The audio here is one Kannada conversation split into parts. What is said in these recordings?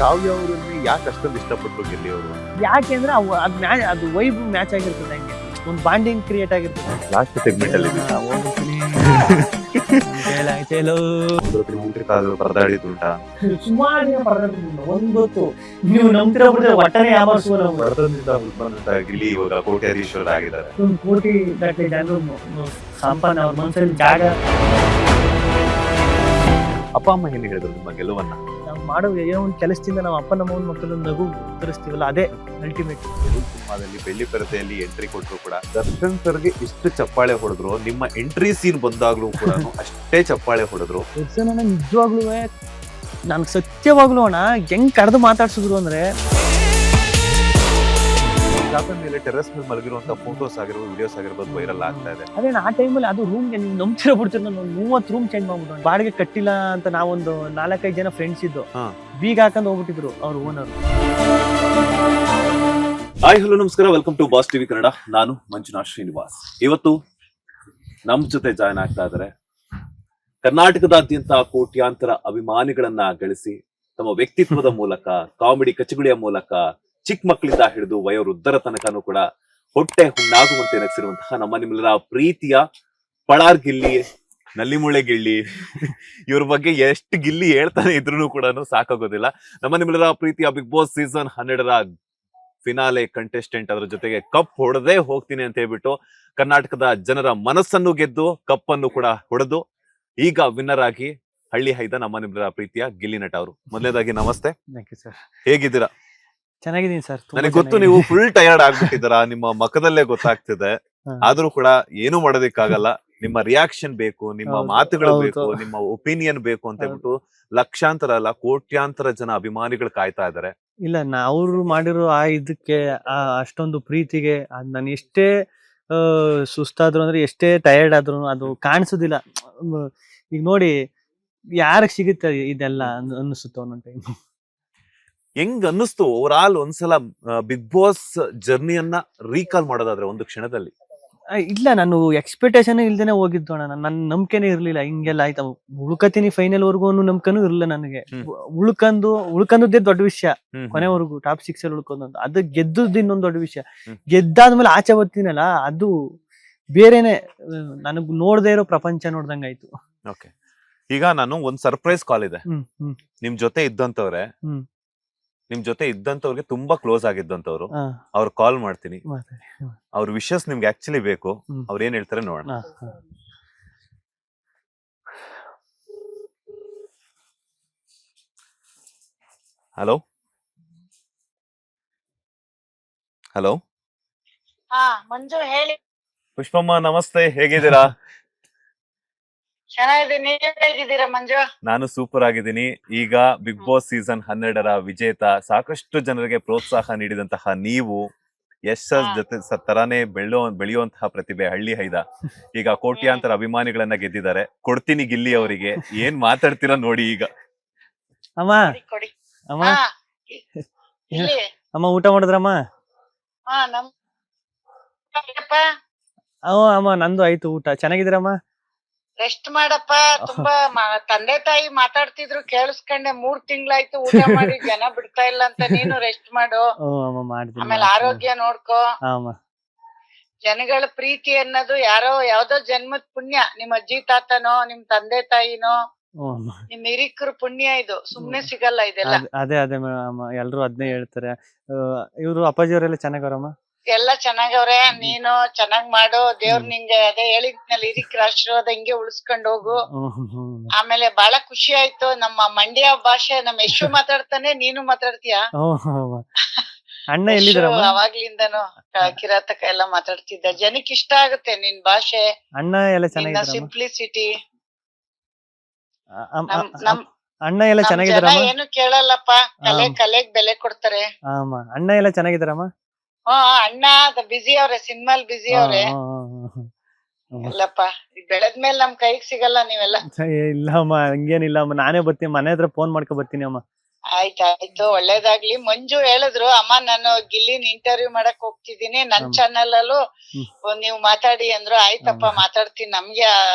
ಕಾವ್ಯ ಅವರನ್ನು ಯಾಕೆ ಅಷ್ಟೊಂದು ಇಷ್ಟಪಟ್ರು ಗೆಲ್ಲಿ ಅವರು? ಯಾಕೆಂದ್ರೆ ಅದು ವೈಬ್ ಮ್ಯಾಚ್ ಆಗಿರ್ತದೆ, ಹಂಗೆ ಒಂದು ಬಾಂಡಿಂಗ್ ಕ್ರಿಯೇಟ್ ಆಗಿರ್ತದೆ. ಲಾಸ್ಟ್ ಸೆಗ್ಮೆಂಟ್ ಅಲ್ಲಿ ಪರದಾಡಿದುಂಟ ಸುಮಾರು ದಿನ ಪರದಾಡ್ತಿದ್ದಿಲ್ಲ. ಒಂದೊತ್ತು ನೀವು ನಂಬ್ತಿರೋ ಬಿಡ್ತಾರೆ ಒಟ್ಟನೆ ಯಾಮಾರಿಸುವ ಗಿಲ್ಲಿ ಇವಾಗ ಕೋಟ್ಯಾಧೀಶ್ವರ ಆಗಿದ್ದಾರೆ. ಒಂದು ಕೋಟಿ ಗಟ್ಟಲೆ ಜನರು ಸಂಪನ್ನ ಅವ್ರ ಮನಸ್ಸಲ್ಲಿ ಜಾಗ. ಅಪ್ಪ ಅಮ್ಮ ಏನ್ ಹೇಳಿದ್ರು ನಿಮ್ಮ ಗೆಲುವನ್ನ? ನಾವು ಮಾಡೋ ಏನೋ ಒಂದು ಕೆಲಸದಿಂದ ನಾವು ಅಪ್ಪ ನಮ್ಮನ ಮಕ್ಕಳನ್ನ ನಗು ಉತ್ತರಿಸ್ತೀವಲ್ಲ, ಅದೇ ಅಲ್ಟಿಮೇಟ್. ಸಿನಿಮಾದಲ್ಲಿ ಬೆಳ್ಳಿ ಪರದೆಯಲ್ಲಿ ಎಂಟ್ರಿ ಕೊಟ್ಟರು ಕೂಡ ದರ್ಶನ್ ಸರ್ಗೆ ಇಷ್ಟು ಚಪ್ಪಾಳೆ ಹೊಡೆದ್ರು, ನಿಮ್ಮ ಎಂಟ್ರಿ ಸೀನ್ ಬಂದಾಗ್ಲೂ ಕೂಡ ಅಷ್ಟೇ ಚಪ್ಪಾಳೆ ಹೊಡೆದ್ರು. ದರ್ಶನ್ ಅಣ್ಣ ನಿಜವಾಗ್ಲೂ ನಾನು ಸತ್ಯವಾಗ್ಲೂ ಅಣ್ಣ ಹೆಂಗ್ ಕರೆದು ಮಾತಾಡ್ಸಿದ್ರು ಅಂದ್ರೆ, ಮೇಲೆ ಟೆರೆಸ್ ಮೇಲೆ ಮಲಗಿರುವಂತ ಫೋಟೋಸ್ ಆಗಿರ್ಬೋದು, ವಿಡಿಯೋಸ್ ಆಗಿರ್ಬೋದು ವೈರಲ್ ಆಗ್ತಾ ಇದೆ. ಅದೇ ಆ ಟೈಮಲ್ಲಿ ಅದು ರೂಮ್ಗೆ ನೀವು ನಂಬ್ತಿರೋ ಬಿಡ್ತೀರ, ನಾನು 30 ರೂಮ್ ಚೇಂಜ್ ಮಾಡ್ಬಿಟ್ಟು ಬಾಡಿಗೆ ಕಟ್ಟಿಲ್ಲ ಅಂತ ನಾವೊಂದು 4-5 ಜನ ಫ್ರೆಂಡ್ಸ್ ಇದ್ದು ಬೀಗ ಹಾಕೊಂಡು ಹೋಗ್ಬಿಟ್ಟಿದ್ರು ಅವ್ರ ಓನರ್. ಹಾಯ್ ಹಲೋ ನಮಸ್ಕಾರ, welcome to Boss TV Kannada. ನಾನು ಮಂಜುನಾಥ್ ಶ್ರೀನಿವಾಸ್. ಇವತ್ತು ನಮ್ ಜೊತೆ ಜಾಯ್ನ್ ಆಗ್ತಾ ಇದ್ದಾರೆ ಕರ್ನಾಟಕದಾದ್ಯಂತ ಕೋಟ್ಯಾಂತರ ಅಭಿಮಾನಿಗಳನ್ನ ಗಳಿಸಿ ತಮ್ಮ ವ್ಯಕ್ತಿತ್ವದ ಮೂಲಕ, ಕಾಮಿಡಿ ಕಚಗುಳಿಯ ಮೂಲಕ ಚಿಕ್ಕ ಮಕ್ಕಳಿಂದ ಹಿಡಿದು ವಯೋವೃದ್ಧರ ತನಕನೂ ಕೂಡ ಹೊಟ್ಟೆ ಹುಣ್ಣಾಗುವಂತೆ ನಗಿಸಿರುವಂತಹ ನಮ್ಮ ನಿಮ್ಮೆಲ್ಲರ ಪ್ರೀತಿಯ ಪಳಾರ್ ಗಿಲ್ಲಿ, ನಲ್ಲಿಮುಳೆ ಗಿಲ್ಲಿ, ಇವ್ರ ಬಗ್ಗೆ ಎಷ್ಟು ಗಿಲ್ಲಿ ಹೇಳ್ತಾನೆ ಇದ್ರು ಕೂಡ ಸಾಕಾಗೋದಿಲ್ಲ. ನಮ್ಮ ನಿಮ್ಮೆಲ್ಲರ ಪ್ರೀತಿಯ ಬಿಗ್ ಬಾಸ್ ಸೀಸನ್ 12ರ ಫಿನಾಲೆ ಕಂಟೆಸ್ಟೆಂಟ್, ಅದ್ರ ಜೊತೆಗೆ ಕಪ್ ಹೊಡೆದೇ ಹೋಗ್ತೀನಿ ಅಂತ ಹೇಳ್ಬಿಟ್ಟು ಕರ್ನಾಟಕದ ಜನರ ಮನಸ್ಸನ್ನು ಗೆದ್ದು ಕಪ್ಪನ್ನು ಕೂಡ ಹೊಡೆದು ಈಗ ವಿನ್ನರ್ ಆಗಿ ಹಳ್ಳಿ ಹೈದ ನಮ್ಮ ನಿಮ್ಮೆಲ್ಲರ ಪ್ರೀತಿಯ ಗಿಲ್ಲಿ ನಟ ಅವರು. ಮೊದಲನೇದಾಗಿ ನಮಸ್ತೆ, ಹೇಗಿದ್ದೀರಾ? ಚೆನ್ನಾಗಿದ್ದೀನಿ ಸರ್. ನನಗೆ ಗೊತ್ತು ನೀವು ಫುಲ್ ಟಯರ್ಡ್ ಆಗ್ಬಿಟ್ಟಿದ್ದೀರಾ, ನಿಮ್ಮ ಮುಖದಲ್ಲೇ ಗೊತ್ತಾಗ್ತಿದೆ. ಆದ್ರೂ ಕೂಡ ಏನು ಮಾಡೋದಕ್ಕಾಗಲ್ಲ, ನಿಮ್ಮ ರಿಯಾಕ್ಷನ್ ಬೇಕು, ನಿಮ್ಮ ಮಾತುಗಳು ಬೇಕು, ನಿಮ್ಮ ಒಪಿನಿಯನ್ ಬೇಕು ಅಂತ ಹೇಳ್ಬಿಟ್ಟು ಲಕ್ಷಾಂತರ ಅಲ್ಲ ಕೋಟ್ಯಾಂತರ ಜನ ಅಭಿಮಾನಿಗಳು ಕಾಯ್ತಾ ಇದಾರೆ. ಇಲ್ಲ, ಅವ್ರು ಮಾಡಿರೋ ಆ ಇದಕ್ಕೆ ಅಷ್ಟೊಂದು ಪ್ರೀತಿಗೆ ನಾನು ಎಷ್ಟೇ ಸುಸ್ತಾದ್ರು ಅಂದ್ರೆ, ಎಷ್ಟೇ ಟಯರ್ಡ್ ಆದ್ರು ಅದು ಕಾಣಿಸೋದಿಲ್ಲ. ಈಗ ನೋಡಿ ಯಾರಿಗೆ ಸಿಗುತ್ತೆ ಇದೆಲ್ಲ ಅನ್ನಿಸುತ್ತೆ ಒಂದೊಂದು ಟೈಮ್. ಹೆಂಗ್ ಅನ್ನಿಸ್ತು ಓವರ್ ಆಲ್ ಒಂದ್ಸಲ ಬಿಗ್ ಬಾಸ್ ಜರ್ನಿಯನ್ನ ರೀಕಾಲ್ ಮಾಡೋದಾದ್ರೆ ಒಂದು ಕ್ಷಣದಲ್ಲಿ? ಇಲ್ಲ, ನಾನು ಎಕ್ಸ್ಪೆಕ್ಟೇಷನ್ ಇಲ್ದೇನೆ ಹೋಗಿದ್ದು ಅಣ್ಣ. ನನ್ನ ನಂಬಿಕೆನೇ ಇರ್ಲಿಲ್ಲ ಹಿಂಗೆಲ್ಲ ಆಯ್ತಾ ಉಳ್ಕತೀನಿ ಫೈನಲ್ ವರ್ಗು ನಂಬಿಕೆನೂ ಇರ್ಲಿಲ್ಲ ನನಗೆ. ಉಳ್ಕಂದದ್ದೇ ದೊಡ್ಡ ವಿಷಯ, ಕೊನೆವರೆಗೂ ಟಾಪ್ 6 ಅಲ್ಲಿ ಉಳ್ಕೊಂಡು ಅದು ಗೆದ್ದದ್ದು ಇನ್ನೊಂದು ದೊಡ್ಡ ವಿಷಯ. ಗೆದ್ದಾದ್ಮೇಲೆ ಆಚೆ ಬರ್ತೀನಲ್ಲ, ಅದು ಬೇರೆನೆ, ನನಗ್ ನೋಡ್ದೇ ಇರೋ ಪ್ರಪಂಚ ನೋಡ್ದಂಗಾಯ್ತು. ಓಕೆ, ಈಗ ನಾನು ಒಂದ್ ಸರ್ಪ್ರೈಸ್ ಕಾಲ್ ಇದೆ. ನಿಮ್ ಜೊತೆ ಇದ್ದಂತವ್ರೆ, ನಿಮ್ ಜೊತೆ ಇದ್ದಂತವ್ರಿಗೆ ತುಂಬಾ ಕ್ಲೋಸ್ ಆಗಿದ್ದಂತವ್ರು, ಅವ್ರ ಕಾಲ್ ಮಾಡ್ತೀನಿ. ಅವ್ರ ವಿಷಸ್ ನಿಮ್ಗೆ ಆಕ್ಚುಲಿ ಬೇಕು, ಅವ್ರ ಏನ್ ಹೇಳ್ತಾರೆ ನೋಡೋಣ. ಹಲೋ ಹಲೋ, ಮಂಜು ಹೇಳಿ. ಪುಷ್ಪಮ್ಮ ನಮಸ್ತೆ, ಹೇಗಿದ್ದೀರಾ? ಚೆನ್ನಾಗಿದ್ದೀನಿ, ನೀವ್ ಹೇಗಿದ್ದೀರಾ ಮಂಜು? ನಾನು ಸೂಪರ್ ಆಗಿದ್ದೀನಿ. ಈಗ ಬಿಗ್ ಬಾಸ್ ಸೀಸನ್ 12ರ ವಿಜೇತ, ಸಾಕಷ್ಟು ಜನರಿಗೆ ಪ್ರೋತ್ಸಾಹ ನೀಡಿದಂತಹ ನೀವು, ಯಶ್ ಜೊತೆ ತರಾನೇ ಬೆಳೆಯುವಂತಹ ಪ್ರತಿಭೆ ಹಳ್ಳಿ ಹೈದ, ಈಗ ಕೋಟ್ಯಾಂತರ ಅಭಿಮಾನಿಗಳನ್ನ ಗೆದ್ದಿದ್ದಾರೆ. ಕೊಡ್ತೀನಿ ಗಿಲ್ಲಿ ಅವರಿಗೆ, ಏನ್ ಮಾತಾಡ್ತೀರಾ ನೋಡಿ ಈಗ. ಅಮ್ಮ ಕೊಡಿ. ಅಮ್ಮ ಹಾ, ಇಲ್ಲಿ. ಅಮ್ಮ ಊಟ ಮಾಡಿದ್ರಮ್ಮ? ಅಮ್ಮ ನಂದು ಆಯ್ತು ಊಟ. ಚೆನ್ನಾಗಿದ್ದೀರಮ್ಮ? ರೆಸ್ಟ್ ಮಾಡಪ್ಪ. ತುಂಬಾ ತಂದೆ ತಾಯಿ ಮಾತಾಡ್ತಿದ್ರು ಕೇಳಿಸ್ಕೊಂಡೆ. 3 ತಿಂಗಳಾಯ್ತು ಊಟ ಮಾಡಿ, ಜನ ಬಿಡ್ತಾ ಇಲ್ಲ ಅಂತ. ನೀನು ರೆಸ್ಟ್ ಮಾಡು, ಆಮೇಲೆ ಆರೋಗ್ಯ ನೋಡ್ಕೋ. ಜನಗಳ ಪ್ರೀತಿ ಅನ್ನೋದು ಯಾವ್ದೋ ಜನ್ಮದ ಪುಣ್ಯ. ನಿಮ್ ಅಜ್ಜಿ ತಾತನೋ, ನಿಮ್ ತಂದೆ ತಾಯಿನೋ, ನಿಮ್ ಹಿರಿಕರು ಪುಣ್ಯ. ಇದು ಸುಮ್ನೆ ಸಿಗಲ್ಲ ಇದೆಲ್ಲ. ಅದೇ ಎಲ್ರು ಅದ್ನೇ ಹೇಳ್ತಾರೆ. ಇವ್ರು ಅಪ್ಪಾಜಿ ಅವರೆಲ್ಲ ಚೆನ್ನಾಗವ್ರಮ್ಮ? ಎಲ್ಲ ಚೆನ್ನಾಗವ್ರೆ. ನೀನು ಚೆನ್ನಾಗ್ ಮಾಡು. ದೇವ್ರ ನಿಂಗೆ ಅದೇ ಹೇಳಿದ್ನಲ್ಲ, ಹಿರಿಕರ ಆಶೀರ್ವಾದ ಹಿಂಗೆ ಉಳಿಸ್ಕೊಂಡ್ ಹೋಗು. ಆಮೇಲೆ ಬಹಳ ಖುಷಿ ಆಯ್ತು. ನಮ್ಮ ಮಂಡ್ಯ ಭಾಷೆ ನಮ್ಮ ಯಶು ಮಾತಾಡ್ತಾನೆ, ನೀನು ಮಾತಾಡ್ತೀಯ. ಅಣ್ಣ ಎಲ್ಲಿದ್ದಾರಮ್ಮ? ಅವಾಗ್ಲಿಂದನು ಕಿರಾತಕ ಎಲ್ಲ ಮಾತಾಡ್ತಿದ್ದ. ಜನಕ್ಕೆ ಇಷ್ಟ ಆಗುತ್ತೆ ನಿನ್ ಭಾಷೆ. ಅಣ್ಣ ಎಲ್ಲ ಚೆನ್ನಾಗಿದ್ದಾರಮ್ಮ? ಸಿಂಪ್ಲಿಸಿಟಿ. ಅಣ್ಣ ಎಲ್ಲ ಚೆನ್ನಾಗಿದ್ದಾರಮ್ಮ? ಏನು ಕೇಳಲ್ಲಪ್ಪ, ಕಲೆಗ್ ಬೆಲೆ ಕೊಡ್ತಾರೆ. ಅಣ್ಣ ಎಲ್ಲ ಚೆನ್ನಾಗಿದ್ದಾರಮ್ಮ? ಅಣ್ಣ ಬಿಸಿ ಅವ್ರೆ, ಸಿನಿಮಾಲ್ ಬಿಸಿ ಅವ್ರೆ. ಇಲ್ಲಪ್ಪ, ಬೆಳೆದ್ಮೇಲೆ ನಮ್ ಕೈಗೆ ಸಿಗಲ್ಲ ನೀವೆಲ್ಲ. ಇಲ್ಲ ಅಮ್ಮ, ಹಂಗೇನಿಲ್ಲ ಅಮ್ಮ, ನಾನೇ ಬರ್ತೀನಿ, ಮನೆ ಹತ್ರ ಫೋನ್ ಮಾಡ್ಕೊ ಬರ್ತೀನಿ ಅಮ್ಮ. ಆಯ್ತಾಯ್ತು, ಒಳ್ಳೇದಾಗ್ಲಿ. ಮಂಜು ಹೇಳಿದ್ರು, ಅಮ್ಮ ನಾನು ಗಿಲ್ಲಿನ್ ಇಂಟರ್ವ್ಯೂ ಮಾಡಕ್ ಹೋಗ್ತಿದೀನಿ, ನನ್ ಹ್ಮ್. ಚಾನಲ್ ಅಲ್ಲೂ ಹ್ಮ್. ನೀವ್ ಮಾತಾಡಿ ಅಂದ್ರು. ಆಯ್ತಪ್ಪ ಹ್ಮ್. ಮಾತಾಡ್ತೀನಿ. ನಮ್ಗೆ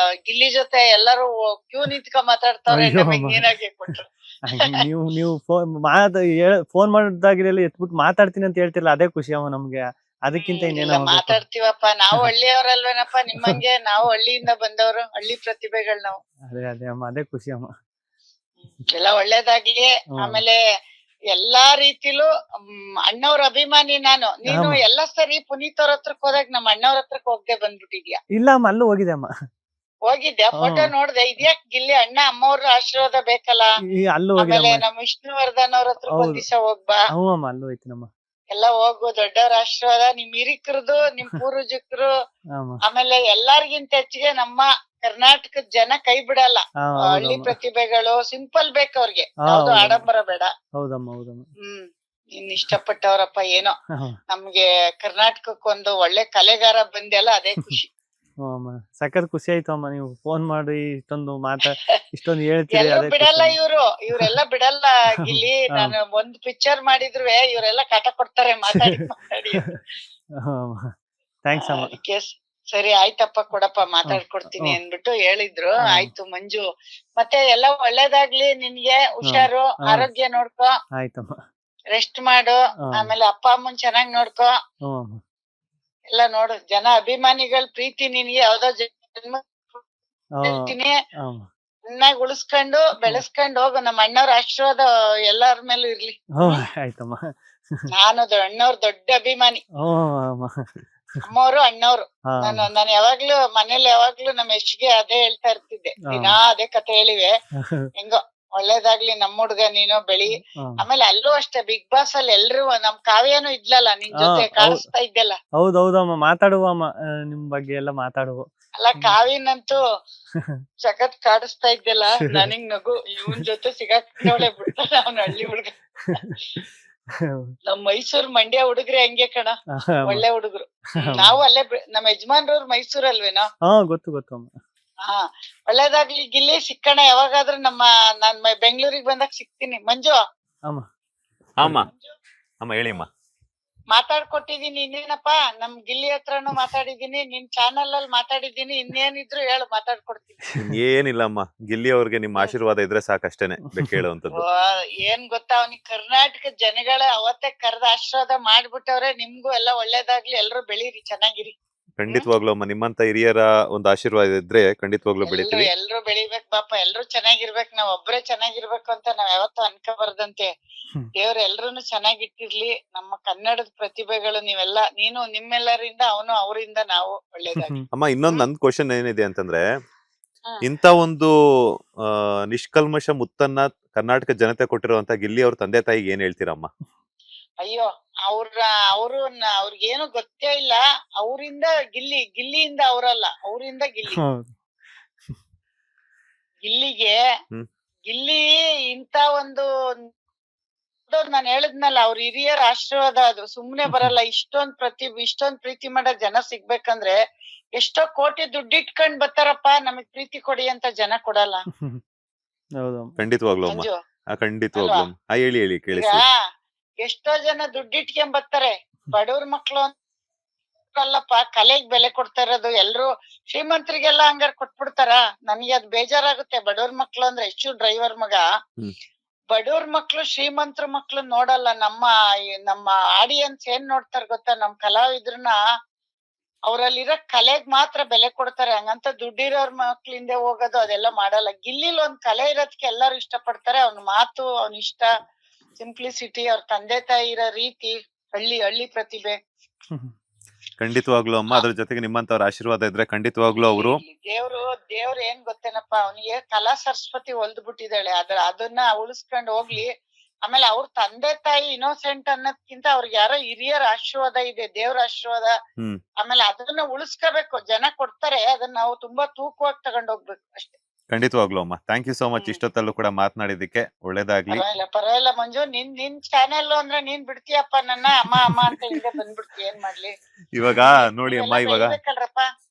ಗಿಲ್ಲಿ ಜೊತೆ ಎಲ್ಲರೂ ಕ್ಯೂ ನಿಂತ್ಕೊಂಡ್ ಮಾತಾಡ್ತಾವ್ರೆ, ಅಯ್ಯೋ ನಮಗ್ ಅಮ್ಮ. ನೀರಾಗೆ ಕೊಟ್ರು. ನೀವು ಫೋನ್ ಮಾಡಿದಾಗಿರಲಿ ಎತ್ಬಿಟ್ಟು ಮಾತಾಡ್ತೀನಿ ಅಂತ ಹೇಳ್ತಿರಲ್ಲ, ಅದೇ ಖುಷಿ ಅಮ್ಮ ನಮ್ಗೆ. ಅದಕ್ಕಿಂತ ಇಲ್ಲ ಇನ್ನೇನ ಮಾತಾಡ್ತೀವಪ್ಪ, ನಾವು ಹಳ್ಳಿಯವ್ರಲ್ವೇನಪ್ಪ, ನಿಮ್ಮಂಗೆ ನಾವು ಹಳ್ಳಿಯಿಂದ ಬಂದವರು, ಹಳ್ಳಿ ಪ್ರತಿಭೆಗಳು ನಾವು. ಅದೇ ಅಮ್ಮ, ಅದೇ ಖುಷಿ ಅಮ್ಮ. ಎಲ್ಲ ಒಳ್ಳೇದಾಗ್ಲಿ. ಆಮೇಲೆ ಎಲ್ಲಾ ರೀತಿಲೂ ಅಣ್ಣವ್ರ ಅಭಿಮಾನಿ ನಾನು. ನೀನು ಎಲ್ಲ ಸರಿ ಪುನೀತ್ ಅವ್ರ ಹತ್ರಕ್ ಹೋದಾಗ ನಮ್ಮ ಅಣ್ಣವ್ರ ಹತ್ರಕ್ ಹೋಗದೆ ಬಂದ್ಬಿಟ್ಟಿದ್ಯಾ. ಇಲ್ಲ ಅಮ್ಮ, ಅಲ್ಲೂ ಹೋಗಿದೆ ಅಮ್ಮ. ಹೋಗಿದ್ದೆ, ಫೋಟೋ ನೋಡ್ದೆ. ಇದ್ಯಾಕ್ ಗಿಲ್ಲಿ ಅಣ್ಣ ಅಮ್ಮವ್ರ ಆಶೀರ್ವಾದ ಬೇಕಲ್ಲ. ಅಲ್ಲೂ ಹೋಗಿದೆ ಆಮೇಲೆ ನಮ್ ವಿಷ್ಣುವರ್ಧನ್ ಅವ್ರ ಹತ್ರ ಒಂದ್ ದಿವಸ ಹೋಗ್ಬಾ. ಹ್ಞೂ ಅಮ್ಮ, ಅಲ್ಲೂ ಹೋಯ್ತೀನಮ್ಮ. ಎಲ್ಲ ಹೋಗು, ದೊಡ್ಡವ್ರ ಆಶೀರ್ವಾದ, ನಿಮ್ ಹಿರಿಕರದು, ನಿಮ್ ಪೂರ್ವಜಕರು, ಆಮೇಲೆ ಎಲ್ಲಾರ್ಗಿಂತ ಹೆಚ್ಚಿಗೆ ನಮ್ಮ ಕರ್ನಾಟಕದ ಜನ ಕೈ ಬಿಡಲ್ಲ. ಹಳ್ಳಿ ಪ್ರತಿಭೆಗಳು ಸಿಂಪಲ್ ಬೇಕು ಅವ್ರಿಗೆ, ಯಾವ್ದು ಆಡಂಬರ ಬೇಡ. ಹೌದಮ್ಮ. ಇನ್ ಇಷ್ಟಪಟ್ಟವ್ರಪ್ಪ. ಏನೋ ನಮ್ಗೆ ಕರ್ನಾಟಕಕ್ಕೊಂದು ಒಳ್ಳೆ ಕಲೆಗಾರ ಬಂದೆಲ್ಲ, ಅದೇ ಖುಷಿ. ಸಖತ್ ಖುಷಿ ಆಯ್ತು ಅಮ್ಮ, ನೀವು ಫೋನ್ ಮಾಡಿ ಇಷ್ಟೊಂದು ಹೇಳ್ತೀರಿ. ಎಲ್ಲರೂ ಬಿಡಲ್ಲ ಇವ್ರೆಲ್ಲ ಬಿಡಲ್ಲ ಗಿಲ್ಲಿ. ನಾನು ಒಂದ್ ಪಿಕ್ಚರ್ ಮಾಡಿದ್ರು ಇವ್ರೆಲ್ಲ ಕಾಟ ಕೊಡ್ತಾರೆ, ಮಾತಾಡಿ ಮಾತಾಡಿ. ಥ್ಯಾಂಕ್ಸ್ ಅಮ್ಮ. ಅದಕ್ಕೆ ಸರಿ ಆಯ್ತಪ್ಪ ಕೊಡಪ್ಪ ಮಾತಾಡ್ಕೊಡ್ತೀನಿ ಅಂದ್ಬಿಟ್ಟು ಹೇಳಿದ್ರು. ಆಯ್ತು ಮಂಜು, ಮತ್ತೆ ಎಲ್ಲ ಒಳ್ಳೇದಾಗ್ಲಿ ನಿನ್ಗೆ. ಹುಷಾರು, ಆರೋಗ್ಯ ನೋಡ್ಕೊ. ಆಯ್ತಮ್ಮ. ರೆಸ್ಟ್ ಮಾಡು. ಆಮೇಲೆ ಅಪ್ಪ ಅಮ್ಮನ್ ಚೆನ್ನಾಗ್ ನೋಡ್ಕೊ. ಎಲ್ಲ ನೋಡು, ಜನ ಅಭಿಮಾನಿಗಳ ಪ್ರೀತಿ ನಿನ್ಗೆ ಯಾವ್ದೋ ಜನ್ಮ ಹೇಳ್ತೀನಿ, ಚೆನ್ನಾಗ್ ಉಳಿಸ್ಕೊಂಡು ಬೆಳೆಸ್ಕೊಂಡು ಹೋಗು. ನಮ್ಮ ಅಣ್ಣವ್ರ ಆಶೀರ್ವಾದ ಎಲ್ಲಾರ ಮೇಲೂ ಇರ್ಲಿ. ಆಯ್ತಮ್ಮ. ನಾನು ಅಣ್ಣವ್ರ ದೊಡ್ಡ ಅಭಿಮಾನಿ. ಅಮ್ಮವ್ರು ಅಣ್ಣವ್ರು. ನಾನು ಯಾವಾಗ್ಲೂ ಮನೇಲಿ ಯಾವಾಗ್ಲೂ ನಮ್ಮ ಯಶ್ಗೆ ಅದೇ ಹೇಳ್ತಾ ಇರ್ತಿದ್ದೆ, ದಿನಾ ಅದೇ ಕತೆ ಹೇಳಿವೆ. ಹೆಂಗೋ ಒಳ್ಳೇದಾಗ್ಲಿ ನಮ್ ಹುಡ್ಗ, ನೀನು ಬೆಳಿ. ಆಮೇಲೆ ಅಲ್ಲೂ ಅಷ್ಟೇ, ಬಿಗ್ ಬಾಸ್ ಅಲ್ಲಿ ಎಲ್ರು, ನಮ್ ಕಾವ್ಯನು ಇದ್ಲಲ್ಲ ನಿನ್ ಜೊತೆ, ಕಾಣಿಸ್ತಾ ಇದ್ದಲ್ಲ. ಹೌದೌದಮ್ಮ, ಮಾತಾಡುವ ನಿಮ್ ಬಗ್ಗೆ ಎಲ್ಲ ಮಾತಾಡುವ. ಅಲ್ಲ ಕಾವ್ಯನಂತೂ ಸಖತ್ ಕಾಡಿಸ್ತಾ ಇದ್ದಲ್ಲ. ನನಗ್ ನಗು, ಇವನ್ ಜೊತೆ ಸಿಗಾಕೊಂಡವಳೆ ಬಿಡ್ತಾನೆ ಅವ್ನ ಹಳ್ಳಿ ಹುಡ್ಗ. ನಮ್ ಮೈಸೂರ್ ಮಂಡ್ಯ ಹುಡುಗ್ರೆ ಹಂಗೆ ಕಣ, ಒಳ್ಳೆ ಹುಡುಗರು. ನಾವು ಅಲ್ಲೇ, ನಮ್ ಯಜಮಾನ್ರವ್ರು ಮೈಸೂರಲ್ವೇನೋ. ಗೊತ್ತು. ಹಾ, ಒಳ್ಳೇದಾಗ್ಲಿ ಗಿಲ್ಲಿ. ಸಿಕ್ಕಣ ಯಾವಾಗಾದ್ರೂ. ನಾನ್ ಬೆಂಗಳೂರಿಗೆ ಬಂದಾಗ ಸಿಗ್ತೀನಿ. ಮಂಜು ಅಮ್ಮ ಹೇಳಿ ಅಮ್ಮ. ಮಾತಾಡ್ಕೊಟ್ಟಿದೀನಿ. ಇನ್ನೇನಪ್ಪಾ, ನಮ್ ಗಿಲ್ಲಿ ಹತ್ರನು ಮಾತಾಡಿದೀನಿ, ನಿನ್ ಚಾನಲ್ ಅಲ್ಲಿ ಮಾತಾಡಿದೀನಿ. ಇನ್ನೇನಿದ್ರು ಹೇಳು, ಮಾತಾಡ್ಕೊಡ್ತೀನಿ. ಏನಿಲ್ಲ ಅಮ್ಮ, ಗಿಲ್ಲಿ ಅವ್ರಿಗೆ ನಿಮ್ಮ ಆಶೀರ್ವಾದ ಇದ್ರೆ ಸಾಕಷ್ಟೇನೆ ಹೇಳುವಂತದ್ದು. ಏನ್ ಗೊತ್ತಾ, ಅವ್ನಿಗೆ ಕರ್ನಾಟಕದ ಜನಗಳ ಅವತ್ತೇ ಕರ್ದ ಆಶೀರ್ವಾದ ಮಾಡ್ಬಿಟ್ಟವ್ರೆ. ನಿಮ್ಗೂ ಎಲ್ಲ ಒಳ್ಳೇದಾಗ್ಲಿ, ಎಲ್ರು ಬೆಳೀರಿ, ಚೆನ್ನಾಗಿರಿ. ಖಂಡಿತವಾಗ್ಲೂ ಅಮ್ಮ, ನಿಮ್ಮಂತ ಹಿರಿಯರ ಒಂದು ಆಶೀರ್ವಾದ ಇದ್ರೆ ಖಂಡಿತವಾಗ್ಲೂ ಬೆಳಿತೀವಿ. ಎಲ್ರು ಬೆಳಿಬೇಕು ಪಾಪ, ಎಲ್ರು ಚೆನ್ನಾಗಿರ್ಬೇಕು. ನಾವ್ ಒಬ್ರೇ ಚೆನ್ನಾಗಿರ್ಬೇಕು ಅಂತ ನಾವ್ ಯಾವತ್ತೂ ಅನ್ಕೋಬಾರ್ದಂತೆ. ದೇವ್ರ ಎಲ್ರುನು ಚೆನ್ನಾಗಿಟ್ಟಿರ್ಲಿ. ನಮ್ಮ ಕನ್ನಡದ ಪ್ರತಿಭೆಗಳು ನೀವೆಲ್ಲ, ನೀನು ನಿಮ್ಮೆಲ್ಲರಿಂದ, ಅವನು ಅವರಿಂದ, ನಾವು ಒಳ್ಳೇದಾಗಿ. ಅಮ್ಮ, ಇನ್ನೊಂದ್ ನನ್ ಕ್ವಶನ್ ಏನಿದೆ ಅಂತಂದ್ರೆ, ಇಂತ ಒಂದು ನಿಷ್ಕಲ್ಮಶ ಮುತ್ತನ್ನ ಕರ್ನಾಟಕ ಜನತೆ ಕೊಟ್ಟಿರುವಂತ ಗಿಲ್ಲಿ ಅವ್ರ ತಂದೆ ತಾಯಿಗೆ ಏನ್ ಹೇಳ್ತೀರಮ್ಮ? ಅಯ್ಯೋ, ಅವ್ರಿಗೇನು ಗೊತ್ತೇ ಇಲ್ಲ. ಅವರಿಂದ ಗಿಲ್ಲಿಯಿಂದ ಅವರಲ್ಲ, ಅವರಿಂದ ಗಿಲ್ಲಿ ಇಂತ ಒಂದು ನಾನು ಹೇಳಿದ್ನಲ್ಲ, ಅವ್ರ ಹಿರಿಯರ ಆಶೀರ್ವಾದ ಅದು ಸುಮ್ನೆ ಬರಲ್ಲ. ಇಷ್ಟೊಂದ್ ಪ್ರೀತಿ ಮಾಡೋ ಜನ ಸಿಗ್ಬೇಕಂದ್ರೆ ಎಷ್ಟೋ ಕೋಟಿ ದುಡ್ಡಿಟ್ಕೊಂಡ್ ಬರ್ತಾರಪ್ಪ. ನಮಗ್ ಪ್ರೀತಿ ಕೊಡಿ ಅಂತ ಜನ ಕೊಡಲ್ಲ. ಖಂಡಿತವಾಗ್ಲೂ ಅಮ್ಮ, ಖಂಡಿತವಾಗ್ಲೂ. ಹೇಳಿ ಕೇಳಿಸಿ. ಎಷ್ಟೋ ಜನ ದುಡ್ಡಿಟ್ಕೊಂಡ್ ಬರ್ತಾರೆ. ಬಡವ್ರ ಮಕ್ಳು ಅಲ್ಲಪ್ಪ, ಕಲೆಗ್ ಬೆಲೆ ಕೊಡ್ತಾ ಇರೋದು. ಎಲ್ರು ಶ್ರೀಮಂತರಿಗೆಲ್ಲ ಹಂಗಾರ ಕೊಟ್ಬಿಡ್ತಾರ. ನನ್ಗೆ ಅದ್ ಬೇಜಾರಾಗುತ್ತೆ. ಬಡವ್ರ ಮಕ್ಳು ಅಂದ್ರೆ, ಎಷ್ಟು ಡ್ರೈವರ್ ಮಗ, ಬಡವ್ರ ಮಕ್ಳು ಶ್ರೀಮಂತರ ಮಕ್ಳು ನೋಡಲ್ಲ. ನಮ್ಮ ಆಡಿಯನ್ಸ್ ಏನ್ ನೋಡ್ತಾರ ಗೊತ್ತಾ, ನಮ್ ಕಲಾವಿದ್ರನ್ನ ಅವ್ರಲ್ಲಿರೋ ಕಲೆಗ್ ಮಾತ್ರ ಬೆಲೆ ಕೊಡ್ತಾರೆ. ಹಂಗಂತ ದುಡ್ಡಿರೋರ್ ಮಕ್ಳಿಂದ ಹೋಗೋದು ಅದೆಲ್ಲ ಮಾಡಲ್ಲ. ಗಿಲ್ಲಿಲ್ ಒಂದ್ ಕಲೆ ಇರೋದಕ್ಕೆ ಎಲ್ಲಾರು ಇಷ್ಟ ಪಡ್ತಾರೆ. ಅವ್ನ ಮಾತು, ಅವ್ನ ಇಷ್ಟ, ಸಿಂಪ್ಲಿಸಿಟಿ, ಅವ್ರ ತಂದೆ ತಾಯಿ ಇರೋ ರೀತಿ, ಹಳ್ಳಿ ಪ್ರತಿಭೆ. ಖಂಡಿತವಾಗ್ಲೂ ಅಮ್ಮ, ಅದ್ರ ಜೊತೆಗೆ ನಿಮ್ಮಂತವ್ರ ಆಶೀರ್ವಾದ ಇದ್ರೆ ಖಂಡಿತವಾಗ್ಲೂ ಅವರು. ದೇವ್ರು ಏನ್ ಗೊತ್ತೇನಪ್ಪ, ಅವನಿಗೆ ಕಲಾ ಸರಸ್ವತಿ ಹೊಲ್ದ್ ಬಿಟ್ಟಿದ್ದಾಳೆ. ಅದನ್ನ ಉಳಿಸ್ಕೊಂಡ್ ಹೋಗ್ಲಿ. ಆಮೇಲೆ ಅವ್ರ ತಂದೆ ತಾಯಿ ಇನ್ನೋಸೆಂಟ್ ಅನ್ನೋದ್ಕಿಂತ ಅವ್ರಿಗೆ ಯಾರೋ ಹಿರಿಯರ ಆಶೀರ್ವಾದ ಇದೆ, ದೇವ್ರ ಆಶೀರ್ವಾದ. ಆಮೇಲೆ ಅದನ್ನ ಉಳಿಸ್ಕೋಬೇಕು. ಜನ ಕೊಡ್ತಾರೆ, ಅದನ್ನ ನಾವು ತುಂಬಾ ತೂಕವಾಗಿ ತಗೊಂಡ್ ಹೋಗ್ಬೇಕು ಅಷ್ಟೇ. ಖಂಡಿತವಾಗ್ಲೂ ಅಮ್ಮ, ಥ್ಯಾಂಕ್ ಯು ಸೋ ಮಚ್. ಇಷ್ಟೊತ್ತಲ್ಲೂ ಕೂಡ ಮಾತನಾಡಿದಕ್ಕೆ ಒಳ್ಳೇದಾಗ್ಲಿ. ಪರವಾಗಿಲ್ಲ ಮಂಜು, ನಿನ್ ಚಾನೆಲ್ ಅಂದ್ರೆ ನೀನ್ ಬಿಡ್ತೀಯಪ್ಪ ನನ್ನ ಅಮ್ಮ ಅಂತ ಹಿಂದೆ ಬಂದ್ಬಿಡ್ತಿ. ಏನ್ ಮಾಡ್ಲಿ ಇವಾಗ ನೋಡಿ ಅಮ್ಮ, ಇವಾಗ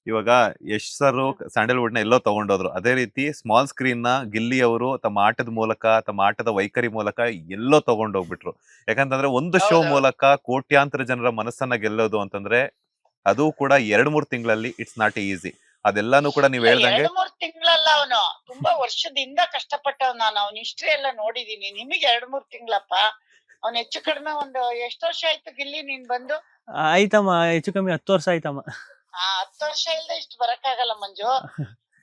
ಇವಾಗ ಯಶ್ ಸರ್ ಸ್ಯಾಂಡಲ್ವುಡ್ ನ ಎಲ್ಲೋ ತಗೊಂಡೋದ್ರು, ಅದೇ ರೀತಿ ಸ್ಮಾಲ್ ಸ್ಕ್ರೀನ್ ನ ಗಿಲ್ಲಿ ಅವರು ತಮ್ಮ ಆಟದ ಮೂಲಕ, ತಮ್ಮ ಆಟದ ವೈಖರಿ ಮೂಲಕ ಎಲ್ಲೋ ತಗೊಂಡೋಗ್ಬಿಟ್ರು. ಯಾಕಂತಂದ್ರೆ ಒಂದು ಶೋ ಹೌದೌದು. ಮೂಲಕ ಕೋಟ್ಯಾಂತರ ಜನರ ಮನಸ್ಸನ್ನ ಗೆಲ್ಲೋದು ಅಂತಂದ್ರೆ ಅದು ಕೂಡ 2-3 ತಿಂಗಳಲ್ಲಿ ಇಟ್ಸ್ ನಾಟ್ ಈಸಿ. ಅದೆಲ್ಲಾನು ಕೂಡ ನೀವ್ ಹೇಳ್ದಂಗೆ 2-3 ತಿಂಗಳಲ್ಲ, ಅವನು ತುಂಬಾ ವರ್ಷದಿಂದ ಕಷ್ಟಪಟ್ಟವ್. ನಾನು ಅವನ ಹಿಸ್ಟ್ರಿ ಎಲ್ಲ ನೋಡಿದೀನಿ. ನಿಮಗೆ 2-3 ತಿಂಗಳಪ್ಪ. ಅವ್ನ್ ಹೆಚ್ಚು ಕಡಿಮೆ ಒಂದು ಎಷ್ಟು ವರ್ಷ ಆಯ್ತು ಗಿಲ್ಲಿ ನೀನ್ ಬಂದು? ಆಯ್ತಮ್ಮ, ಹೆಚ್ಚು ಕಮ್ಮಿ 10 ವರ್ಷ ಆಯ್ತಮ್ಮ. 10 ವರ್ಷ ಇಲ್ದೆ ಇಷ್ಟು ಬರಕ್ಕಾಗಲ್ಲ ಮಂಜು.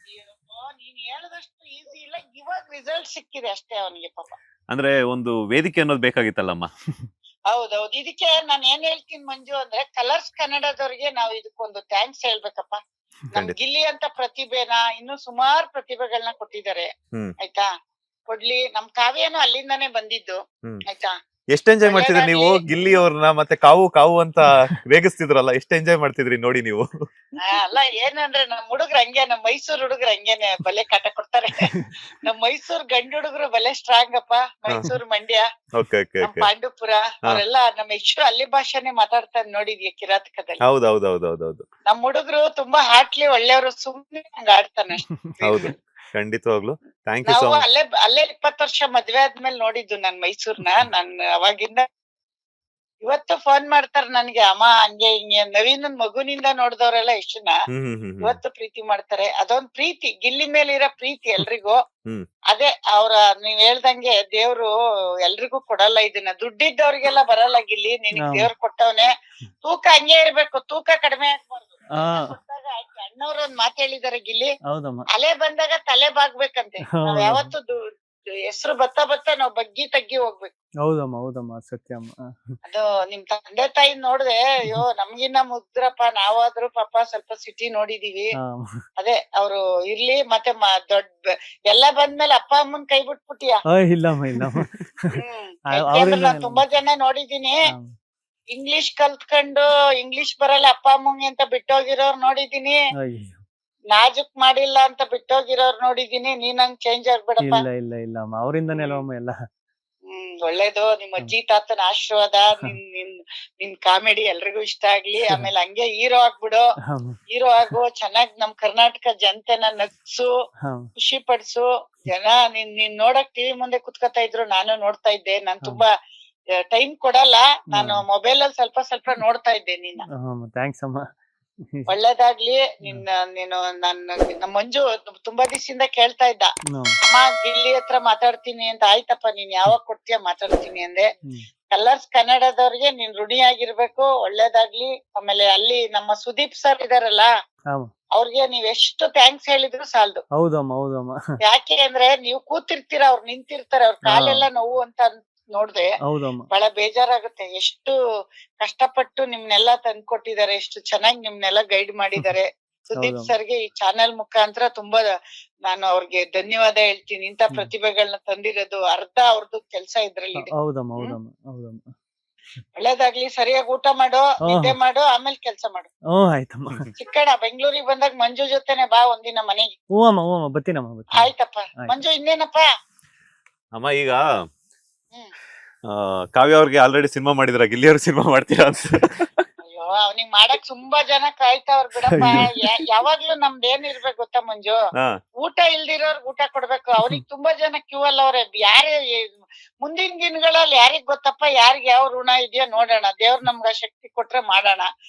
ಅಯ್ಯೋ, ನೀನ್ ಹೇಳದಷ್ಟು ಈಸಿ ಇಲ್ಲ. ಇವಾಗ ರಿಸಲ್ಟ್ ಸಿಕ್ಕಿದೆ ಅಷ್ಟೇ ಅವನಿಗೆ ಪಾಪ. ಅಂದ್ರೆ ಒಂದು ವೇದಿಕೆ ಅನ್ನೋದು ಬೇಕಾಗಿತ್ತಲ್ಲಮ್ಮ. ಹೌದೌದು. ಇದಕ್ಕೆ ನಾನ್ ಏನ್ ಹೇಳ್ತೀನಿ ಮಂಜು ಅಂದ್ರೆ, ಕಲರ್ಸ್ ಕನ್ನಡದವ್ರಿಗೆ ನಾವು ಇದಕ್ಕೊಂದು ಥ್ಯಾಂಕ್ಸ್ ಹೇಳ್ಬೇಕಪ್ಪ. ನಮ್ ಖಂಡಿತ. ಗಿಲ್ಲಿ ಅಂತ ಪ್ರತಿಭೆನ ಇನ್ನೂ ಸುಮಾರು ಪ್ರತಿಭೆಗಳನ್ನ ಕೊಟ್ಟಿದ್ದಾರೆ. ಹ್ಮ್. ಆಯ್ತಾ, ಕೊಡ್ಲಿ. ನಮ್ ಕಾವ್ಯನು ಅಲ್ಲಿಂದಾನೇ ಬಂದಿದ್ದು. ಹ್ಮ್. ಆಯ್ತಾ, ಎಷ್ಟ್ ಎಂಜಾಯ್ ಮಾಡ್ತಿದ್ರಿ ನೀವು ಗಿಲ್ಲಿ ಅವ್ರನ್ನ, ಮತ್ತೆ ಕಾವು ಕಾವು ಅಂತ ರೇಗಿಸ್ತಿದ್ರಲ್ಲ, ಎಷ್ಟ್ ಎಂಜಾಯ್ ಮಾಡ್ತಿದ್ರಿ ನೋಡಿ ನೀವು. ಅಲ್ಲ ಏನಂದ್ರೆ ನಮ್ ಹುಡುಗ್ರು ಹಂಗೆ, ನಮ್ ಮೈಸೂರ್ ಹುಡುಗ್ರು ಹಂಗೇನೆ ಬಲೆ ಕಾಟ ಕೊಡ್ತಾರೆ. ನಮ್ ಮೈಸೂರ್ ಗಂಡು ಹುಡುಗ್ರು ಬಲೆ ಸ್ಟ್ರಾಂಗ್ ಅಪ್ಪ. ಮೈಸೂರ್, ಮಂಡ್ಯ, ಓಕೆ ಓಕೆ ನಮ್ ಓಕೆ. ಪಾಂಡುಪುರ ಅವರೆಲ್ಲ ನಮ್ ಹೆಚ್ಚು ಅಲ್ಲಿ ಭಾಷೆನೆ ಮಾತಾಡ್ತಾರೆ. ನೋಡಿದ್ಯಾ ಕಿರಾತಕದಲ್ಲಿ? ಹೌದೌದೌದೌದೌದು. ನಮ್ ಹುಡುಗ್ರು ತುಂಬಾ ಹಾಟ್ಲಿ ಒಳ್ಳೆಯವರು. ಸುಮ್ನೆ ಹಂಗ ಆಡ್ತಾನೆ ಹೌದು, ಖಂಡಿತವಾಗ್ಲು. ಥ್ಯಾಂಕ್ ಯು ಸೋ ನಾವು ಮಚ್. ಅಲ್ಲೇ 20 ವರ್ಷ ಮದ್ವೆ ಆದ್ಮೇಲೆ ನೋಡಿದ್ದು ನಾನ್ ಮೈಸೂರ್ನ. ನಾನ್ ಅವಾಗಿಂದ ಇವತ್ತು ಫೋನ್ ಮಾಡ್ತಾರ ನನ್ಗೆ, ಅಮ್ಮ ಹಂಗೆ ಹಿಂಗೆ. ನವೀನನ್ ಮಗುನಿಂದ ನೋಡ್ದವ್ರೆಲ್ಲ ಎಷ್ಟನ್ನ ಇವತ್ತು ಪ್ರೀತಿ ಮಾಡ್ತಾರೆ. ಅದೊಂದ್ ಪ್ರೀತಿ, ಗಿಲ್ಲಿ ಮೇಲೆ ಇರೋ ಪ್ರೀತಿ ಎಲ್ರಿಗೂ. ಹ್ಮ್. ಅದೇ ಅವ್ರ ನೀವ್ ಹೇಳ್ದಂಗೆ ದೇವ್ರು ಎಲ್ರಿಗೂ ಕೊಡಲ್ಲ ಇದನ್ನ. ದುಡ್ಡಿದ್ದವ್ರಿಗೆಲ್ಲ ಬರಲ್ಲ ಗಿಲ್ಲಿ. ನಿನಗ್ ಹೌದು. ದೇವ್ರು ಕೊಟ್ಟವ್ನೆ. ತೂಕ ಹಂಗೆ ಇರ್ಬೇಕು, ತೂಕ ಕಡಿಮೆ ಆಗ್ಬಾರ್ದು. ಆ, ಕೊಟ್ಟಾಗ ಆಯ್ತು. ಅಣ್ಣವ್ರು ಒಂದ್ ಮಾತ್ ಹೇಳಿದಾರೆ ಗಿಲ್ಲಿ, ಹೌದಮ್ಮ. ಅಲೆ ಬಂದಾಗ ತಲೆ ಬಾಗ್ಬೇಕಂತೆ. ನಾವ್ ಹೌದು. ಯಾವತ್ತು ಹೆಸರು ಬತ್ತ ನಾವ್ ಬಗ್ಗಿ ತಗ್ಗಿ ಹೋಗ್ಬೇಕು. ಹೌದಮ್ಮ, ಹೌದಮ್ಮ, ಸತ್ಯಮ್ಮ. ಅದು ನಿಮ್ ತಂದೆ ತಾಯಿ ನೋಡ್ದೆ, ಅಯ್ಯೋ ನಮ್ಗಿನ್ನ ಮುಗ್ದ್ರಪ್ಪ. ನಾವಾದ್ರೂ ಪಾಪ ಸ್ವಲ್ಪ ಸಿಟಿ ನೋಡಿದೀವಿ. ಆ, ಅದೇ ಅವ್ರು ಇರ್ಲಿ. ಮತ್ತೆ ದೊಡ್ಡ ಎಲ್ಲ ಬಂದ್ಮೇಲೆ ಅಪ್ಪ ಅಮ್ಮನ್ ಕೈ ಬಿಟ್ಬಿಟ್ಟಿಯಾ? ಇಲ್ಲಮ್ಮ, ಇಲ್ಲಮ್ಮ. ಯಾಕೆಂದ್ರೆ ಅವ್ರಿಂದ ನಾನ್ ತುಂಬಾ ಜನ ನೋಡಿದೀನಿ. ಆ, ಇಂಗ್ಲಿಷ್ ಕಲ್ತ್ಕೊಂಡು ಇಂಗ್ಲಿಷ್ ಬರಲ್ಲ ಅಪ್ಪ ಅಮ್ಮಂಗೆ ಅಂತ ಬಿಟ್ಟೋಗಿರೋರ್ ನೋಡಿದೀನಿ. ಅಯ್ಯೋ, ನಾಜುಕ್ ಮಾಡಿಲ್ಲ ಅಂತ ಬಿಟ್ಟೋಗಿರೋರ್ ನೋಡಿದೀನಿ. ನೀನ್ ಹಂಗ್ ಚೇಂಜ್ ಆಗ್ಬೇಡಪ್ಪ. ಇಲ್ಲಮ್ಮ, ಅವರಿಂದನೇ ಅಲ್ವಮ್ಮ ಎಲ್ಲ. ಒಳ್ಳೇದು. ನಿಮ್ ಅಜ್ಜಿ ತಾತನ ಆಶೀರ್ವಾದ. ನಿನ್ ಕಾಮಿಡಿ ಎಲ್ರಿಗೂ ಇಷ್ಟ ಆಗ್ಲಿ. ಆಮೇಲೆ ಹಂಗೆ ಹೀರೋ ಆಗ್ಬಿಡು. ಹೀರೋ ಆಗು, ಚೆನ್ನಾಗ್ ನಮ್ ಕರ್ನಾಟಕ ಜನತೆನ ನಗ್ಸು, ಖುಷಿ ಪಡ್ಸು. ಜನ ನೀನ್ ನೋಡಕ್ ಟಿವಿ ಮುಂದೆ ಕುತ್ಕೊತಾ ಇದ್ರು, ನಾನು ನೋಡ್ತಾ ಇದ್ದೆ. ನಾನ್ ತುಂಬಾ ಟೈಮ್ ಕೊಡಲ್ಲ. ನಾನು ಮೊಬೈಲ್ ಅಲ್ಲಿ ಸ್ವಲ್ಪ ನೋಡ್ತಾ ಇದ್ದೆ ನಿನ್ನ. ಥ್ಯಾಂಕ್ಸ್ ಅಮ್ಮ. ಒಳ್ಳೇದಾಗ್ಲಿ. ನೀನು ನಮ್ಮ ಮಂಜು ತುಂಬಾ ದಿವಸದಿಂದ ಕೇಳ್ತಾ ಇದ್ದ, ಅಮ್ಮ ಗಿಲ್ಲಿ ಹತ್ರ ಮಾತಾಡ್ತೀನಿ ಅಂತ. ಆಯ್ತಪ್ಪ, ನೀನ್ ಯಾವಾಗ ಕೊಡ್ತೀಯ ಮಾತಾಡ್ತೀನಿ ಅಂದೆ. ಕಲರ್ಸ್ ಕನ್ನಡದವ್ರಿಗೆ ನೀನ್ ಋಣಿಯಾಗಿರ್ಬೇಕು. ಒಳ್ಳೇದಾಗ್ಲಿ. ಆಮೇಲೆ ಅಲ್ಲಿ ನಮ್ಮ ಸುದೀಪ್ ಸರ್ ಇದಾರಲ್ಲ, ಅವ್ರಿಗೆ ನೀವ್ ಎಷ್ಟು ಥ್ಯಾಂಕ್ಸ್ ಹೇಳಿದ್ರು ಸಾಲದು. ಹೌದಮ್ಮ. ಯಾಕೆ ಅಂದ್ರೆ ನೀವು ಕೂತಿರ್ತೀರ, ಅವ್ರು ನಿಂತಿರ್ತಾರೆ, ಅವ್ರ ಕಾಲೆಲ್ಲ ನೋವು ಅಂತ ನೋಡ್ದೆ ಬಹಳ ಬೇಜಾರಾಗುತ್ತೆ. ಎಷ್ಟು ಕಷ್ಟಪಟ್ಟು ನಿಮ್ನೆಲ್ಲ ತಂದ್ಕೊಟ್ಟಿದ್ದಾರೆ, ಎಷ್ಟು ಚೆನ್ನಾಗಿ ನಿಮ್ನೆಲ್ಲ ಗೈಡ್ ಮಾಡಿದ್ದಾರೆ. ಸುದೀಪ್ ಸರ್ಗೆ ಈ ಚಾನೆಲ್ ಮುಖಾಂತರ ತುಂಬಾ ನಾನು ಅವ್ರಿಗೆ ಧನ್ಯವಾದ ಹೇಳ್ತೀನಿ. ಇಂತ ಪ್ರತಿಭೆಗಳನ್ನ ತಂದಿರೋದು ಅರ್ಧ ಅವ್ರದ್ದು ಕೆಲ್ಸ ಇದ್ರಲ್ಲಿ ಇದೆ. ಒಳ್ಳೇದಾಗ್ಲಿ. ಸರಿಯಾಗಿ ಊಟ ಮಾಡು, ನಿದ್ದೆ ಮಾಡು, ಆಮೇಲೆ ಕೆಲ್ಸ ಮಾಡು. ಚಿಕ್ಕಣ್ಣ ಬೆಂಗಳೂರಿಗೆ ಬಂದಾಗ ಮಂಜು ಜೊತೆನೆ ಬಾ ಒಂದಿನ ಮನೆಗೆ. ಆಯ್ತಪ್ಪ. ಮಂಜು ಇನ್ನೇನಪ್ಪ ಅಮ್ಮ, ಈಗ ಕಾವ್ಯ ಅವ್ರಿಗೆ ಆಲ್ರೆಡಿ ಸಿನಿಮಾ ಮಾಡಿದ್ರ, ಗಿಲ್ಲಿ ಅವ್ರಿಗೆ ಸಿನಿಮಾ ಮಾಡ್ತೀರಾ ಅಂತ? ಅಯ್ಯೋ, ಅವ್ನಿಗ್ ಮಾಡಕ್ ತುಂಬಾ ಜನ ಕಾಯ್ತಾವ್ರ ಬಿಡಪ್ಪ. ಯಾವಾಗ್ಲೂ ನಮ್ದು ಏನಿರ್ಬೇಕು ಗೊತ್ತಾ ಮಂಜು, ಊಟ ಇಲ್ದಿರೋರ್ಗ್ ಊಟ ಕೊಡ್ಬೇಕು. ಅವ್ರಿಗೆ ತುಂಬಾ ಜನ ಕ್ಯೂ ಅಲ್ಲ ಅವ್ರೆ. ಯಾರೇ ಮುಂದಿನ ದಿನಗಳಲ್ಲಿ ಯಾರಿಗ್ ಗೊತ್ತಪ್ಪ, ಯಾರಿಗ್ ಯಾವ ಋಣ ಇದೆಯೋ ನೋಡೋಣ. ದೇವ್ರ ನಮ್ಗ ಶಕ್ತಿ ಕೊಟ್ರೆ ಮಾಡೋಣ.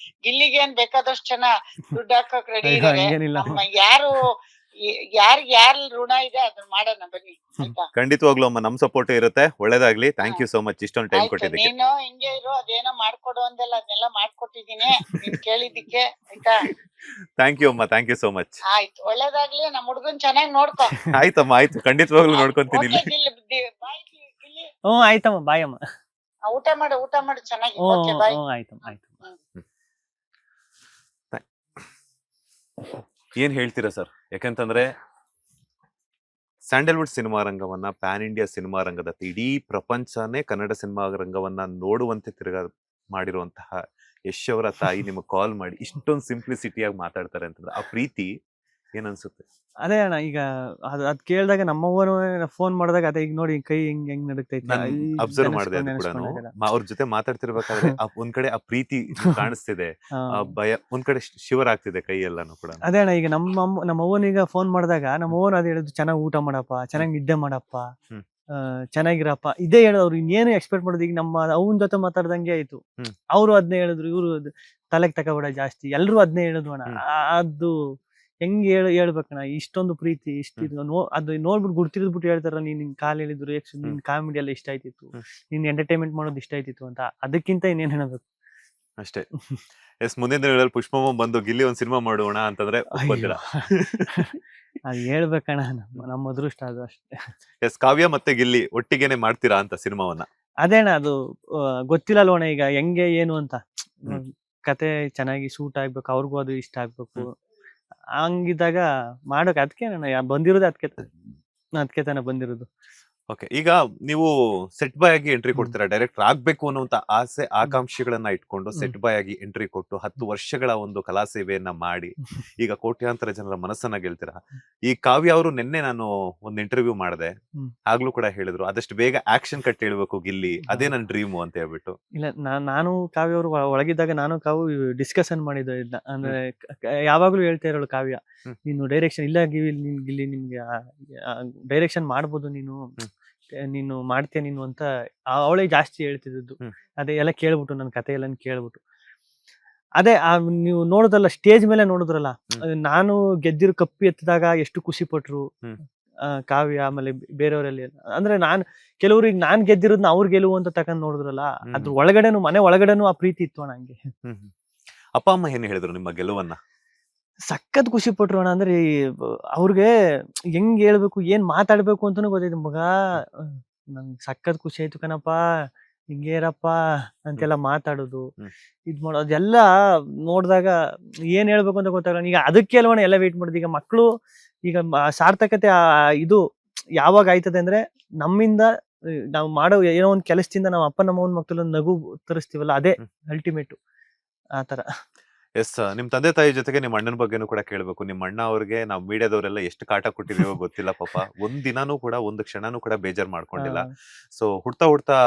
ಗಿಲ್ಲಿಗೆ ಏನ್ ಬೇಕಾದಷ್ಟು ಜನ ದುಡ್ಡು ಹಾಕಕ್ ರೆಡಿ ಇದಾರೆ. ಯಾರ್ ಋಣ ಇದೆ ಅದನ್ನ ಮಾಡೋಣ ಬನ್ನಿ. ಖಂಡಿತವಾಗ್ಲೂ ಅಮ್ಮ, ನಮ್ ಸಪೋರ್ಟ್ ಇರುತ್ತೆ. ಒಳ್ಳೇದಾಗ್ಲಿ. ಥ್ಯಾಂಕ್ ಯು ಸೋ ಮಚ್ ಇಷ್ಟೊಂದು ಟೈಮ್ ಕೊಟ್ಟಿದ್ದಕ್ಕೆ. ನೀನು ಹಿಂಗೆ ಇರು, ಅದೇನೋ ಮಾಡ್ಕೊಡು ಅಂದೆಲ್ಲ ಅದನ್ನೆಲ್ಲ ಮಾಡ್ಕೊಟ್ಟಿದೀನಿ ನೀನ್ ಕೇಳಿದ್ದಕ್ಕೆ. ಆಯ್ತಾ? ಥ್ಯಾಂಕ್ ಯು ಅಮ್ಮ, ಥ್ಯಾಂಕ್ ಯು ಸೋ ಮಚ್. ಆಯ್ತು, ಒಳ್ಳೇದಾಗ್ಲಿ. ನಮ್ ಹುಡ್ಗನ್ ಚೆನ್ನಾಗಿ ನೋಡ್ಕೊ. ಆಯ್ತಮ್ಮ, ಆಯ್ತು, ಖಂಡಿತವಾಗ್ಲೂ ನೋಡ್ಕೊಂತೀನಿ. ಆಯ್ತಮ್ಮ, ಬಾಯ್ ಅಮ್ಮ. ಊಟ ಮಾಡು ಚೆನ್ನಾಗಿ. ಬಾಯ್. ಏನ್ ಹೇಳ್ತೀರಾ ಸರ್? ಯಾಕಂತಂದ್ರೆ ಸ್ಯಾಂಡಲ್ವುಡ್ ಸಿನಿಮಾ ರಂಗವನ್ನ, ಪ್ಯಾನ್ ಇಂಡಿಯಾ ಸಿನಿಮಾ ರಂಗದ ಇಡೀ ಪ್ರಪಂಚನೇ ಕನ್ನಡ ಸಿನಿಮಾ ರಂಗವನ್ನ ನೋಡುವಂತೆ ತಿರುಗಾ ಮಾಡಿರುವಂತಹ ಯಶ್ ಅವರ ತಾಯಿ ನಿಮಗೆ ಕಾಲ್ ಮಾಡಿ ಇಷ್ಟೊಂದು ಸಿಂಪ್ಲಿಸಿಟಿಯಾಗಿ ಮಾತಾಡ್ತಾರೆ ಅಂತಂದ್ರೆ ಆ ಪ್ರೀತಿ ಏನ್ ಅನ್ಸುತ್ತೆ? ಅದೇ ಅಣ್ಣ, ಈಗ ಅದ್ ಕೇಳಿದಾಗ ನಮ್ಮವ್ವನು ಫೋನ್ ಮಾಡಿದಾಗ ಅದೇ ಈಗ ನೋಡಿ ಕೈ ಹೆಂಗ್ ನಡುಗ್ತೈತೆ, ನಾನು ಅಬ್ಸರ್ವ್ ಮಾಡಿದೆ ಅದು ಕೂಡ. ಅವ್ರ ಜೊತೆ ಮಾತಾಡ್ತಿರ್ಬೇಕಾದ್ರೆ ಒಂದ್ ಕಡೆ ಆ ಪ್ರೀತಿ ಕಾಣಿಸ್ತಿದೆ, ಆ ಭಯ ಒಂದ್ ಕಡೆ ಶಿವರ್ ಆಗ್ತಿದೆ ಕೈ ಎಲ್ಲಾನು ಕೂಡ. ಅದೇ ಅಣ್ಣ, ಈಗ ನಮ್ಮ ಅವ್ವನೀಗ ಫೋನ್ ಮಾಡಿದಾಗ ನಮ್ಮ ಅವ್ವನ ಅದ್ ಹೇಳಿದ್ರು, ಚೆನ್ನಾಗ್ ಊಟ ಮಾಡಪ್ಪ, ಚೆನ್ನಾಗ್ ನಿದ್ದೆ ಮಾಡಪ್ಪ, ಚೆನ್ನಾಗಿರಪ್ಪ, ಇದೇ ಹೇಳೋದು. ಅವ್ರು ಇನ್ನೇನು ಎಕ್ಸ್ಪೆಕ್ಟ್ ಮಾಡೋದು? ಈಗ ನಮ್ಮ ಅವನ ಜೊತೆ ಮಾತಾಡ್ದಂಗೆ ಆಯ್ತು. ಅವ್ರು ಅದ್ನೇ ಹೇಳಿದ್ರು, ಇವ್ರು ತಲೆಗ್ ತಗೋಬೇಡ ಜಾಸ್ತಿ, ಎಲ್ರು ಅದ್ನೇ ಹೇಳಿದ್ವು ಅಣ್ಣ. ಅದು ಹೆಂಗ್ ಹೇಳ್ಬೇಕಣ್ಣ, ಇಷ್ಟೊಂದು ಪ್ರೀತಿ, ಅದು ನೋಡ್ಬಿಟ್ಟು ಗುರ್ತಿರ್ದ್ಬಿಟ್ಟು ಹೇಳ್ತಾರ, ನೀನ್ ಕಾಲ್ ಹೇಳಿದ್ರು, ನಿನ್ ಕಾಮಿಡಿ ಎಲ್ಲ ಇಷ್ಟ ಆಯ್ತಿತ್ತು, ನಿನ್ ಎಂಟರ್ಟೈನ್ಮೆಂಟ್ ಮಾಡೋದು ಇಷ್ಟ ಆಯ್ತಿತ್ತು ಅಂತ. ಅದಕ್ಕಿಂತ ಇನ್ನೇನ್ ಹೇಳಬೇಕು ಅಷ್ಟೇ. ಎಸ್, ಮುಂದಿನ ದಿನಗಳಲ್ಲಿ ಪುಷ್ಪಮ್ಮ ಬಂದು ಗಿಲ್ಲಿ ಒಂದ್ ಸಿನಿಮಾ ಮಾಡೋಣ ಅಂತಂದ್ರೆ ಒಪ್ಕೊತೀರಾ? ಅದ್ ಹೇಳ್ಬೇಕಣ್ಣ, ನಮ್ಮ ಅದೃಷ್ಟ ಅದು ಅಷ್ಟೇ. ಎಸ್, ಕಾವ್ಯ ಮತ್ತೆ ಗಿಲ್ಲಿ ಒಟ್ಟಿಗೆನೆ ಮಾಡ್ತೀರಾ ಅಂತ ಸಿನಿಮಾವನ್ನ? ಅದೇ ಅಣ್ಣ, ಅದು ಗೊತ್ತಿಲ್ಲ ಅಲ್ವಣ ಈಗ ಹೆಂಗೆ ಏನು ಅಂತ. ಕತೆ ಚೆನ್ನಾಗಿ ಸೂಟ್ ಆಗ್ಬೇಕು, ಅವ್ರಿಗೂ ಅದು ಇಷ್ಟ ಆಗ್ಬೇಕು. ಹಂಗಿದ್ದಾಗ ಮಾಡೋಕೆ ಅದಕ್ಕೆ ನಾನು ಬಂದಿರೋದು, ಅದಕ್ಕೆ ತಾನೇ ಬಂದಿರೋದು. ಓಕೆ, ಈಗ ನೀವು ಸೆಟ್ ಬಾಯ್ ಆಗಿ ಎಂಟ್ರಿ ಕೊಡ್ತೀರಾ, ಡೈರೆಕ್ಟರ್ ಆಗ್ಬೇಕು ಅನ್ನುವಂತ ಆಸೆ ಆಕಾಂಕ್ಷೆಗಳನ್ನ ಇಟ್ಕೊಂಡು ಸೆಟ್ ಬಾಯ್ ಆಗಿ ಎಂಟ್ರಿ ಕೊಟ್ಟು 10 ವರ್ಷಗಳ ಒಂದು ಕಲಾ ಸೇವೆಯನ್ನ ಮಾಡಿ ಈಗ ಕೋಟ್ಯಾಂತರ ಜನರ ಮನಸ್ಸನ್ನ ಗೆಲ್ತೀರಾ. ಈ ಕಾವ್ಯ ಅವರು ನಿನ್ನೆ ನಾನು ಒಂದು ಇಂಟರ್ವ್ಯೂ ಮಾಡಿದೆ, ಆಗ್ಲೂ ಕೂಡ ಹೇಳಿದ್ರು ಆದಷ್ಟು ಬೇಗ ಆಕ್ಷನ್ ಕಟ್ ಹೇಳ್ಬೇಕು ಗಿಲ್ಲಿ, ಅದೇ ನನ್ನ ಡ್ರೀಮು ಅಂತ ಹೇಳ್ಬಿಟ್ಟು. ಇಲ್ಲ, ನಾನು ಕಾವ್ಯ ಅವರು ಒಳಗಿದ್ದಾಗ ನಾನು ಕಾವ್ಯ ಡಿಸ್ಕಷನ್ ಮಾಡಿದ್ದೆ ಇದನ್ನ. ಅಂದ್ರೆ ಯಾವಾಗ್ಲೂ ಹೇಳ್ತಾ ಇರೋಳು ಕಾವ್ಯ, ನೀನು ಡೈರೆಕ್ಷನ್ ಇಲ್ಲ ಗಿಲ್ಲಿ, ನಿಮ್ಗೆ ಡೈರೆಕ್ಷನ್ ಮಾಡ್ಬೋದು, ನೀನು ಮಾಡ್ತೀಯ ನೀನು ಅಂತ ಅವಳೇ ಜಾಸ್ತಿ ಹೇಳ್ತಿದ್ದು. ಅದೇ ಎಲ್ಲ ಕೇಳ್ಬಿಟ್ಟು, ನನ್ನ ಕತೆ ಎಲ್ಲ ಕೇಳ್ಬಿಟ್ಟು, ಅದೇ ನೀವು ನೋಡುದಲ್ಲ, ಸ್ಟೇಜ್ ಮೇಲೆ ನೋಡುದ್ರಲ್ಲ, ನಾನು ಗೆದ್ದಿರೋ ಕಪ್ಪಿ ಎತ್ತಿದಾಗ ಎಷ್ಟು ಖುಷಿ ಪಟ್ರು ಕಾವ್ಯ, ಆಮೇಲೆ ಬೇರೆಯವರಲ್ಲಿ. ಅಂದ್ರೆ ಕೆಲವ್ರಿಗೆ ನಾನ್ ಗೆದ್ದಿರೋದ್ನ ಅವ್ರು ಗೆಲುವು ಅಂತ ತಕೊಂಡ್ ನೋಡಿದ್ರಲ್ಲ, ಅದ್ರ ಒಳಗಡೆನು, ಮನೆ ಒಳಗಡೆನು ಆ ಪ್ರೀತಿ ಇತ್ತು ಅಣ್ಣ. ಹಂಗೆ ಅಪ್ಪ ಅಮ್ಮ ಏನ್ ಹೇಳಿದ್ರು ನಿಮ್ಮ ಗೆಲುವನ್ನ? ಸಖತ್ ಖುಷಿ ಪಟ್ರು ಅಣ್ಣ. ಅಂದ್ರೆ ಅವ್ರಿಗೆ ಹೆಂಗ್ ಹೇಳ್ಬೇಕು, ಏನ್ ಮಾತಾಡ್ಬೇಕು ಅಂತಾನು ಗೊತ್ತೈತಿ. ಮಗ, ನಂಗೆ ಸಖತ್ ಖುಷಿ ಆಯ್ತು ಕಣಪ್ಪ, ಹಿಂಗೇರಪ್ಪ ಅಂತೆಲ್ಲ ಮಾತಾಡೋದು, ಇದ್ ಮಾಡೋದು, ಅದೆಲ್ಲ ನೋಡಿದಾಗ ಏನ್ ಹೇಳ್ಬೇಕು ಅಂತ ಗೊತ್ತಾಗಲ್ಲ. ಈಗ ಅದಕ್ಕೆ ಅಲ್ವಣ ಎಲ್ಲ ವೇಟ್ ಮಾಡುದು. ಈಗ ಮಕ್ಕಳು ಈಗ ಸಾರ್ಥಕತೆ ಇದು ಯಾವಾಗ ಆಯ್ತದೆ ಅಂದ್ರೆ, ನಮ್ಮಿಂದ ನಾವು ಮಾಡೋ ಏನೋ ಒಂದ್ ಕೆಲಸದಿಂದ ನಾವು ಅಪ್ಪ ನಮ್ಮವನ್ ಮಕ್ಕಳು ನಗು ತರಿಸ್ತೀವಲ್ಲ, ಅದೇ ಅಲ್ಟಿಮೇಟ್ ಆತರ. ಎಸ್, ನಿಮ್ ತಂದೆ ತಾಯಿ ಜೊತೆಗೆ ನಿಮ್ ಅಣ್ಣನ ಬಗ್ಗೆನೂ ಕೂಡ ಕೇಳ್ಬೇಕು. ನಿಮ್ ಅಣ್ಣ ಅವ್ರಿಗೆ ನಾವು ಮೀಡಿಯಾದವರೆಲ್ಲ ಎಷ್ಟು ಕಾಟ ಕೊಟ್ಟಿದೀವೋ ಗೊತ್ತಿಲ್ಲ ಪಾಪ. ಒಂದ್ ದಿನಾನೂ ಕೂಡ, ಒಂದು ಕ್ಷಣನೂ ಕೂಡ ಬೇಜಾರ್ ಮಾಡ್ಕೊಂಡಿಲ್ಲ. ಸೊ ಹುಡ್ತಾ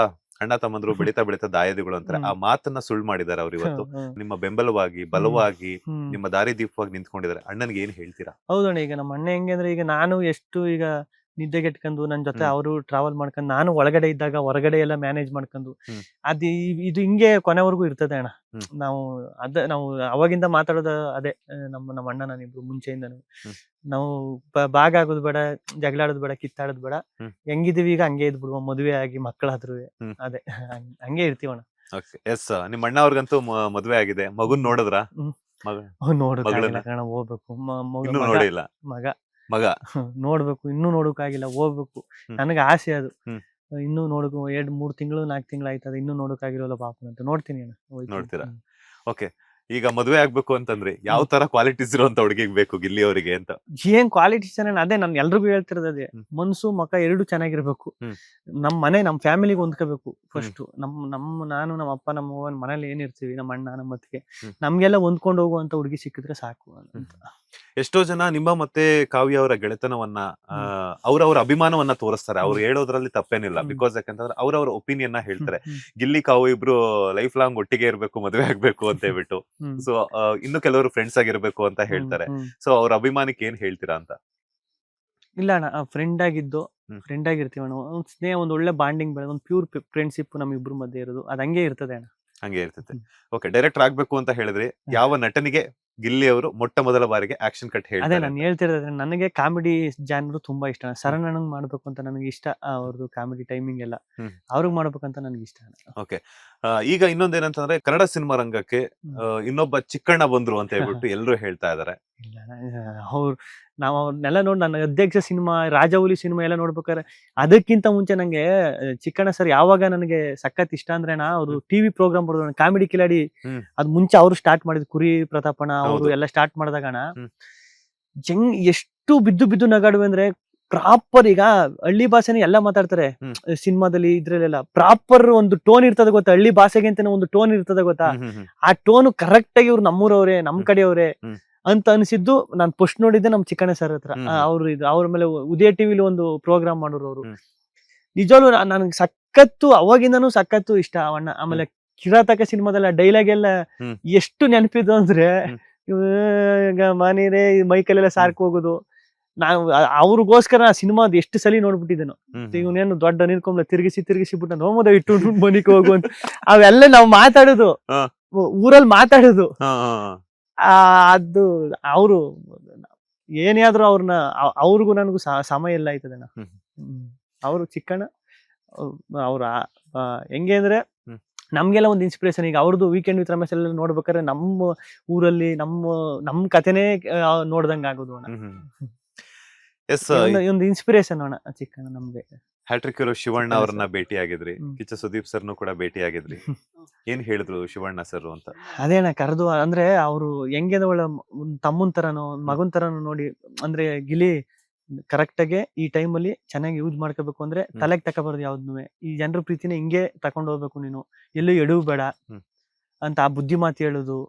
ಅಣ್ಣ ತಮ್ಮಂದ್ರು ಬೆಳೀತಾ ದಾಯಾದಿಗಳು ಅಂತಾರೆ, ಆ ಮಾತನ್ನ ಸುಳ್ಳು ಮಾಡಿದಾರೆ ಅವ್ರು ಇವತ್ತು. ನಿಮ್ಮ ಬೆಂಬಲವಾಗಿ, ಬಲವಾಗಿ, ನಿಮ್ಮ ದಾರಿ ದೀಪವಾಗಿ ನಿಂತ್ಕೊಂಡಿದ್ದಾರೆ. ಅಣ್ಣನ್ಗೆ ಏನ್ ಹೇಳ್ತೀರಾ? ಹೌದಣ್ಣ, ಈಗ ನಮ್ಮ ಅಣ್ಣ ಹೆಂಗೆ ಅಂದ್ರೆ, ಈಗ ನಾನು ಎಷ್ಟು ಈಗ ನಿದ್ದೆಗೆಟ್ಕೊಂಡು ನನ್ ಜೊತೆ ಅವರು ಟ್ರಾವೆಲ್ ಮಾಡ್ಕೊಂಡು, ನಾನು ಒಳಗಡೆ ಇದ್ದಾಗ ಹೊರಗಡೆ ಎಲ್ಲ ಮ್ಯಾನೇಜ್ ಮಾಡ್ಕೊಂಡು, ಇದು ಹಿಂಗೆ ಕೊನೆವರೆಗೂ ಇರ್ತದೆ ಅಣ್ಣ. ನಾವು ಅವಾಗಿಂದ ಮಾತಾಡೋದು ಅದೇ, ನಮ್ಮ ಅಣ್ಣ ನಾನಿಬ್ರು ಮುಂಚೆಯಿಂದ ನಾವು ಭಾಗ ಆಗೋದು ಬೇಡ, ಜಗಳಾಡೋದು ಬೇಡ, ಕಿತ್ತಾಡೋದು ಬೇಡ, ಹೆಂಗಿದೀವಿ ಈಗ ಹಂಗೆ ಇದ್ಬಿಡುವ, ಮದುವೆ ಆಗಿ ಮಕ್ಕಳಾದ್ರು ಅದೇ ಹಂಗೆ ಇರ್ತೀವಣ್ಣ. ಎಸ್, ನಿಮ್ಮ ಅಣ್ಣ ಅವ್ರಿಗಂತೂ ಮದುವೆ ಆಗಿದೆ. ಮಗುನ್ ನೋಡಿದ್ರ? ನೋಡೋಣ, ಹೋಗ್ಬೇಕು. ನೋಡಿಲ್ಲ ಮಗ ನೋಡ್ಬೇಕು, ಇನ್ನೂ ನೋಡೋಕಾಗಿಲ್ಲ, ಹೋಗ್ಬೇಕು. ನನಗೆ ಆಸೆ ಅದು. ಇನ್ನೂ 2-3 ತಿಂಗಳು 4 ತಿಂಗಳು ಆಯ್ತದ, ಇನ್ನೂ ನೋಡೋಕಾಗಿರೋಲ್ಲ ಪಾಪ ಅಂತ. ನೋಡ್ತೀನಿ ಅಣ್ಣ. ನೋಡ್ತೀರಾ? ಓಕೆ, ಈಗ ಮದುವೆ ಆಗ್ಬೇಕು ಅಂತಂದ್ರೆ ಯಾವ ತರ ಕ್ವಾಲಿಟೀಸ್ ಇರುವಂತ ಹುಡುಗಿಗೆ ಬೇಕು ಗಿಲ್ಲಿ ಅವರಿಗೆ ಅಂತ? ಏನ್ ಕ್ವಾಲಿಟೀಸ್ ಅದೇ ನಾನು ಎಲ್ರಿಗೂ ಹೇಳ್ತಿರೋದು ಅದೇ, ಮನ್ಸು ಮಕ ಎರಡು ಚೆನ್ನಾಗಿರ್ಬೇಕು. ನಮ್ ಫ್ಯಾಮಿಲಿಗೆ ಹೊಂದ್ಕೋಬೇಕು ಫಸ್ಟ್. ನಾನು ನಮ್ಮ ಅಪ್ಪ ನಮ್ಮ ಅವ್ವನ ಮನೇಲಿ ಏನಿರ್ತೀವಿ, ನಮ್ಮ ಅಣ್ಣ ನಮ್ಮ ಅತ್ತಿಗೆ, ನಮ್ಗೆಲ್ಲ ಹೊಂದ್ಕೊಂಡು ಹೋಗುವಂತ ಹುಡುಗಿ ಸಿಕ್ಕಿದ್ರೆ ಸಾಕು ಅಂತ. ಎಷ್ಟೋ ಜನ ನಿಮ್ಮ ಮತ್ತೆ ಕಾವ್ಯ ಅವರ ಗೆಳೆತನವನ್ನ, ಅವ್ರವ್ರ ಅಭಿಮಾನವನ್ನ ತೋರಿಸ್ತಾರೆ. ಅವ್ರು ಹೇಳೋದ್ರಲ್ಲಿ ತಪ್ಪೇನಿಲ್ಲ. ಬಿಕಾಸ್ ಯಾಕಂತಂದ್ರೆ ಅವ್ರವ್ರ ಒಪಿನಿಯನ್ ಹೇಳ್ತಾರೆ. ಗಿಲ್ಲಿ ಕಾವ್ಯ ಇಬ್ರು ಲೈಫ್ ಲಾಂಗ್ ಒಟ್ಟಿಗೆ ಇರ್ಬೇಕು, ಮದುವೆ ಆಗ್ಬೇಕು ಅಂತ ಹೇಳ್ಬಿಟ್ಟು. ಸೊ ಇನ್ನು ಕೆಲವರು ಫ್ರೆಂಡ್ಸ್ ಆಗಿರ್ಬೇಕು ಅಂತ ಹೇಳ್ತಾರೆ. ಸೊ ಅವ್ರ ಅಭಿಮಾನಕ್ಕೆ ಏನ್ ಹೇಳ್ತೀರಾ ಅಂತ? ಇಲ್ಲ ಅಣ್ಣ, ಫ್ರೆಂಡ್ ಆಗಿರ್ತೀವಿ ಅಣ್ಣ. ಒಂದ್ ಸ್ನೇಹ, ಒಂದ್ ಒಳ್ಳೆ ಬಾಂಡಿಂಗ್ ಬೆಳೆದ, ಒಂದ್ ಪ್ಯೂರ್ ಫ್ರೆಂಡ್ಶಿಪ್ ನಮ್ ಇಬ್ರು ಮಧ್ಯೆ ಇರೋದು, ಅದ್ ಹಂಗೆ ಇರ್ತದೆ ಅಣ್ಣ. ಹಂಗೆ ಇರ್ತದೆ. ಓಕೆ, ಡೈರೆಕ್ಟರ್ ಆಗ್ಬೇಕು ಅಂತ ಹೇಳಿದ್ರೆ ಯಾವ ನಟನಿಗೆ ಗಿಲ್ಲಿ ಅವರು ಮೊಟ್ಟ ಮೊದಲ ಬಾರಿಗೆ ಆಕ್ಷನ್ ಕಟ್ ಹೇಳ್ತಾರೆ? ಅದೇ ನಾನು ಹೇಳ್ತಿರೋದ್ರೆ, ನನಗೆ ಕಾಮಿಡಿ ಜಾನರ್ ತುಂಬಾ ಇಷ್ಟ. ಸರಣ್ಣಂಗ್ ಮಾಡ್ಬೇಕು ಅಂತ ನನಗೆ ಇಷ್ಟ, ಅವ್ರದ್ದು ಕಾಮಿಡಿ ಟೈಮಿಂಗ್ ಎಲ್ಲ ಅವ್ರಿಗೆ ಮಾಡ್ಬೇಕಂತ ನನಗೆ ಇಷ್ಟ. ಓಕೆ, ಈಗ ಇನ್ನೊಂದೇನಂತಂದ್ರೆ, ಕನ್ನಡ ಸಿನಿಮಾ ರಂಗಕ್ಕೆ ಇನ್ನೊಬ್ಬ ಚಿಕ್ಕಣ್ಣ ಬಂದ್ರು ಅಂತ ಹೇಳ್ಬಿಟ್ಟು ಎಲ್ಲರೂ ಹೇಳ್ತಾ ಇದಾರೆ. ಇಲ್ಲ, ನಾವು ಅವ್ರನ್ನೆಲ್ಲ ನೋಡಿ, ನನ್ನ ಅಧ್ಯಕ್ಷ ಸಿನಿಮಾ, ರಾಜವೌಲಿ ಸಿನಿಮಾ ಎಲ್ಲ ನೋಡ್ಬೇಕಾದ್ರೆ, ಅದಕ್ಕಿಂತ ಮುಂಚೆ ನಂಗೆ ಚಿಕ್ಕಣ್ಣ ಸರ್ ಯಾವಾಗ ನನಗೆ ಸಖತ್ ಇಷ್ಟ ಅಂದ್ರೆ, ಅವ್ರು ಟಿವಿ ಪ್ರೋಗ್ರಾಮ್ ಬರೋದು, ಕಾಮಿಡಿ ಕಿಲಾಡಿ, ಅದ್ ಮುಂಚೆ ಅವರು ಸ್ಟಾರ್ಟ್ ಮಾಡಿದ್, ಕುರಿ ಪ್ರತಾಪಣ್ಣ ಅವರು ಎಲ್ಲ ಸ್ಟಾರ್ಟ್ ಮಾಡಿದಾಗಣ, ಎಷ್ಟು ಬಿದ್ದು ನಗಾಡುವೆ ಅಂದ್ರೆ, ಪ್ರಾಪರ್ ಈಗ ಹಳ್ಳಿ ಭಾಷೆನೇ ಎಲ್ಲ ಮಾತಾಡ್ತಾರೆ ಸಿನಿಮಾದಲ್ಲಿ, ಇದ್ರಲ್ಲೆಲ್ಲ ಪ್ರಾಪರ್ ಒಂದು ಟೋನ್ ಇರ್ತದೆ ಗೊತ್ತಾ, ಹಳ್ಳಿ ಭಾಷೆಗೆ ಅಂತಾನೆ ಒಂದು ಟೋನ್ ಇರ್ತದೆ ಗೊತ್ತಾ, ಆ ಟೋನ್ ಕರೆಕ್ಟ್ ಆಗಿ ಇವ್ರು ನಮ್ಮೂರವ್ರೆ, ನಮ್ ಕಡೆಯವ್ರೆ ಅಂತ ಅನಿಸಿದ್ದು ನಾನು ಫಸ್ಟ್ ನೋಡಿದ್ದೆ ನಮ್ ಚಿಕ್ಕಣ್ಣ ಸರ್ ಹತ್ರ. ಅವ್ರು ಅವ್ರ ಮೇಲೆ ಉದಯ ಟಿವಿಲಿ ಒಂದು ಪ್ರೋಗ್ರಾಮ್ ಮಾಡೋರು ಅವರು. ನಿಜವಾಗ್ಲೂ ನನ್ಗೆ ಸಖತ್ತು ಅವಾಗಿಂದನೂ ಸಖತ್ತು ಇಷ್ಟ ಅವಣ್ಣ. ಆಮೇಲೆ ಕಿರಾತಕ ಸಿನಿಮಾದಲ್ಲ ಡೈಲಾಗ್ ಎಲ್ಲ ಎಷ್ಟು ನೆನಪಿದ್ದು ಅಂದ್ರೆ, ಈಗ ಮನೇನೆ ಮೈಕಲ್ಲೆಲ್ಲ ಸಾರ್ಕ್ ಹೋಗೋದು. ನಾವು ಅವ್ರಿಗೋಸ್ಕರ ಸಿನಿಮಾದ್ ಎಷ್ಟು ಸಲಿ ನೋಡ್ಬಿಟ್ಟಿದ್ದೇನು. ಇವನೇನು ದೊಡ್ಡ ನಿನ್ಕೊಂಬ್ಲ ತಿರುಗಿಸಿ ಬಿಟ್ಟ ನೋಮದ ಇಟ್ಟು ಮನಿಕ್ ಹೋಗು ಅಂತ ಅವೆಲ್ಲ ನಾವು ಮಾತಾಡೋದು, ಊರಲ್ಲಿ ಮಾತಾಡೋದು. ಅದು ಅವರು ಏನೇ ಆದ್ರೂ ಅವ್ರಿಗೂ ನನಗೂ ಸಮಯ ಎಲ್ಲ ಆಯ್ತದಣ್ಣ. ಅವರು ಚಿಕ್ಕಣ್ಣ ಅವ್ರ ಹೆಂಗೆ ಅಂದ್ರೆ ನಮ್ಗೆಲ್ಲ ಒಂದು ಇನ್ಸ್ಪಿರೇಷನ್. ಈಗ ಅವ್ರದ್ದು ವೀಕೆಂಡ್ ವಿತ್ ರಮೇಶ್ ಎಲ್ಲ ನೋಡ್ಬೇಕಾದ್ರೆ ನಮ್ಮ ಊರಲ್ಲಿ ನಮ್ಮ ಕಥೆನೇ ನೋಡ್ದಂಗ ಆಗೋದು ಅಣ್ಣ. ಒಂದು ಇನ್ಸ್ಪಿರೇಷನ್ ಅಣ್ಣ ಚಿಕ್ಕಣ್ಣ ನಮ್ಗೆ. ಹ್ಯಾಟ್ರಿಕ್ ಹೀರೋ ಶಿವಣ್ಣ ಅವ್ರನ್ನ ಭೇಟಿ ಆಗಿದ್ರಿ, ಕಿಚ್ಚ ಸುದೀಪ್ ಸರ್ನು ಕೂಡ ಭೇಟಿ ಆಗಿದ್ರಿ. ಏನ್ ಹೇಳಿದ್ರು ಶಿವಣ್ಣ ಸರ್ ಅಂತ? ಅದೇನ ಕರೆದು ಅಂದ್ರೆ ಅವ್ರು ಹೆಂಗೆ ಒಳ್ಳೆ ತಮ್ಮನ್ ತರನೋ ಮಗನ್ ತರನೋ ನೋಡಿ, ಅಂದ್ರೆ ಗಿಲಿ ಕರೆಕ್ಟ್ ಆಗಿ ಈ ಟೈಮ್ ಅಲ್ಲಿ ಚೆನ್ನಾಗಿ ಯೂಸ್ ಮಾಡ್ಕೋಬೇಕು ಅಂದ್ರೆ ತಲೆಗೆ ತಕೋಬಾರ್ದು ಯಾವ್ದನ್ನು. ಈ ಜನರ ಪ್ರೀತಿನ ಹಿಂಗೆ ತಕೊಂಡ್ ಹೋಗ್ಬೇಕು, ನೀನು ಎಲ್ಲೂ ಎಡವು ಬೇಡ ಅಂತ ಆ ಬುದ್ಧಿ ಮಾತು ಹೇಳುದು.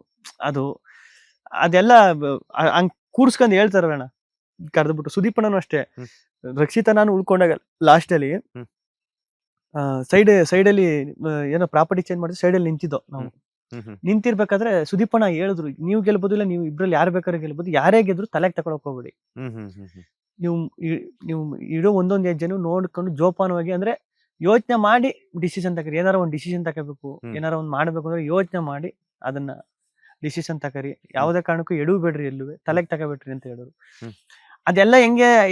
ಅದೆಲ್ಲ ಹಂಗ್ ಕೂಡ್ಸ್ಕೊಂಡ್ ಹೇಳ್ತಾರಣ್ಣ ಕರೆದ್ಬಿಟ್ಟು. ಸುದೀಪಣ್ಣನು ಅಷ್ಟೇ, ರಕ್ಷಿತಾ ನಾನು ಉಳ್ಕೊಂಡಾಗ ಲಾಸ್ಟ್ ಅಲ್ಲಿ ಸೈಡ್ ಅಲ್ಲಿ ಏನೋ ಪ್ರಾಪರ್ಟಿ ಚೇಂಜ್ ಮಾಡಿದ್ರೆ ಸೈಡ್ ಅಲ್ಲಿ ನಿಂತಿದ್ದೋ ನಾವು. ನಿಂತಿರ್ಬೇಕಾದ್ರೆ ಸುದೀಪಣ್ಣ ಹೇಳಿದ್ರು, ನೀವು ಗೆಲ್ಬೋದು ಇಲ್ಲ ನೀವು ಇಬ್ರಲ್ಲಿ ಯಾರು ಬೇಕಾದ್ರೆ ಗೆಲ್ಬೋದು, ಯಾರೇ ಗೆದ್ರು ತಲೆಗೆ ತಕೊಳಕ್ ಹೋಗ್ಬೇಡಿ. ನೀವು ಇಡೋ ಒಂದೊಂದ್ ಹೆಜ್ಜೆನು ನೋಡ್ಕೊಂಡು ಜೋಪಾನವಾಗಿ, ಅಂದ್ರೆ ಯೋಚನೆ ಮಾಡಿ ಡಿಸಿಷನ್ ತಕರಿ. ಏನಾರ ಒಂದ್ ಡಿಸಿಷನ್ ತಕೋಬೇಕು, ಏನಾರ ಒಂದ್ ಮಾಡ್ಬೇಕು ಅಂದ್ರೆ ಯೋಚನೆ ಮಾಡಿ ಅದನ್ನ ಡಿಸಿಷನ್ ತಕರಿ. ಯಾವ್ದೇ ಕಾರಣಕ್ಕೂ ಎಡವು ಬೇಡ್ರಿ, ಎಲ್ಲುವೆ ತಲೆಗೆ ತಗೋಬೇಡ್ರಿ ಅಂತ ಹೇಳಿದ್ರು. ಅದೆಲ್ಲ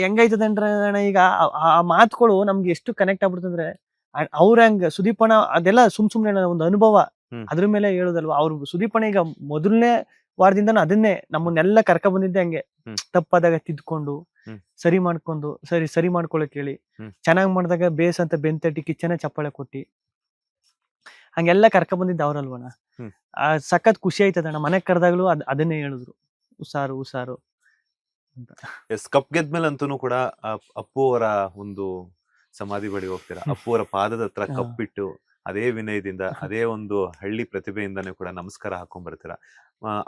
ಹೆಂಗೈತದ ಅಂದ್ರೆ ಈಗ ಆ ಮಾತುಗಳು ನಮ್ಗೆ ಎಷ್ಟು ಕನೆಕ್ಟ್ ಆಗ್ಬಿಡ್ತಂದ್ರೆ, ಅವ್ರ ಸುದೀಪಣ್ಣ ಅದೆಲ್ಲ ಸುಮ್ನೆ ಒಂದು ಅನುಭವ ಅದ್ರ ಮೇಲೆ ಹೇಳುದಲ್ವಾ. ಅವ್ರು ಸುದೀಪಣ್ಣ ಈಗ ಮೊದಲನೇ ವಾರದಿಂದನೂ ಅದನ್ನೇ ನಮ್ಮನ್ನೆಲ್ಲ ಕರ್ಕ ಬಂದಿದ್ದೆ ಹಂಗೆ. ತಪ್ಪಾದಾಗ ತಿದ್ಕೊಂಡು ಸರಿ ಮಾಡ್ಕೊಂಡು ಸರಿ ಮಾಡ್ಕೊಳಕ್ ಹೇಳಿ, ಚೆನ್ನಾಗ್ ಮಾಡಿದಾಗ ಬೇಸ್ ಅಂತ ಬೆಂತಟ್ಟಿ ಕಿಚ್ಚನೆ ಚಪ್ಪಾಳೆ ಕೊಟ್ಟಿ ಹಂಗೆಲ್ಲ ಕರ್ಕ ಬಂದಿದ್ದ ಅವ್ರಲ್ವಣ್ಣ. ಸಖತ್ ಖುಷಿ ಆಯ್ತದಣ್ಣ. ಮನೆಗ್ ಕರೆದಾಗ್ಲೂ ಅದನ್ನೇ ಹೇಳಿದ್ರು, ಹುಷಾರು ಅಂತ. ಕಪ್ ಗೆದ್ಮೇಲೆ ಅಂತೂ ಕೂಡ ಅಪ್ಪು ಅವರ ಒಂದು ಸಮಾಧಿ ಬಳಿ ಹೋಗ್ತೀರಾ, ಅಪ್ಪು ಅವರ ಪಾದದ ಹತ್ರ ಕಪ್ಪಿಟ್ಟು ಅದೇ ವಿನಯದಿಂದ ಅದೇ ಒಂದು ಹಳ್ಳಿ ಪ್ರತಿಭೆಯಿಂದಾನೇ ಕೂಡ ನಮಸ್ಕಾರ ಹಾಕೊಂಡ್ ಬರ್ತೀರಾ.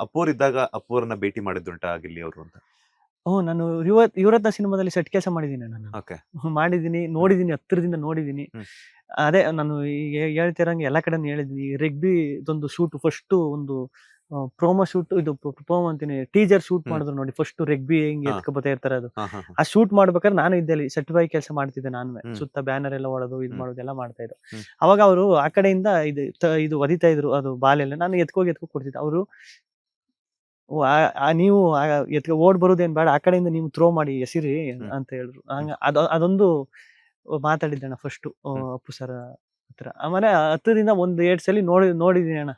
ಅಪ್ಪೋರ್ ಇದ್ದಾಗ ಅಪ್ಪೋರ್ನ ಭೇಟಿ ಮಾಡಿದ್ದುಂಟಾ ಗಿಲ್ಲಿ ಅವರು ಅಂತ? ನಾನು ಯುವರತ್ನ ಸಿನಿಮಾದಲ್ಲಿ ಸೆಟ್ ಕೆಲಸ ಮಾಡಿದ್ದೀನಿ ನಾನು. ಮಾಡಿದೀನಿ, ನೋಡಿದೀನಿ, ಹತ್ತಿರದಿಂದ ನೋಡಿದೀನಿ. ಅದೇ ನಾನು ಈಗ ಹೇಳ್ತಿರಂಗೆ ಎಲ್ಲಾ ಕಡೆ ಹೇಳಿದೀನಿ. ರೆಗ್ಬಿ ಇದೊಂದು ಶೂಟ್, ಫಸ್ಟ್ ಒಂದು ಪ್ರೋಮೋ ಶೂಟ್, ಇದು ಪ್ರೋಮೋ ಅಂತೀನಿ, ಟೀಜರ್ ಶೂಟ್ ಮಾಡಿದ್ರು ನೋಡಿ. ಫಸ್ಟ್ ರೆಗ್ಬಿ ಹಿಂಗೆ ಎತ್ಕೊ ಬರ್ತಾ ಇರ್ತಾರೆ, ಅದು ಆ ಶೂಟ್ ಮಾಡ್ಬೇಕಾದ್ರೆ ನಾನು ಇದ್ದಲ್ಲಿ ಸೆಟ್ ಬಾಯ್ ಕೆಲಸ ಮಾಡ್ತಿದ್ದೆ ನಾನು. ಸುತ್ತ ಬ್ಯಾನರ್ ಎಲ್ಲ ಹೊಡೋದು ಇದು ಮಾಡೋದು ಎಲ್ಲ ಮಾಡ್ತಾ ಇದ್ರು. ಅವಾಗ ಅವರು ಆ ಕಡೆಯಿಂದ ಇದು ಒದಿತಾ ಇದ್ರು, ಅದು ಬಾಲೆಲ್ಲ ನಾನು ಎತ್ಕೊ ಕೊಡ್ತಿದ್ದೆ. ಅವರು ನೀವು ಓಡ್ ಬರೋದೇನ್ ಬೇಡ, ಆ ಕಡೆಯಿಂದ ನೀವು ಥ್ರೋ ಮಾಡಿ ಎಸಿರಿ ಅಂತ ಹೇಳಿದ್ರು. ಹಂಗ ಅದೊಂದು ಮಾತಾಡಿದ್ದಣ್ಣ ಫಸ್ಟ್ ಅಪ್ಪು ಸರ ಹತ್ರ. ಆಮೇಲೆ ಹತ್ತದಿಂದ 1-2 ಸಲ ನೋಡಿದೀನಿ ಅಣ್ಣ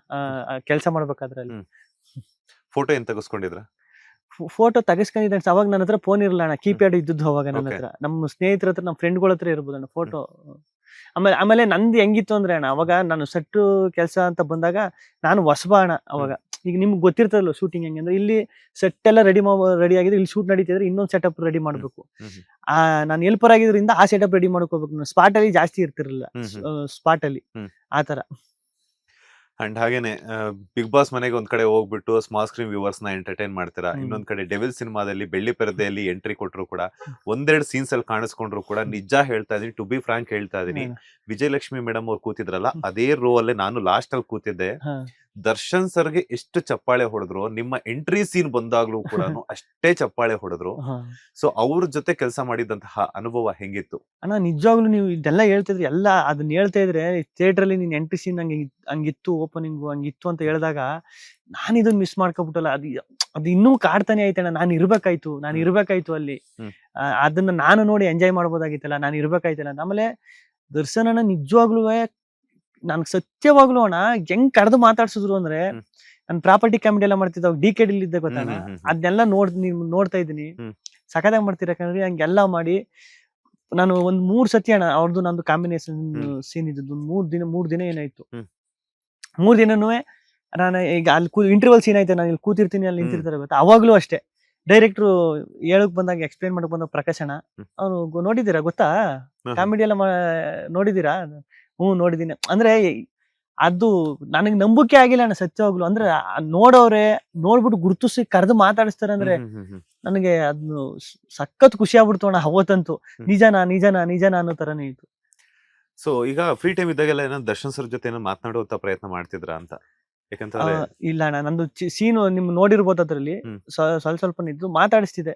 ಕೆಲಸ ಮಾಡ್ಬೇಕಾದ್ರೆ. ಅಲ್ಲಿ ಫೋಟೋ ಏನ್ ತೆಗೆಸ್ಕೊಂಡಿದ್ರ? ಫೋಟೋ ತೆಗೆಸ್ಕೊಂಡಿದ್ದೆ. ಅವಾಗ ನನ್ನ ಹತ್ರ ಫೋನ್ ಇರಲ್ಲ ಅಣ್ಣ, ಕೀಪ್ಯಾಡ್ ಇದ್ದದ್ದು ಅವಾಗ ನನ್ನ ಹತ್ರ. ನಮ್ಮ ಸ್ನೇಹಿತರ ಹತ್ರ, ನಮ್ಮ ಫ್ರೆಂಡ್ಗಳ ಹತ್ರ ಇರ್ಬೋದು ಅಣ್ಣ ಫೋಟೋ. ಆಮೇಲೆ ನಂದು ಹೆಂಗಿತ್ತು ಅಂದ್ರೆ ಅಣ್ಣ, ಅವಾಗ ನಾನು ಸೆಟ್ ಕೆಲಸ ಅಂತ ಬಂದಾಗ ನಾನು ಹೊಸಬ ಅಣ್ಣ ಅವಾಗ. ಈಗ ನಿಮ್ಗೆ ಗೊತ್ತಿರ್ತದಲ್ಲ ಶೂಟಿಂಗ್ ಹೆಂಗೆ ಅಂದ್ರೆ, ಇಲ್ಲಿ ಸೆಟ್ ಎಲ್ಲ ರೆಡಿ ಆಗಿದೆ, ಇಲ್ಲಿ ಶೂಟ್ ನಡೀತಿದ್ರೆ ಇನ್ನೊಂದು ಸೆಟಪ್ ರೆಡಿ ಮಾಡ್ಬೇಕು. ನಾನು ಹೆಲ್ಪರ್ ಆಗಿದ್ರಿಂದ ಆ ಸೆಟಪ್ ರೆಡಿ ಮಾಡ್ಕೋಬೇಕು. ನಾನು ಸ್ಪಾಟ್ ಅಲ್ಲಿ ಜಾಸ್ತಿ ಇರ್ತಿರ್ಲಿಲ್ಲ, ಸ್ಪಾಟ್ ಅಲ್ಲಿ ಆತರ. ಅಂಡ್ ಹಾಗೇನೆ ಬಿಗ್ ಬಾಸ್ ಮನೆಗೆ ಒಂದ್ ಕಡೆ ಹೋಗ್ಬಿಟ್ಟು ಸ್ಮಾಲ್ ಸ್ಕ್ರೀನ್ ವ್ಯೂವರ್ಸ್ ನ ಎಂಟರ್ಟೈನ್ ಮಾಡ್ತೀರಾ, ಇನ್ನೊಂದ್ ಕಡೆ ಡೆವಿಲ್ ಸಿನಿಮಾದಲ್ಲಿ ಬೆಳ್ಳಿ ಪರದೆಯಲ್ಲಿ ಎಂಟ್ರಿ ಕೊಟ್ಟರು ಕೂಡ, 1-2 ಸೀನ್ಸ್ ಅಲ್ಲಿ ಕಾಣಿಸ್ಕೊಂಡ್ರು ಕೂಡ, ನಿಜ ಹೇಳ್ತಾ ಇದೀನಿ, ಟು ಬಿ ಫ್ರಾಂಕ್ ಹೇಳ್ತಾ ಇದೀನಿ, ವಿಜಯಲಕ್ಷ್ಮಿ ಮೇಡಮ್ ಅವ್ರು ಕೂತಿದ್ರಲ್ಲ ಅದೇ ರೋ ಅಲ್ಲೇ ನಾನು ಲಾಸ್ಟ್ ಅಲ್ಲಿ ಕೂತಿದ್ದೆ. ದರ್ಶನ್ ಸರ್ಗೆ ಎಷ್ಟು ಚಪ್ಪಾಳೆ ಹೊಡೆದ್ರು, ನಿಮ್ಮ ಎಂಟ್ರಿ ಸೀನ್ ಬಂದಾಗ್ಲೂ ಕೂಡ ಅಷ್ಟೇ ಚಪ್ಪಾಳೆ ಹೊಡೆದ್ರು. ಸೊ ಅವ್ರ ಜೊತೆ ಕೆಲಸ ಮಾಡಿದಂತಹ ಅನುಭವ ಹೆಂಗಿತ್ತು ಅಣ್ಣ? ನಿಜವಾಗ್ಲೂ ನೀವು ಇದೆಲ್ಲ ಹೇಳ್ತಿದ್ರಿ, ಎಲ್ಲ ಅದನ್ನ ಹೇಳ್ತಾ ಇದ್ರೆ ಥಿಯೇಟರ್ ಅಲ್ಲಿ ನಿನ್ ಎಂಟ್ರಿ ಸೀನ್ ಹಂಗಿತ್ತು, ಓಪನಿಂಗ್ ಹಂಗಿತ್ತು ಅಂತ ಹೇಳಿದಾಗ ನಾನು ಇದನ್ನ ಮಿಸ್ ಮಾಡ್ಕೊಬಿಟ್ಟಲ್ಲ. ಅದು ಇನ್ನೂ ಕಾಡ್ತಾನೆ ಐತಣ್ಣ. ನಾನು ಇರ್ಬೇಕಾಯ್ತು ಅಲ್ಲಿ. ಅದನ್ನ ನಾನು ನೋಡಿ ಎಂಜಾಯ್ ಮಾಡ್ಬೋದಾಗಿತ್ತಲ್ಲ, ನಾನು ಇರ್ಬೇಕಾಯ್ತಲ್ಲ. ಆಮೇಲೆ ದರ್ಶನ್ ಅಣ್ಣ ನಿಜವಾಗ್ಲೂ ನನ್ಗೆ ಸತ್ಯವಾಗ್ಲೂ ಅಣ್ಣ ಹೆಂಗ್ ಕರೆದು ಮಾತಾಡ್ಸಿದ್ರು ಅಂದ್ರೆ, ನನ್ ಪ್ರಾಪರ್ಟಿ ಕಮಿಟಿ ಎಲ್ಲ ಮಾಡ್ತಿದ್ದ DKD ಇದ್ದೆ ಗೊತ್ತಾನ, ಅದನ್ನೆಲ್ಲ ನೋಡ್ತಾ ಇದ್ದೀನಿ. ಸಖತ್ತಾಗಿ ಮಾಡ್ತಿರಕಂದ್ರೆ ಹಂಗೆಲ್ಲ ಮಾಡಿ ನಾನು ಒಂದ್ 3 ಸತಿ ಅಣ್ಣ ಅವ್ರದ್ದು ನಂದು ಕಾಂಬಿನೇಷನ್ ಸೀನ್ ಇದ್ದು. 3 ದಿನ ಏನಾಯ್ತು, 3 ದಿನನೂ ನಾನು ಈಗ ಅಲ್ಲಿ ಇಂಟರ್ವಲ್ ಸೀನ್ ಆಯ್ತು, ನಾನು ಇಲ್ಲಿ ಕೂತಿರ್ತೀನಿ, ಅಲ್ಲಿ ನಿಂತಿರ್ತಾರೆ ಗೊತ್ತಾ. ಅವಾಗ್ಲೂ ಅಷ್ಟೇ ಡೈರೆಕ್ಟ್ರು ಹೇಳಕ್ ಬಂದಾಗ, ಎಕ್ಸ್ಪ್ಲೇನ್ ಮಾಡಕ್ ಬಂದಾಗ, ಪ್ರಕಾಶ್ ಅಣ್ಣ ಅವ್ರು ನೋಡಿದೀರಾ ಗೊತ್ತಾ, ಕಾಮಿಡಿ ಎಲ್ಲ ನೋಡಿದೀರಾ? ನೋಡಿದೀನಿ. ಅಂದ್ರೆ ಅದು ನನಗೆ ನಂಬಿಕೆ ಆಗಿಲ್ಲ ಅಣ್ಣ ಸತ್ಯವಾಗ್ಲು. ಅಂದ್ರೆ ನೋಡೋರೆ ನೋಡ್ಬಿಟ್ಟು ಗುರುತಿಸಿ ಕರೆದು ಮಾತಾಡಿಸ್ತಾರೆ ಅಂದ್ರೆ ನನಗೆ ಅದ್ನು ಸಖತ್ ಖುಷಿ ಆಗ್ಬಿಡ್ತು ಅಣ್ಣ ಅವತ್ತಂತೂ. ನಿಜನಾ ಅನ್ನೋ ತರನೇ ಇತ್ತು. ಸೊ ಈಗ ಫ್ರೀ ಟೈಮ್ ಇದ್ದಾಗೆಲ್ಲ ಏನೋ ದರ್ಶನ್ ಸರ್ ಜೊತೆ ಏನೋ ಮಾತನಾಡುವಂತ ಪ್ರಯತ್ನ ಮಾಡ್ತಿದ್ರ ಅಂತ? ಯಾಕಂತಂದ್ರೆ ಇಲ್ಲ ಅಣ್ಣ, ನಂದು ಸೀನು ನಿಮ್ ನೋಡಿರ್ಬೋದು ಅದ್ರಲ್ಲಿ. ಸ್ವಲ್ಪ ಇದ್ದು ಮಾತಾಡಿಸ್ತಿದ್ದೆ,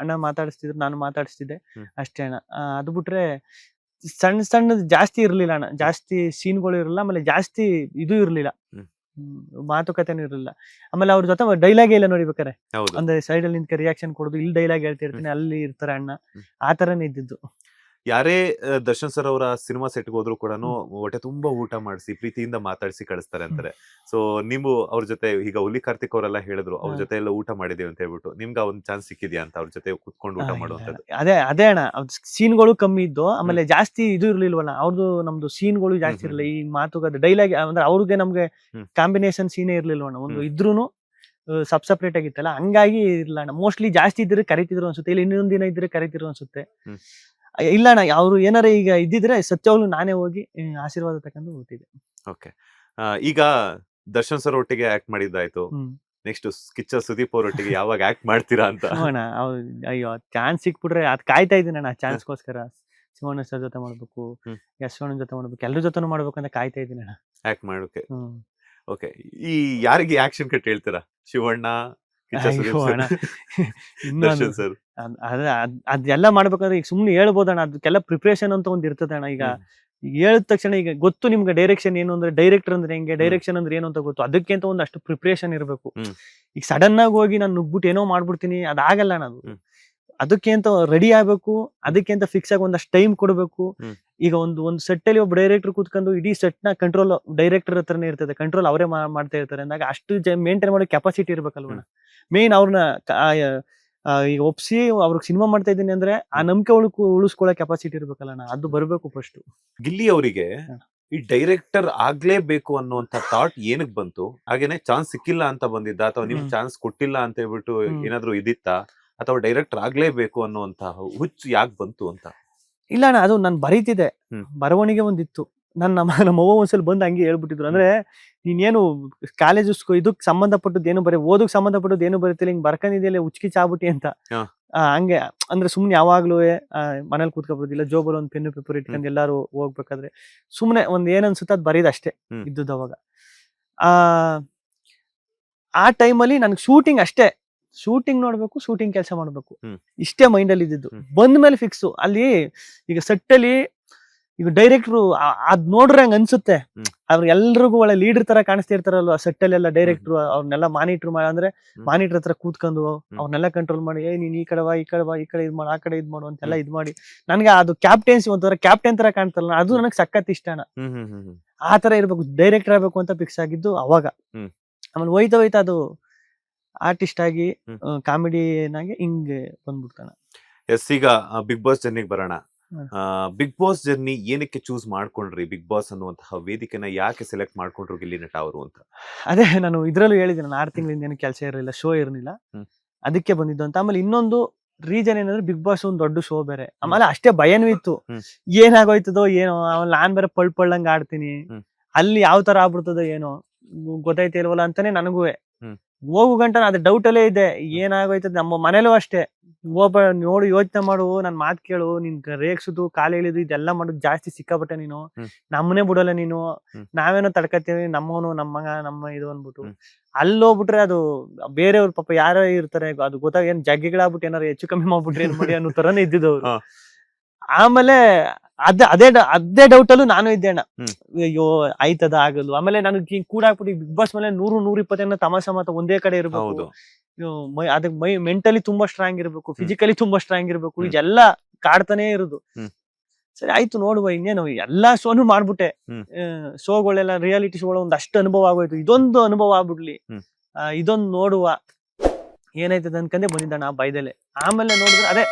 ಅಣ್ಣ ಮಾತಾಡಿಸ್ತಿದ್ರು, ನಾನು ಮಾತಾಡಿಸ್ತಿದ್ದೆ ಅಷ್ಟೇ ಅಣ್ಣ. ಅದು ಬಿಟ್ರೆ ಸಣ್ಣ ಜಾಸ್ತಿ ಇರ್ಲಿಲ್ಲ ಅಣ್ಣ, ಜಾಸ್ತಿ ಸೀನ್ಗಳು ಇರಲಿಲ್ಲ, ಆಮೇಲೆ ಜಾಸ್ತಿ ಇದು ಇರ್ಲಿಲ್ಲ, ಮಾತುಕತೆನೂ ಇರಲಿಲ್ಲ. ಆಮೇಲೆ ಅವ್ರ ಜೊತೆ ಡೈಲಾಗ್ ಎಲ್ಲ ನೋಡಿಬೇಕಾರೆ ಅಂದ್ರೆ ಸೈಡ್ ಅಲ್ಲಿ ನಿಂತ್ಕ ರಿಯಾಕ್ಷನ್ ಕೊಡೋದು, ಇಲ್ಲಿ ಡೈಲಾಗ್ ಹೇಳ್ತಿರ್ತೀನಿ, ಅಲ್ಲಿ ಇರ್ತಾರೆ ಅಣ್ಣ, ಆ ತರನೇ ಇದ್ದಿದ್ದು. ಯಾರೇ ದರ್ಶನ್ ಸರ್ ಅವರ ಸಿನಿಮಾ ಸೆಟ್ ಹೋದ್ರು ಕೂಡ ಹೊಟ್ಟೆ ತುಂಬಾ ಊಟ ಮಾಡಿಸಿ ಪ್ರೀತಿಯಿಂದ ಮಾತಾಡಿಸಿ ಕಳಿಸ್ತಾರೆ ಅಂತಾರೆ. ಸೊ ನೀವು ಅವ್ರ ಜೊತೆ ಈಗ ಹುಲಿ ಕಾರ್ತಿಕ್ ಅವರೆಲ್ಲ ಹೇಳಿದ್ರು ಅವ್ರ ಜೊತೆ ಎಲ್ಲ ಊಟ ಮಾಡಿದೀವಿ ಅಂತ ಹೇಳ್ಬಿಟ್ಟು, ನಿಮ್ಗೆ ಒಂದ್ ಚಾನ್ಸ್ ಸಿಕ್ಕಿದ್ಯಾ ಅಂತ ಅವ್ರ ಜೊತೆ ಕುತ್ಕೊಂಡು ಊಟ ಮಾಡುವಂತದ್ದು? ಅದೇ ಅಣ್ಣ, ಸೀನ್ಗಳು ಕಮ್ಮಿ ಇದ್ದು, ಆಮೇಲೆ ಜಾಸ್ತಿ ಇದು ಇರ್ಲಿಲ್ವಲ್ಲ ಅವ್ರದ್ದು, ನಮ್ದು ಸೀನ್ಗಳು ಜಾಸ್ತಿ ಇರಲಿಲ್ಲ. ಈ ಮಾತುಕತೆ ಡೈಲಾಗ್ ಅಂದ್ರೆ ಅವ್ರಿಗೆ ನಮ್ಗೆ ಕಾಂಬಿನೇಷನ್ ಸೀನೇ ಇರ್ಲಿಲ್ವಣ್ಣ, ಒಂದು ಇದ್ರೂನು ಸಪ್ರೇಟ್ ಆಗಿತ್ತಲ್ಲ, ಹಂಗಾಗಿ ಇರ್ಲಿಲ್ಲ ಅಣ್ಣ. ಮೋಸ್ಟ್ಲಿ ಜಾಸ್ತಿ ಇದ್ರೆ ಕರಿತಿದ್ರು ಅನ್ಸುತ್ತೆ, ಇಲ್ಲ ಇನ್ನೊಂದ್ ದಿನ ಇದ್ರೆ ಕರಿತಿದ್ರು ಅನ್ಸುತ್ತೆ. ಇಲ್ಲ ಅಣ್ಣ, ಅವ್ರು ಏನಾರ ಈಗ ಇದ್ದಿದ್ರೆ ಸತ್ಯವಾಗ್ಲು ನಾನೇ ಹೋಗಿ ಆಶೀರ್ವಾದ ತಕೊಂಡು ಹೋಗ್ತಿದ್ದೆ. ಓಕೆ, ಈಗ ದರ್ಶನ್ ಸರ್ ಒಟ್ಟಿಗೆ ಆಕ್ಟ್ ಮಾಡಿದ್ದಾಯ್ತು, ನೆಕ್ಸ್ಟ್ ಕಿಚ್ಚ ಸುದೀಪ್ ಅವರೊಟ್ಟಿಗೆ ಯಾವಾಗ ಆಕ್ಟ್ ಮಾಡ್ತೀರಾ ಅಂತ? ಅಯ್ಯೋ ಚಾನ್ಸ್ ಸಿಕ್ಬಿಟ್ರೆ ಅದ್ ಕಾಯ್ತಾ ಇದ್ದೀನಿ ಅಣ್ಣ, ಚಾನ್ಸ್ಗೋಸ್ಕರ. ಶಿವಣ್ಣ ಸರ್ ಜೊತೆ ಮಾಡ್ಬೇಕು, ಯಶವಣ್ಣನ ಜೊತೆ ಮಾಡ್ಬೇಕು, ಎಲ್ಲರ ಜೊತೆ ಮಾಡ್ಬೇಕು ಅಂತ ಕಾಯ್ತಾ ಇದ್ದೀನಿ ಅಣ್ಣ, ಆಕ್ಟ್ ಮಾಡೋಕೆ. ಓಕೆ, ಈ ಯಾರಿಗೆ ಆಕ್ಷನ್ ಕಟ್ ಹೇಳ್ತೀರಾ? ಶಿವಣ್ಣ, ಅದೆಲ್ಲ ಮಾಡ್ಬೇಕಾದ್ರೆ ಈಗ ಸುಮ್ನೆ ಹೇಳ್ಬೋದಣ್ಣ, ಅದಕ್ಕೆಲ್ಲ ಪ್ರಿಪರೇಷನ್ ಅಂತ ಒಂದ್ ಇರ್ತದೆ ಅಣ್ಣ. ಈಗ ಹೇಳಿದ ತಕ್ಷಣ ಈಗ ಗೊತ್ತು ನಿಮ್ಗೆ ಡೈರೆಕ್ಷನ್ ಏನು ಅಂದ್ರೆ, ಡೈರೆಕ್ಟರ್ ಅಂದ್ರೆ ಹೆಂಗೆ, ಡೈರೆಕ್ಷನ್ ಅಂದ್ರೆ ಏನು ಅಂತ ಗೊತ್ತು, ಅದಕ್ಕೆ ಅಂತ ಒಂದಷ್ಟು ಪ್ರಿಪರೇಷನ್ ಇರಬೇಕು. ಈಗ ಸಡನ್ ಆಗಿ ಹೋಗಿ ನಾನು ನುಗ್ಬಿಟ್ಟು ಏನೋ ಮಾಡ್ಬಿಡ್ತೀನಿ, ಅದಾಗಲ್ಲ ಅಣ್ಣ. ಅದಕ್ಕೆ ಅಂತ ರೆಡಿ ಆಗ್ಬೇಕು, ಅದಕ್ಕೆ ಅಂತ ಫಿಕ್ಸ್ ಆಗಿ ಒಂದಷ್ಟು ಟೈಮ್ ಕೊಡ್ಬೇಕು. ಈಗ ಒಂದು ಸೆಟ್ ಅಲ್ಲಿ ಒಬ್ಬ ಡೈರೆಕ್ಟರ್ ಕೂತ್ಕೊಂಡು ಇಡೀ ಸೆಟ್ ನ ಕಂಟ್ರೋಲ್ ಡೈರೆಕ್ಟರ್ ಹತ್ರನೇ ಇರ್ತದೆ, ಕಂಟ್ರೋಲ್ ಅವರೇ ಮಾಡ್ತಾ ಇರ್ತಾರೆ ಅಂದಾಗ ಅಷ್ಟು ಮೇಂಟೈನ್ ಮಾಡೋ ಕೆಪಾಸಿಟಿ ಇರ್ಬೇಕಲ್ವಣ. ಮೇನ್ ಅವ್ರನ್ನ ಈಗ ಒಪ್ಸಿ ಅವ್ರಿಗೆ ಸಿನಿಮಾ ಮಾಡ್ತಾ ಇದ್ದೀನಿ ಅಂದ್ರೆ ಆ ನಂಬಿಕೆ ಉಳಿಸ್ಕೊಳ್ಳೋ ಕೆಪಾಸಿಟಿ ಇರ್ಬೇಕಲ್ಲ, ಅದು ಬರ್ಬೇಕು ಫಸ್ಟ್. ಗಿಲ್ಲಿ ಅವರಿಗೆ ಈ ಡೈರೆಕ್ಟರ್ ಆಗ್ಲೇಬೇಕು ಅನ್ನುವಂತ ಥಾಟ್ ಏನಕ್ ಬಂತು? ಹಾಗೇನೆ ಚಾನ್ಸ್ ಸಿಕ್ಕಿಲ್ಲ ಅಂತ ಬಂದಿದ್ದ, ಅಥವಾ ನಿಮ್ಗೆ ಚಾನ್ಸ್ ಕೊಟ್ಟಿಲ್ಲ ಅಂತ ಹೇಳ್ಬಿಟ್ಟು ಏನಾದ್ರು ಇದಿತ್ತಾ, ಅಥವಾ ಡೈರೆಕ್ಟರ್ ಆಗ್ಲೇಬೇಕು ಅನ್ನುವಂತ ಹುಚ್ಚು ಯಾಕೆ ಬಂತು ಅಂತ? ಇಲ್ಲ ಅಣ್ಣ, ಅದು ನಾನು ಬರೀತಿದ್ದೆ, ಬರವಣಿಗೆ ಒಂದಿತ್ತು. ನಮ್ಮವ್ವ ಒಂದ್ಸಲ ಬಂದು ಹಂಗೆ ಹೇಳ್ಬಿಟ್ಟಿದ್ರು, ಅಂದ್ರೆ ನೀನೇನು ಕಾಲೇಜ್ ಇದಕ್ ಸಂಬಂಧಪಟ್ಟದ್ದು ಏನು ಓದಕ್ ಸಂಬಂಧಪಟ್ಟದ್ದು ಏನು ಬರೀತಿಲ್ಲ, ಹಿಂಗ್ ಬರ್ಕೊಂಡಿದ್ಯಲ್ಲ ಉಚ್ಕಿಚ್ ಆಗ್ಬಿಟ್ಟಿ ಅಂತ. ಹಂಗೆ ಅಂದ್ರೆ ಸುಮ್ನೆ ಯಾವಾಗ್ಲೂ ಮನೇಲಿ ಕೂತ್ಕೊಬೋದಿಲ್ಲ, ಜೋಬಲ್ಲಿ ಒಂದ್ ಪೆನ್ನು ಪೇಪರ್ ಇಟ್ಕೊಂಡು ಎಲ್ಲಾರು ಹೋಗ್ಬೇಕಾದ್ರೆ ಸುಮ್ನೆ ಒಂದ್ ಏನ್ ಅನ್ಸುತ್ತೆ ಅದ್ ಬರೀದ್ ಅಷ್ಟೇ ಇದ್ದದ್ದು ಅವಾಗ. ಆ ಟೈಮಲ್ಲಿ ನನ್ಗೆ ಶೂಟಿಂಗ್ ಅಷ್ಟೇ, ಶೂಟಿಂಗ್ ನೋಡ್ಬೇಕು, ಶೂಟಿಂಗ್ ಕೆಲಸ ಮಾಡ್ಬೇಕು, ಇಷ್ಟೇ ಮೈಂಡ್ ಅಲ್ಲಿ ಇದ್ದಿದ್ದು. ಬಂದ ಮೇಲೆ ಫಿಕ್ಸು. ಅಲ್ಲಿ ಈಗ ಸೆಟ್ ಅಲ್ಲಿ ಈಗ ಡೈರೆಕ್ಟ್ರು ಅದ್ ನೋಡ್ರೆ ಹಂಗ ಅನ್ಸುತ್ತೆ, ಅವ್ರು ಎಲ್ರಿಗೂ ಒಳ್ಳೆ ಲೀಡರ್ ತರ ಕಾಣಿಸ್ತಾ ಇರ್ತಾರಲ್ವ ಸೆಟ್ ಅಲ್ಲೆಲ್ಲ. ಡೈರೆಕ್ಟ್ರು ಅವ್ರನ್ನೆಲ್ಲ ಮಾನಿಟರ್ ಅಂದ್ರೆ ಮಾನಿಟರ್ ಹತ್ರ ಕೂತ್ಕೊಂಡು ಅವ್ರನ್ನೆಲ್ಲ ಕಂಟ್ರೋಲ್ ಮಾಡಿ, ನೀನ್ ಈ ಕಡೆ ಬಾ, ಈ ಕಡೆ ಬಾ, ಈ ಕಡೆ ಇದ್ ಮಾಡು, ಆ ಕಡೆ ಇದ್ ಮಾಡು ಅಂತೆಲ್ಲ ಇದ್ ಮಾಡಿ, ನನ್ಗೆ ಅದು ಕ್ಯಾಪ್ಟನ್ಸಿ ಒಂಥರ ಕ್ಯಾಪ್ಟನ್ ತರ ಕಾಣ್ತಾರಲ್ಲ, ಅದು ನನಗೆ ಸಖತ್ ಇಷ್ಟನ. ಆ ತರ ಇರ್ಬೇಕು, ಡೈರೆಕ್ಟರ್ ಆಗ್ಬೇಕು ಅಂತ ಫಿಕ್ಸ್ ಆಗಿದ್ದು ಅವಾಗ. ಆಮೇಲೆ ಹೋಯ್ತಾ ಅದು ಆರ್ಟಿಸ್ಟ್ ಆಗಿ ಕಾಮಿಡಿಯನ್ನಾಗಿ ಹಿಂಗೆ ಬಂದ್ಬಿಡ್ತಾನ. ಎಸ್, ಈಗ ಬಿಗ್ ಬಾಸ್ ಜರ್ನಿಗೆ ಬರೋಣ. ಬಿಗ್ ಬಾಸ್ ಜರ್ನಿ ಏನಕ್ಕೆ ಚೂಸ್ ಮಾಡ್ಕೊಂಡ್ರಿ? ಬಿಗ್ ಬಾಸ್ ಅನ್ನುವಂತಹ ವೇದಿಕೆನ ಯಾಕೆ ಸೆಲೆಕ್ಟ್ ಮಾಡ್ಕೊಂಡ್ರು ಗಿಲ್ಲಿ ನಟ ಅವರು ಅಂತ? ಅದೇ ನಾನು ಇದ್ರಲ್ಲೂ ಹೇಳಿದ್ದೀನಿ, 6 ತಿಂಗಳಿಂದ ಏನು ಕೆಲಸ ಇರಲಿಲ್ಲ, ಶೋ ಇರಲಿಲ್ಲ, ಅದಕ್ಕೆ ಬಂದಿದ್ದು ಅಂತ. ಆಮೇಲೆ ಇನ್ನೊಂದು ರೀಸನ್ ಏನಂದ್ರೆ ಬಿಗ್ ಬಾಸ್ ಒಂದು ದೊಡ್ಡ ಶೋ ಬೇರೆ, ಆಮೇಲೆ ಅಷ್ಟೇ ಭಯನೂ ಇತ್ತು, ಏನಾಗೋಯ್ತದೋ ಏನೋ. ಆಮೇಲೆ ನಾನ್ ಬೇರೆ ಪಳ್ಪಳ್ಳಂಗ ಆಡ್ತೀನಿ, ಅಲ್ಲಿ ಯಾವ ತರ ಆಗ್ಬಿಡ್ತದೋ ಏನೋ ಗೊತ್ತಾಯ್ತಾ ಇಲ್ವಲ್ಲ ಅಂತಾನೆ ನನಗೂ ಹೋಗು ಗಂಟ ಅದ್ ಡೌಟ್ ಅಲ್ಲೇ ಇದೆ, ಏನಾಗೋಯ್ತದ. ನಮ್ಮ ಮನೇಲೂ ಅಷ್ಟೇ, ನೋಡು ಯೋಚನೆ ಮಾಡು, ನನ್ ಮಾತ್ ಕೇಳು, ನಿನ್ ರೇಗ್ಸುದು ಕಾಲ ಎಳಿದು ಇದೆಲ್ಲ ಮಾಡೋದು ಜಾಸ್ತಿ ಸಿಕ್ಕಾಪಟ್ಟೆ ನೀನು, ನಮ್ಮನೆ ಬಿಡಲ್ಲ ನೀನು, ನಾವೇನೋ ತಡ್ಕತ್ತೀವಿ, ನಮ್ಮವನು ನಮ್ಮ ಇದು ಅಂದ್ಬಿಟ್ಟು. ಅಲ್ಲೋಗ್ಬಿಟ್ರೆ ಅದು ಬೇರೆಯವ್ರ ಪಾಪ ಯಾರೋ ಇರ್ತಾರೆ, ಅದು ಗೊತ್ತಾಗ ಏನ್ ಜಗ್ಗಿಗಳಾಗ್ಬಿಟ್ಟು ಏನಾರು ಹೆಚ್ಚು ಕಮ್ಮಿ ಮಾಡ್ಬಿಟ್ರಿ ಏನ್ ಮಾಡಿ ಅನ್ನೋ ತರನೇ ಇದ್ದಿದ್ದವ್ರು. ಆಮೇಲೆ ಅದೇ ಡೌಟ್ ಅಲ್ಲೂ ನಾನು ಇದ್ದೆ ಅಣ್ಣ, ಅಯ್ಯೋ ಆಯ್ತದ ಆಗಲ್ಲ. ಆಮೇಲೆ ನನಗೆ ಕೂಡಾಕ್ಬಿಟ್ಟು ಬಿಗ್ ಬಾಸ್ ಮೇಲೆ 100-120 ತಮಾಷೆ ಮಾತ್ರ ಒಂದೇ ಕಡೆ ಇರ್ಬೇಕು, ಅದಕ್ಕೆ ಮೆಂಟಲಿ ತುಂಬಾ ಸ್ಟ್ರಾಂಗ್ ಇರ್ಬೇಕು, ಫಿಸಿಕಲಿ ತುಂಬಾ ಸ್ಟ್ರಾಂಗ್ ಇರ್ಬೇಕು, ಇದೆಲ್ಲ ಕಾಡ್ತಾನೆ ಇರೋದು. ಸರಿ ಆಯ್ತು ನೋಡುವ, ಇನ್ನೇನು ಎಲ್ಲಾ ಶೋನು ಮಾಡ್ಬಿಟ್ಟೆ, ಶೋಗಳೆಲ್ಲ ರಿಯಾಲಿಟಿ ಶೋಗಳು ಒಂದಷ್ಟು ಅನುಭವ ಆಗೋಯ್ತು, ಇದೊಂದು ಅನುಭವ ಆಗ್ಬಿಡ್ಲಿ, ಇದೊಂದು ನೋಡುವ ಏನಾಯ್ತದ ಅನ್ಕಂಡೆ ಬಂದಿದ್ದಣ್ಣ ಬೈದಲೆ. ಆಮೇಲೆ ನೋಡಿದ್ರೆ ಅದೇ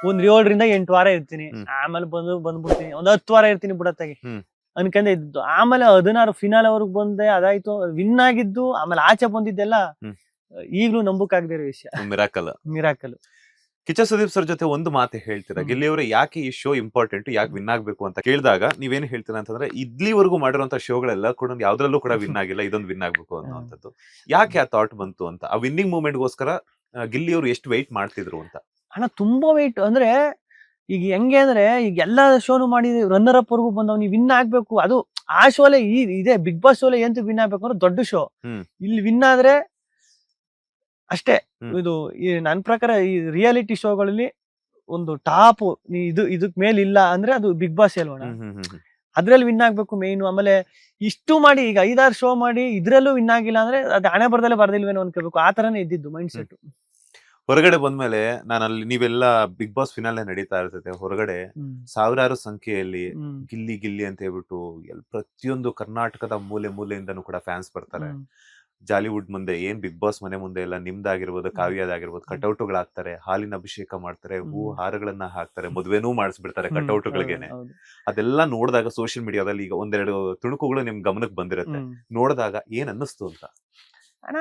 ಒಂದ್ 7ರಿಂದ 8 ವಾರ ಇರ್ತೀನಿ, ಆಮೇಲೆ ಬಂದ್ಬಿಡ್ತೀನಿ, ಒಂದ್ 10 ವಾರ ಇರ್ತೀನಿ ಬಿಡತ್ತಾಗಿ ಅನ್ಕಂಡೆ ಇದ್ದು. ಆಮೇಲೆ 16 ಫಿನಾಲ್ ಅವ್ರಿಗೆ ಬಂದೆ, ಅದಾಯ್ತು, ವಿನ್ ಆಗಿದ್ದು. ಆಮೇಲೆ ಆಚೆ ಬಂದಿದ್ದೆಲ್ಲ ಈಗ್ಲೂ ನಂಬಕ್ಕಾಗದೇ ಇರೋ ವಿಷಯ, ಮಿರಾಕಲ್. ಕಿಚ್ಚ ಸುದೀಪ್ ಸರ್ ಜೊತೆ ಒಂದು ಮಾತು ಹೇಳ್ತೀರಾ, ಗಿಲ್ಲಿ ಅವರೇ ಯಾಕೆ ಈ ಶೋ ಇಂಪಾರ್ಟೆಂಟ್, ಯಾಕೆ ವಿನ್ ಆಗ್ಬೇಕು ಅಂತ ಕೇಳಿದಾಗ ನೀವೇನ್ ಹೇಳ್ತೀರಾ ಅಂತಂದ್ರೆ, ಇಲ್ಲಿವರೆಗೂ ಮಾಡಿರುವಂತ ಶೋಗಳೆಲ್ಲ ಕೂಡ ಯಾವ್ದ್ರಲ್ಲೂ ಕೂಡ ವಿನ್ ಆಗಿಲ್ಲ, ಇದೊಂದು ವಿನ್ ಆಗ್ಬೇಕು ಅನ್ನೋಂಥದ್ದು. ಯಾಕೆ ಆ ಥಾಟ್ ಬಂತು ಅಂತ, ಆ ವಿನ್ನಿಂಗ್ ಮೂಮೆಂಟ್ಗೋಸ್ಕರ ಗಿಲ್ಲಿ ಅವರು ಎಷ್ಟು ವೆಯ್ಟ್ ಮಾಡ್ತಿದ್ರು ಅಂತ? ಅಣ್ಣ ತುಂಬಾ ವೆಯ್ಟ್ ಅಂದ್ರೆ, ಈಗ ಹೆಂಗೆ ಅಂದ್ರೆ, ಈಗ ಎಲ್ಲಾ ಶೋನು ಮಾಡಿ ರನ್ನರ್ ಅಪ್ ವರ್ಗು ಬಂದವ್, ನೀವು ವಿನ್ ಆಗ್ಬೇಕು. ಅದು ಆ ಶೋಲೆ ಇದೆ ಬಿಗ್ ಬಾಸ್ ಶೋಲೆ ಎಂತ ವಿನ್ ಆಗ್ಬೇಕು ಅಂದ್ರೆ ದೊಡ್ಡ ಶೋ. ಇಲ್ಲಿ ವಿನ್ ಆದ್ರೆ ಅಷ್ಟೇ. ಇದು ನನ್ ಪ್ರಕಾರ ಈ ರಿಯಾಲಿಟಿ ಶೋಗಳಲ್ಲಿ ಒಂದು ಟಾಪ್ ಇದಕ್ ಮೇಲೆ ಇಲ್ಲ ಅಂದ್ರೆ ಅದು ಬಿಗ್ ಬಾಸ್ ಅಲ್ವಣ. ಅದ್ರಲ್ಲಿ ವಿನ್ ಆಗ್ಬೇಕು ಮೇಯ್ನು. ಆಮೇಲೆ ಇಷ್ಟು ಮಾಡಿ ಈಗ 5-6 ಶೋ ಮಾಡಿ ಇದ್ರಲ್ಲೂ ವಿನ್ ಆಗಿಲ್ಲ ಅಂದ್ರೆ ಅದು ಹಣೆ ಬರ್ದಲ್ಲೇ ಬರ್ದಿಲ್ವೇನೋ ಅನ್ಕೋಬೇಕು. ಆ ತರನೇ ಇದ್ದಿದ್ದು ಮೈಂಡ್ ಸೆಟ್. ಹೊರಗಡೆ ಬಂದ್ಮೇಲೆ ಅಲ್ಲಿ ನೀವೆಲ್ಲ ಬಿಗ್ ಬಾಸ್ ಫಿನಾಲೆ ನಡೀತಾ ಇರ್ತೈತೆ, ಹೊರಗಡೆ ಸಾವಿರಾರು ಸಂಖ್ಯೆಯಲ್ಲಿ ಗಿಲ್ಲಿ ಗಿಲ್ಲಿ ಅಂತ ಹೇಳ್ಬಿಟ್ಟು ಪ್ರತಿಯೊಂದು ಕರ್ನಾಟಕದ ಮೂಲೆ ಮೂಲೆಯಿಂದನೂ ಕೂಡ ಫ್ಯಾನ್ಸ್ ಬರ್ತಾರೆ. ಜಾಲಿವುಡ್ ಮುಂದೆ ಏನ್ ಬಿಗ್ ಬಾಸ್ ಮನೆ ಮುಂದೆ ಎಲ್ಲ ನಿಮ್ದಾಗಿರ್ಬೋದು, ಕಾವ್ಯದಾಗಿರ್ಬೋದು, ಕಟೌಟ್ಗಳಾಗ್ತಾರೆ, ಹಾಲಿನ ಅಭಿಷೇಕ ಮಾಡ್ತಾರೆ, ಹೂ ಹಾರಗಳನ್ನ ಹಾಕ್ತಾರೆ, ಮದುವೆನೂ ಮಾಡಿಸ್ಬಿಡ್ತಾರೆ ಕಟೌಟ್ಗಳಿಗೇನೆ. ಅದೆಲ್ಲ ನೋಡಿದಾಗ ಸೋಷಿಯಲ್ ಮೀಡಿಯಾದಲ್ಲಿ ಈಗ ಒಂದೆರಡು ತುಣುಕುಗಳು ನಿಮ್ ಗಮನಕ್ಕೆ ಬಂದಿರುತ್ತೆ, ನೋಡಿದಾಗ ಏನ್ ಅನ್ನಿಸ್ತು ಅಂತ? ಅಣ್ಣ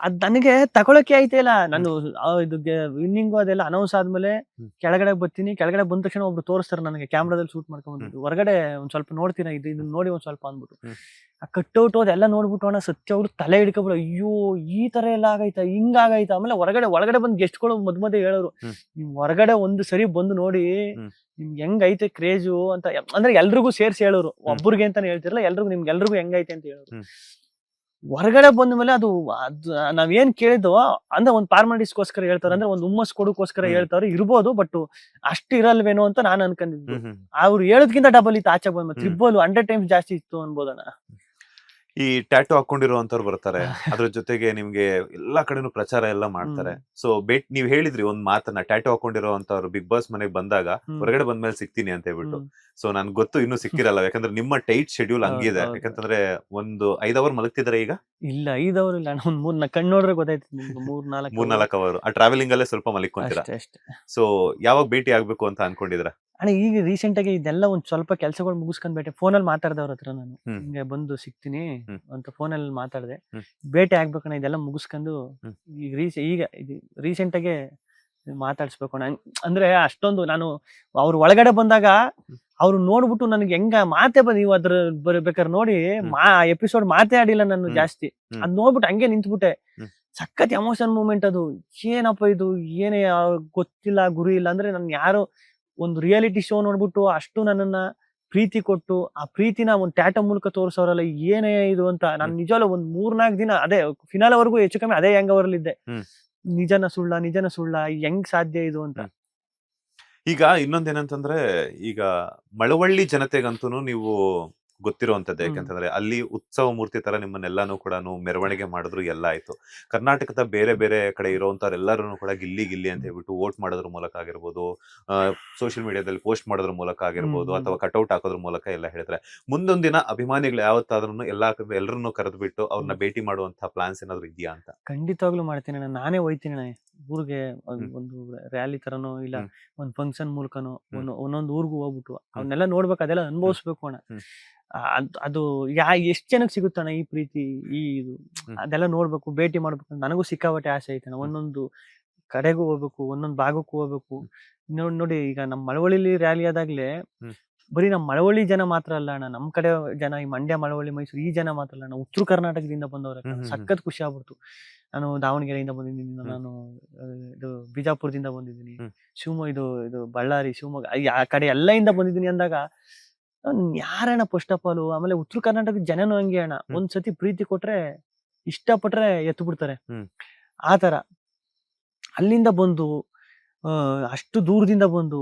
ಅದ್ ನನಗೆ ತಗೊಳಕ್ಕೆ ಆಯ್ತಿಲ್ಲ. ನಾನು ಇದು ವಿನ್ನಿಂಗು ಅದೆಲ್ಲ ಅನೌನ್ಸ್ ಆದ್ಮೇಲೆ ಕೆಳಗಡೆ ಬರ್ತೀನಿ. ಕೆಳಗಡೆ ಬಂದ ತಕ್ಷಣ ಒಬ್ರು ತೋರಿಸ್ತಾರೆ ನನಗೆ, ಕ್ಯಾಮ್ರಾದಲ್ಲಿ ಶೂಟ್ ಮಾಡ್ಕೊಂಡ್ ಬಂದಿದ್ದು. ಹೊರಗಡೆ ಒಂದ್ ಸ್ವಲ್ಪ ನೋಡ್ತೀನ, ಇದನ್ನ ನೋಡಿ ಒಂದ್ ಸ್ವಲ್ಪ ಅಂದ್ಬಿಟ್ಟು ಆ ಕಟ್ಔಟ್ ಅದೆಲ್ಲ ನೋಡ್ಬಿಟ್ಟು ಅಣ್ಣ ಸತ್ಯವ್ರು ತಲೆ ಹಿಡ್ಕೊಬಿಡು, ಅಯ್ಯೋ ಈ ತರ ಎಲ್ಲ ಆಗೈತಾ, ಹಿಂಗಾಗೈತಾ. ಆಮೇಲೆ ಒಳಗಡೆ ಬಂದ್ ಗೆಸ್ಟ್ಗಳು ಮಧ್ಯ ಹೇಳೋರು, ನಿಮ್ ಹೊರಗಡೆ ಒಂದು ಸರಿ ಬಂದು ನೋಡಿ ನಿಮ್ಗೆ ಹೆಂಗೈತೆ ಕ್ರೇಜು ಅಂತ. ಅಂದ್ರೆ ಎಲ್ರಿಗೂ ಸೇರ್ಸಿ ಹೇಳೋರು, ಒಬ್ಬರಿಗೆ ಅಂತಾನೆ ಹೇಳ್ತಿರಲ್ಲ, ನಿಮ್ಗೆಲ್ರಿಗೂ ಹೆಂಗೈತೆ ಅಂತ ಹೇಳೋರು. ಹೊರಗಡೆ ಬಂದ ಮೇಲೆ ಅದು ನಾವೇನ್ ಕೇಳಿದ್ವೋ ಅಂದ್ರೆ ಒಂದ್ ಫಾರ್ಮಾಲಿಟೀಸ್ಗೋಸ್ಕರ ಹೇಳ್ತಾರೆ, ಅಂದ್ರೆ ಒಂದ್ ಹುಮ್ಮಸ್ ಕೊಡೋಕೋಸ್ಕರ ಹೇಳ್ತಾರೆ ಇರ್ಬೋದು, ಬಟ್ ಅಷ್ಟು ಇರಲ್ವೇನೋ ಅಂತ ನಾನು ಅನ್ಕೊಂಡಿದ್ದು. ಅವ್ರು ಹೇಳೋದ್ಕಿಂತ ಡಬಲ್ ಇತ್ತು ಆಚೆ ಬಂದ್ ತ್ರಿಬಲ್ 100 ಟೈಮ್ಸ್ ಜಾಸ್ತಿ ಇತ್ತು ಅನ್ಬೋದಣ್ಣ. ಈ ಟ್ಯಾಟೂ ಹಾಕೊಂಡಿರುವಂತವ್ರು ಬರ್ತಾರೆ, ಅದ್ರ ಜೊತೆಗೆ ನಿಮ್ಗೆ ಎಲ್ಲಾ ಕಡೆನೂ ಪ್ರಚಾರ ಎಲ್ಲ ಮಾಡ್ತಾರೆ. ಸೊ ನೀವ್ ಹೇಳಿದ್ರಿ ಒಂದ್ ಮಾತನ್ನ, ಟ್ಯಾಟೂ ಹಾಕೊಂಡಿರುವಂತವ್ರು ಬಿಗ್ ಬಾಸ್ ಮನೆಗೆ ಬಂದಾಗ ಹೊರಗಡೆ ಬಂದ್ಮೇಲೆ ಸಿಗ್ತೀನಿ ಅಂತ ಹೇಳ್ಬಿಟ್ಟು. ಸೊ ನನ್ ಗೊತ್ತು ಇನ್ನೂ ಸಿಕ್ಕಿರಲ್ಲ, ಯಾಕಂದ್ರೆ ನಿಮ್ಮ ಟೈಟ್ ಶೆಡ್ಯೂಲ್ ಹಂಗಿದೆ. ಯಾಕಂತಂದ್ರೆ ಒಂದು 5 ಅವರ್ ಮಲಗ್ತಿದ್ರೆ ಈಗ? ಇಲ್ಲ 5 ಅವರ್ ಇಲ್ಲ, ಒಂದ್ 3 ಕಣ್ಣು ನೋಡ್ರೆ ಗೊತ್ತಾಯ್ತು, 3-4 ಅವರ್ ಆ ಟ್ರಾವೆಲಿಂಗ್ ಅಲ್ಲೇ ಸ್ವಲ್ಪ ಮಲಿಕೊಂತೀರಾ. ಸೊ ಯಾವಾಗ ಭೇಟಿ ಆಗ್ಬೇಕು ಅಂತ ಅನ್ಕೊಂಡಿದ್ರ? ಅಣ್ಣ ಈಗ ರೀಸೆಂಟ್ ಆಗಿ ಇದೆಲ್ಲ ಒಂದ್ ಸ್ವಲ್ಪ ಕೆಲ್ಸಗಳು ಮುಗಿಸ್ಕೊಂಡ್ ಭೇಟಿ ಫೋನಲ್ಲಿ ಮಾತಾಡ್ದವ್ರ ಹತ್ರ ನಾನು, ಹಿಂಗೆ ಬಂದು ಸಿಗ್ತೀನಿ ಅಂತ ಫೋನಲ್ಲಿ ಮಾತಾಡ್ದೆ. ಭೇಟಿ ಆಗ್ಬೇಕಣ್ಣ, ಇದೆಲ್ಲ ಮುಗಿಸ್ಕೊಂಡು ಈಗ ರೀಸೆಂಟ್ ಆಗಿ ಮಾತಾಡ್ಸ್ಬೇಕು ಅಣ್ಣ. ಅಂದ್ರೆ ಅಷ್ಟೊಂದು ನಾನು ಅವ್ರು ಒಳಗಡೆ ಬಂದಾಗ ಅವ್ರು ನೋಡ್ಬಿಟ್ಟು ನನಗೆ ಹೆಂಗ ಮಾತೆ ನೀವು ಅದ್ರ ಬೇಕಾದ್ರೆ ನೋಡಿ ಎಪಿಸೋಡ್ ಮಾತೇ ಆಡಿಲ್ಲ ನಾನು ಜಾಸ್ತಿ. ಅದ್ ನೋಡ್ಬಿಟ್ಟು ಹಂಗೆ ನಿಂತ್ಬಿಟ್ಟೆ. ಸಖತ್ ಎಮೋಷನ್ ಮೂಮೆಂಟ್ ಅದು. ಏನಪ್ಪ ಇದು, ಏನೇ ಗೊತ್ತಿಲ್ಲ, ಗುರಿ ಇಲ್ಲ. ಅಂದ್ರೆ ನನ್ ಯಾರೋ ಒಂದು ರಿಯಾಲಿಟಿ ಶೋ ನೋಡ್ಬಿಟ್ಟು ಅಷ್ಟು ನನ್ನನ್ನ ಪ್ರೀತಿ ಕೊಟ್ಟು ಆ ಪ್ರೀತಿನ ಒಂದು ಟ್ಯಾಟೋ ಮೂಲಕ ತೋರಿಸೋರಲ್ಲ, ಏನೇ ಇದು ಅಂತ. ನಾನು ನಿಜವಲ್ಲ ಒಂದ್ 3-4 ದಿನ ಅದೇ ಫಿನಾಲ್ವರೆಗೂ ಹೆಚ್ಚು ಕಮ್ಮಿ ಅದೇ ಹೆಂಗ್ ಅವರಲ್ಲಿದ್ದೆ. ನಿಜನ ಸುಳ್ಳ ಹೆಂಗ್ ಸಾಧ್ಯ ಇದು ಅಂತ. ಈಗ ಇನ್ನೊಂದೇನಂತಂದ್ರೆ, ಈಗ ಮಳವಳ್ಳಿ ಜನತೆಗಂತೂ ನೀವು ಗೊತ್ತಿರುವಂತದ್ದು. ಯಾಕಂತಂದ್ರೆ ಅಲ್ಲಿ ಉತ್ಸವ ಮೂರ್ತಿ ತರ ನಿಮ್ಮನ್ನೆಲ್ಲಾನು ಕೂಡ ಮೆರವಣಿಗೆ ಮಾಡಿದ್ರು, ಎಲ್ಲ ಆಯ್ತು. ಕರ್ನಾಟಕದ ಬೇರೆ ಬೇರೆ ಕಡೆ ಇರುವಂತವ್ರೆಲ್ಲರೂ ಕೂಡ ಗಿಲ್ಲಿ ಗಿಲ್ಲಿ ಅಂತ ಹೇಳ್ಬಿಟ್ಟು ವೋಟ್ ಮಾಡೋದ್ರ ಮೂಲಕ ಆಗಿರ್ಬೋದು, ಸೋಷಿಯಲ್ ಮೀಡಿಯಾದಲ್ಲಿ ಪೋಸ್ಟ್ ಮಾಡೋದ್ರ ಮೂಲಕ ಆಗಿರ್ಬೋದು, ಅಥವಾ ಕಟ್ಔಟ್ ಹಾಕೋದ್ರ ಮೂಲಕ ಎಲ್ಲ ಹೇಳಿದ್ರೆ, ಮುಂದೊಂದ್ ದಿನ ಅಭಿಮಾನಿಗಳು ಯಾವತ್ತಾದ್ರೂ ಎಲ್ಲರನ್ನು ಕರೆದ್ಬಿಟ್ಟು ಅವ್ರನ್ನ ಭೇಟಿ ಮಾಡುವಂತ ಪ್ಲಾನ್ಸ್ ಏನಾದ್ರು ಇದೆಯಾ ಅಂತ? ಖಂಡಿತವಾಗ್ಲೂ ಮಾಡ್ತೀನಿ. ನಾನೇ ಹೋಯ್ತೀನಿ ಊರಿಗೆ, ಒಂದು ರ್ಯಾಲಿ ತರನೋ ಇಲ್ಲ ಒಂದ್ ಫಂಕ್ಷನ್ ಮೂಲಕನೋ ಒಂದೊಂದು ಊರ್ಗೂ ಹೋಗ್ಬಿಟ್ಟು ಅವನ್ನೆಲ್ಲ ನೋಡ್ಬೇಕು, ಅದೆಲ್ಲ ಅನುಭವಿಸ್ಬೇಕು ಅಣ್ಣ. ಅದು ಎಷ್ಟ್ ಜನಕ್ಕೆ ಸಿಗುತ್ತಣ್ಣ ಈ ಪ್ರೀತಿ, ಇದು ಅದೆಲ್ಲ ನೋಡ್ಬೇಕು, ಭೇಟಿ ಮಾಡ್ಬೇಕು. ನನಗೂ ಸಿಕ್ಕಾಪಟ್ಟೆ ಆಸೆ ಐತಣ್ಣ. ಒಂದೊಂದು ಕಡೆಗೂ ಹೋಗ್ಬೇಕು, ಒಂದೊಂದು ಭಾಗಕ್ಕೂ ಹೋಗ್ಬೇಕು. ನೋಡಿ ಈಗ ನಮ್ ಮಳವಳ್ಳಿ ರ್ಯಾಲಿ ಆದಾಗ್ಲೇ ಬರೀ ನಮ್ ಮಳವಳ್ಳಿ ಜನ ಮಾತ್ರ ಅಲ್ಲ ಅಣ್ಣ, ನಮ್ ಕಡೆ ಜನ, ಈ ಮಂಡ್ಯ, ಮಳವಳ್ಳಿ, ಮೈಸೂರು ಈ ಜನ ಮಾತ್ರ ಅಲ್ಲ ಅಣ್ಣ, ಉತ್ತರ ಕರ್ನಾಟಕದಿಂದ ಬಂದವ್ರ. ಸಖತ್ ಖುಷಿ ಆಗ್ಬಿಡ್ತು. ನಾನು ದಾವಣಗೆರೆಯಿಂದ ಬಂದಿದ್ದೀನಿ, ನಾನು ಇದು ಬಿಜಾಪುರದಿಂದ ಬಂದಿದ್ದೀನಿ, ಇದು ಬಳ್ಳಾರಿ, ಶಿವಮೊಗ್ಗ ಆ ಕಡೆ ಎಲ್ಲಯಿಂದ ಬಂದಿದ್ದೀನಿ ಅಂದಾಗ ಯಾರಣ್ಣ ಫಸ್ಟ್ ಆಫ್ ಆಲ್. ಆಮೇಲೆ ಉತ್ತರ ಕರ್ನಾಟಕದ ಜನನು ಹಂಗೆ ಅಣ್ಣ, ಒಂದ್ಸತಿ ಪ್ರೀತಿ ಕೊಟ್ರೆ ಇಷ್ಟಪಟ್ರೆ ಎತ್ತು ಬಿಡ್ತಾರೆ. ಆತರ ಅಲ್ಲಿಂದ ಬಂದು ಅಷ್ಟು ದೂರದಿಂದ ಬಂದು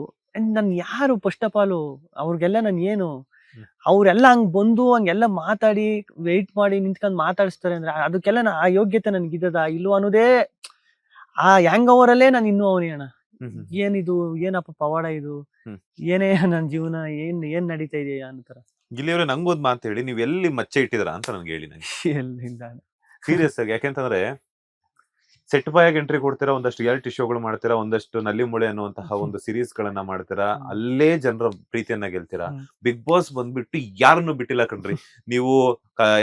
ನನ್ ಯಾರು ಫಸ್ಟ್ ಆಫ್ ಆಲ್ ಅವ್ರಿಗೆಲ್ಲ ನಾನು ಏನು, ಅವ್ರೆಲ್ಲ ಹಂಗ್ ಬಂದು ಹಂಗೆಲ್ಲ ಮಾತಾಡಿ ವೆಯ್ಟ್ ಮಾಡಿ ನಿಂತ್ಕೊಂಡ್ ಮಾತಾಡಿಸ್ತಾರೆ ಅಂದ್ರೆ ಅದಕ್ಕೆಲ್ಲ ಆ ಯೋಗ್ಯತೆ ನನ್ಗಿದ್ದದ ಇಲ್ವ ಅನ್ನೋದೇ ಆ ಹ್ಯಾಂಗ್ ಓವರಲ್ಲೇ ನಾನು ಇನ್ನೂ ಅವನೇ ಅಣ್ಣ. ಏನಿದು, ಏನಪ್ಪ ಪವಾಡ ಇದು, ಏನೇ ನನ್ ಜೀವನ, ಏನ್ ನಡೀತಾ ಇದೆಯಾ ಅನ್ನೋ. ಗಿಲ್ಲಿಯವ್ರೆ, ನಂಗೊಂದ್ ಮಾತು ಹೇಳಿ, ನೀವ್ ಎಲ್ಲಿ ಮಚ್ಚೆ ಇಟ್ಟಿದ್ರ ಅಂತ ನನ್ಗೆ ಹೇಳಿ. ನಂಗೆ ಎಲ್ಲಿಂದ ಸೀರಿಯಸ್ ಆಗಿ, ಯಾಕೆಂತಂದ್ರೆ ಸೆಟ್ ಬಾಯಾಗಿ ಎಂಟ್ರಿ ಕೊಡ್ತೀರಾ, ಒಂದಷ್ಟು ರಿಯಾಲಿಟಿ ಶೋಗಳು ಮಾಡ್ತೀರಾ, ಒಂದಷ್ಟು ನಲ್ಲಿ ಮುಳೆ ಅನ್ನುವಂತಹ ಒಂದು ಸೀರೀಸ್ ಗಳನ್ನ ಮಾಡ್ತೀರಾ, ಅಲ್ಲೇ ಜನರ ಪ್ರೀತಿಯನ್ನ ಗೆಲ್ತೀರಾ. ಬಿಗ್ ಬಾಸ್ ಬಂದ್ಬಿಟ್ಟು ಯಾರನ್ನು ಬಿಟ್ಟಿಲ್ಲ ಕಣ್ರಿ. ನೀವು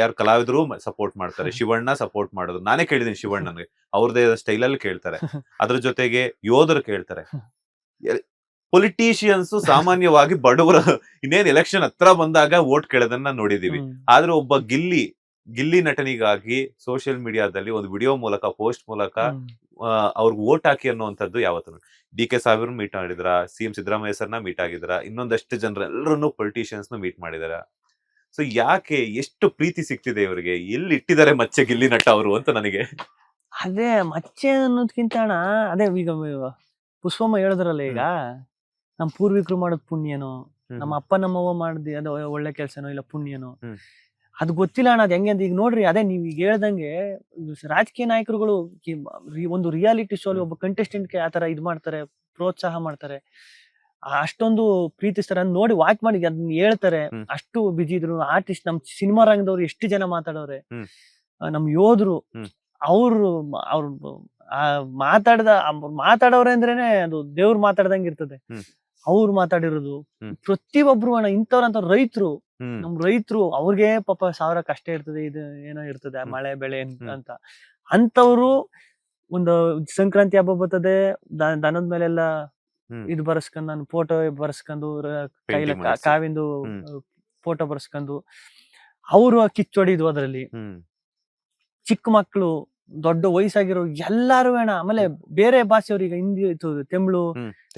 ಯಾರು ಕಲಾವಿದರು ಸಪೋರ್ಟ್ ಮಾಡ್ತಾರೆ, ಶಿವಣ್ಣ ಸಪೋರ್ಟ್ ಮಾಡೋದು ನಾನೇ ಕೇಳಿದೀನಿ, ಶಿವಣ್ಣನಿಗೆ ಅವ್ರದೇ ಸ್ಟೈಲ್ ಅಲ್ಲಿ ಕೇಳ್ತಾರೆ, ಅದ್ರ ಜೊತೆಗೆ ಯೋಧರು ಕೇಳ್ತಾರೆ. ಪೊಲಿಟಿಷಿಯನ್ಸ್ ಸಾಮಾನ್ಯವಾಗಿ ಬಡವರ ಇನ್ನೇನ್ ಎಲೆಕ್ಷನ್ ಹತ್ರ ಬಂದಾಗ ವೋಟ್ ಕೇಳೋದನ್ನ ನೋಡಿದೀವಿ. ಆದ್ರೆ ಒಬ್ಬ ಗಿಲ್ಲಿ ನಟನಿಗಾಗಿ ಸೋಷಿಯಲ್ ಮೀಡಿಯಾದಲ್ಲಿ ಒಂದು ವಿಡಿಯೋ ಮೂಲಕ, ಪೋಸ್ಟ್ ಮೂಲಕ ಅವ್ರಿಗೆ ವೋಟ್ ಹಾಕಿ ಅನ್ನುವಂಥದ್ದು ಯಾವತ್ತು DK ಸಾವಿರ ಮೀಟ್ ಮಾಡಿದ್ರ, CM ಸಿದ್ದರಾಮಯ್ಯ ಸರ್ನ ಮೀಟ್ ಆಗಿದ್ರ, ಇನ್ನೊಂದಷ್ಟು ಜನರೆಲ್ಲರನ್ನು ಪೊಲಿಟಿಷಿಯನ್ಸ್ ಮೀಟ್ ಮಾಡಿದಾರ. ಸೊ ಯಾಕೆ ಎಷ್ಟು ಪ್ರೀತಿ ಸಿಗ್ತಿದೆ ಇವರಿಗೆ, ಎಲ್ಲಿ ಇಟ್ಟಿದ್ದಾರೆ ಮಚ್ಚೆ ಗಿಲ್ಲಿ ನಟ ಅವರು ಅಂತ ನನಗೆ. ಅದೇ ಮಚ್ಚೆ ಅನ್ನೋದ್ಕಿಂತ ಅಣ್ಣ, ಅದೇ ಈಗ ಪುಷ್ಪಮ್ಮ ಹೇಳಿದ್ರಲ್ಲ, ಈಗ ನಮ್ ಪೂರ್ವಿಕರು ಮಾಡೋದ್ ಪುಣ್ಯನೋ, ನಮ್ಮ ಅಪ್ಪ ನಮ್ಮವ್ವ ಮಾಡ್ದಿ ಅದು ಒಳ್ಳೆ ಕೆಲ್ಸನೋ ಇಲ್ಲ ಪುಣ್ಯನೋ, ಅದು ಗೊತ್ತಿಲ್ಲ ಅಣ್ಣ. ಅದ್ ಹೆಂಗೆ ಅಂತ ಈಗ ನೋಡ್ರಿ, ಅದೇ ನೀವ್ ಈಗ ಹೇಳ್ದಂಗೆ ರಾಜಕೀಯ ನಾಯಕರುಗಳು ಒಂದು ರಿಯಾಲಿಟಿ ಶೋ ಅಲ್ಲಿ ಒಬ್ಬ ಕಂಟೆಸ್ಟೆಂಟ್ಗೆ ಆತರ ಇದ್ ಮಾಡ್ತಾರೆ, ಪ್ರೋತ್ಸಾಹ ಮಾಡ್ತಾರೆ, ಅಷ್ಟೊಂದು ಪ್ರೀತಿಸ್ತಾರೆ, ಅದ್ ನೋಡಿ ವಾಚ್ ಮಾಡಿ ಅದನ್ನ ಹೇಳ್ತಾರೆ. ಅಷ್ಟು ಬಿಜಿ ಇದ್ರು ಆರ್ಟಿಸ್ಟ್, ನಮ್ ಸಿನಿಮಾ ರಂಗದವ್ರು ಎಷ್ಟು ಜನ ಮಾತಾಡೋರೆ, ನಮ್ ಯೋಧರು, ಅವ್ರು ಮಾತಾಡೋರೆ ಅಂದ್ರೇನೆ ಅದು ದೇವ್ರು ಮಾತಾಡ್ದಂಗೆ ಇರ್ತದೆ. ಅವ್ರು ಮಾತಾಡಿರೋದು ಪ್ರತಿಯೊಬ್ರು ಅಣ್ಣ, ಇಂಥವ್ರಂತ ರೈತರು, ನಮ್ ರೈತರು, ಅವ್ರಿಗೆ ಪಾಪ 1000 ಕಷ್ಟ ಇರ್ತದೆ, ಇದು ಏನೋ ಇರ್ತದೆ, ಮಳೆ ಬೆಳೆ ಅಂತ. ಅಂತವ್ರು ಒಂದು ಸಂಕ್ರಾಂತಿ ಹಬ್ಬ ಬರ್ತದೆ, ದನದ ಮೇಲೆಲ್ಲ ಇದು ಬರ್ಸ್ಕೊಂಡ್, ನಾನು ಫೋಟೋ ಬರ್ಸ್ಕೊಂಡು, ಕೈಲ ಕಾವಿಂದು ಫೋಟೋ ಬರ್ಸ್ಕೊಂಡು ಅವರು ಕಿಚ್ಚೊಡಿದ್ವು ಅದ್ರಲ್ಲಿ. ಚಿಕ್ಕ ಮಕ್ಳು, ದೊಡ್ಡ ವಯಸ್ಸಾಗಿರೋ ಎಲ್ಲಾರು ಅಣ್ಣ. ಆಮೇಲೆ ಬೇರೆ ಭಾಷೆಯವ್ರು, ಈಗ ಹಿಂದಿ, ತಮಿಳು,